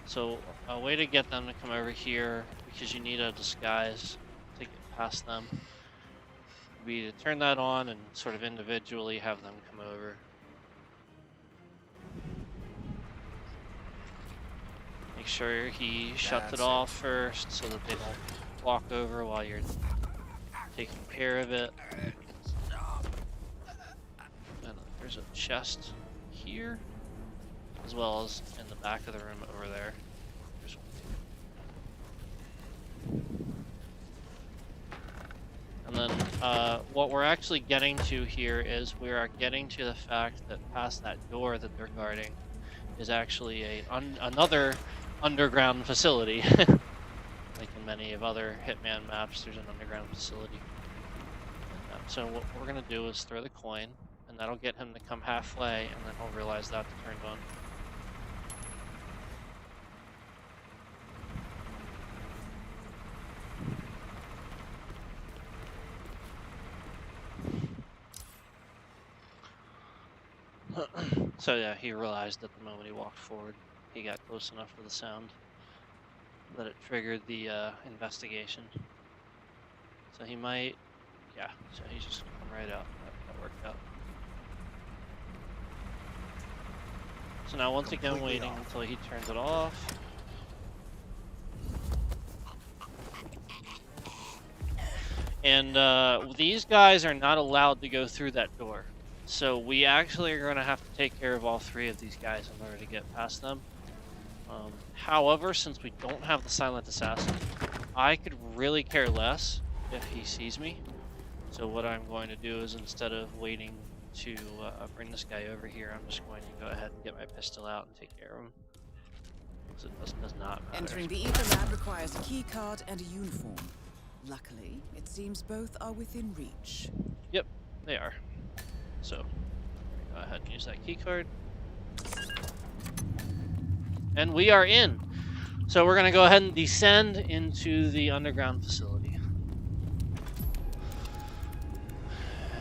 [SPEAKER 1] So a way to get them to come over here, because you need a disguise to get past them, would be to turn that on and sort of individually have them come over. Make sure he shuts it off first so that they don't walk over while you're taking care of it. And there's a chest here, as well as in the back of the room over there. There's one. And then what we're actually getting to here is we are getting to the fact that past that door that they're guarding is actually another underground facility. Like in many of other Hitman maps, there's an underground facility. So what we're gonna do is throw the coin, and that'll get him to come halfway, and then he'll realize that's turned on. So yeah, he realized at the moment he walked forward, he got close enough to the sound that it triggered the investigation. So he might, yeah, so he's just gonna come right out. That worked out. So now once again, waiting until he turns it off. And these guys are not allowed to go through that door. So we actually are going to have to take care of all three of these guys in order to get past them. However, since we don't have the silent assassin, I could really care less if he sees me. So what I'm going to do is, instead of waiting to bring this guy over here, I'm just going to go ahead and get my pistol out and take care of him. Because it does not matter.
[SPEAKER 2] Entering the Ether Lab requires a key card and a uniform. Luckily, it seems both are within reach.
[SPEAKER 1] Yep, they are. So, go ahead and use that key card. And we are in. So we're going to go ahead and descend into the underground facility.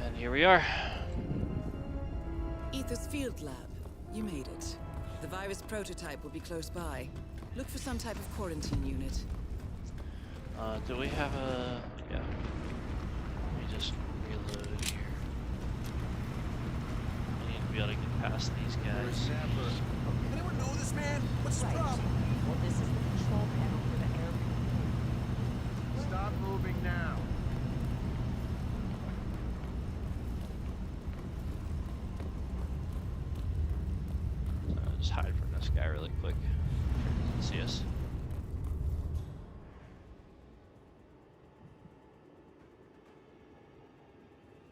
[SPEAKER 1] And here we are.
[SPEAKER 2] Ether's field lab. You made it. The virus prototype will be close by. Look for some type of quarantine unit.
[SPEAKER 1] Do we have a... yeah. Let me just reload here. I need be able to get past these guys.
[SPEAKER 3] Anyone know this man? What's his problem?
[SPEAKER 5] Well, this is the control panel for the air.
[SPEAKER 6] Stop moving now.
[SPEAKER 1] Just hide from this guy really quick. See us.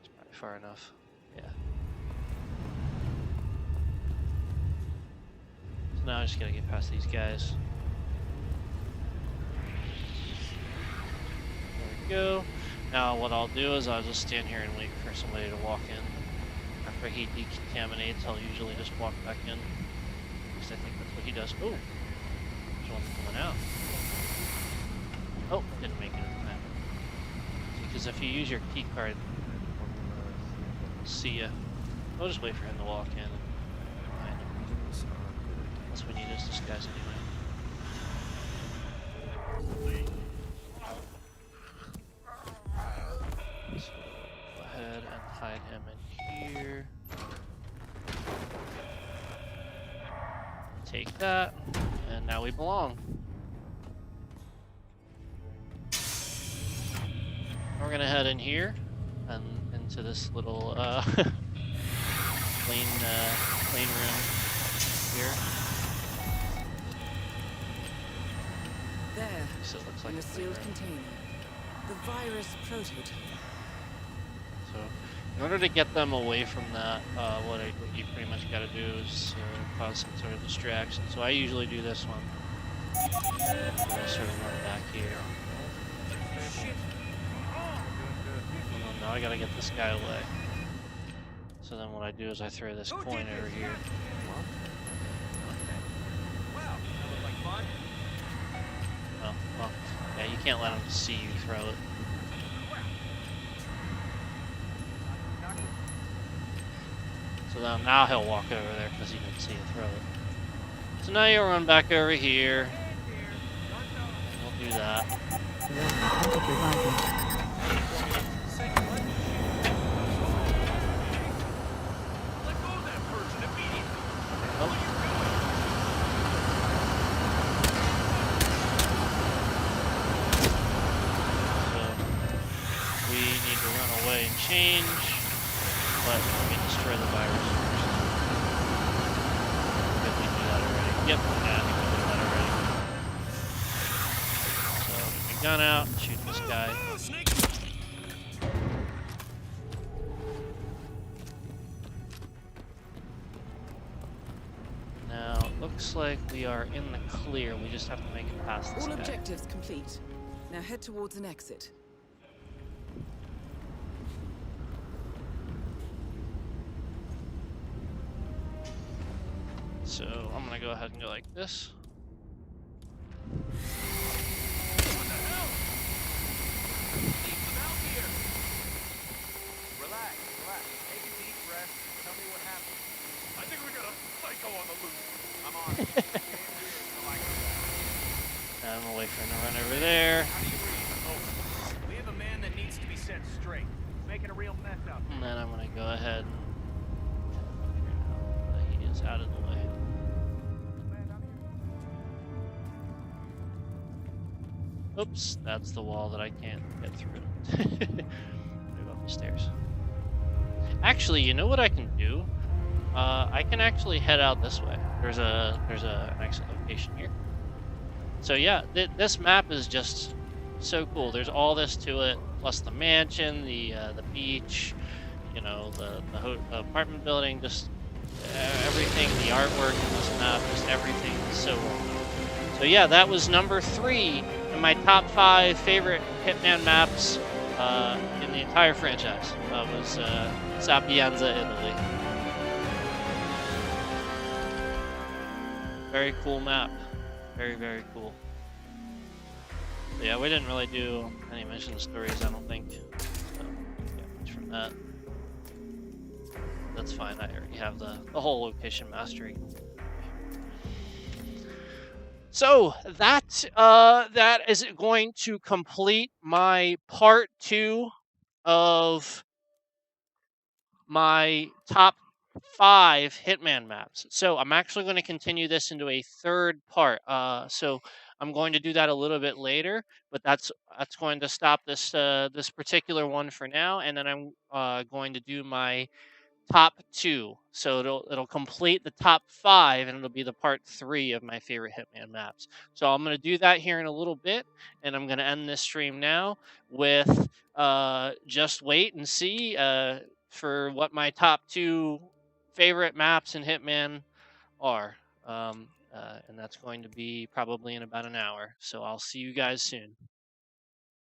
[SPEAKER 1] It's probably far enough. Yeah. So now I just gotta get past these guys. There we go. Now what I'll do is I'll just stand here and wait for somebody to walk in. After he decontaminates, I'll usually just walk back in. At least I think that's what he does. Oh! There's one coming out. Oh, didn't make it in time. Because if you use your key card, see ya. I'll just wait for him to walk in and find him. That's what we need is this guy's anyway. So go ahead and hide him in here. Take that, and now we belong. We're gonna head in here and into this little clean room here.
[SPEAKER 2] There,
[SPEAKER 1] So it looks like
[SPEAKER 2] in a
[SPEAKER 1] a clean
[SPEAKER 2] sealed
[SPEAKER 1] room.
[SPEAKER 2] container. The virus prototype.
[SPEAKER 1] So in order to get them away from that, what you pretty much got to do is cause some sort of distraction. So I usually do this one. I'm gonna sort of run back here. And now I gotta get this guy away. So then what I do is I throw this coin over here. Oh, well, yeah, you can't let him see you throw it. So now he'll walk over there because he didn't see you throw it. So now you run back over here. And we'll do that. We need to run away and change, but let me destroy the virus first. Did we do that already? Yep, yeah, I think we did that already. So get my gun out, shoot this guy. Now, it looks like we are in the clear. We just have to make it past this
[SPEAKER 2] All
[SPEAKER 1] guy.
[SPEAKER 2] objectives complete. Now head towards an exit.
[SPEAKER 1] So I'm gonna go ahead and go like this.
[SPEAKER 6] Relax. Take a deep breath. Tell me what happened.
[SPEAKER 13] I think we got a psycho on the loose.
[SPEAKER 6] I'm on it.
[SPEAKER 1] Now I'm gonna wait for him to run over there.
[SPEAKER 6] We have a man that needs to be set straight. Making a real mess up.
[SPEAKER 1] And then I'm gonna go ahead and he is out of the way. Oops, that's the wall that I can't get through. Move up the stairs. Actually, you know what I can do? I can actually head out this way. There's an exit location here. So yeah, this map is just so cool. There's all this to it, plus the mansion, the beach, you know, the apartment building, just everything, the artwork in this map, just everything is so well done. So yeah, that was number 3 in my top 5 favorite Hitman maps in the entire franchise. That was Sapienza, Italy. Very cool map. Very, very cool. So yeah, we didn't really do any mission stories, I don't think. So, yeah, much from that. That's fine, I already have the whole location mastery. So that is going to complete my part 2 of my top 5 Hitman maps. So I'm actually going to continue this into a third part. So I'm going to do that a little bit later, but that's going to stop this particular one for now, and then I'm going to do my top 2. So it'll complete the top 5, and it'll be the part 3 of my favorite Hitman maps. So I'm going to do that here in a little bit, and I'm going to end this stream now with just wait and see for what my top 2 favorite maps in Hitman are. And that's going to be probably in about an hour. So I'll see you guys soon.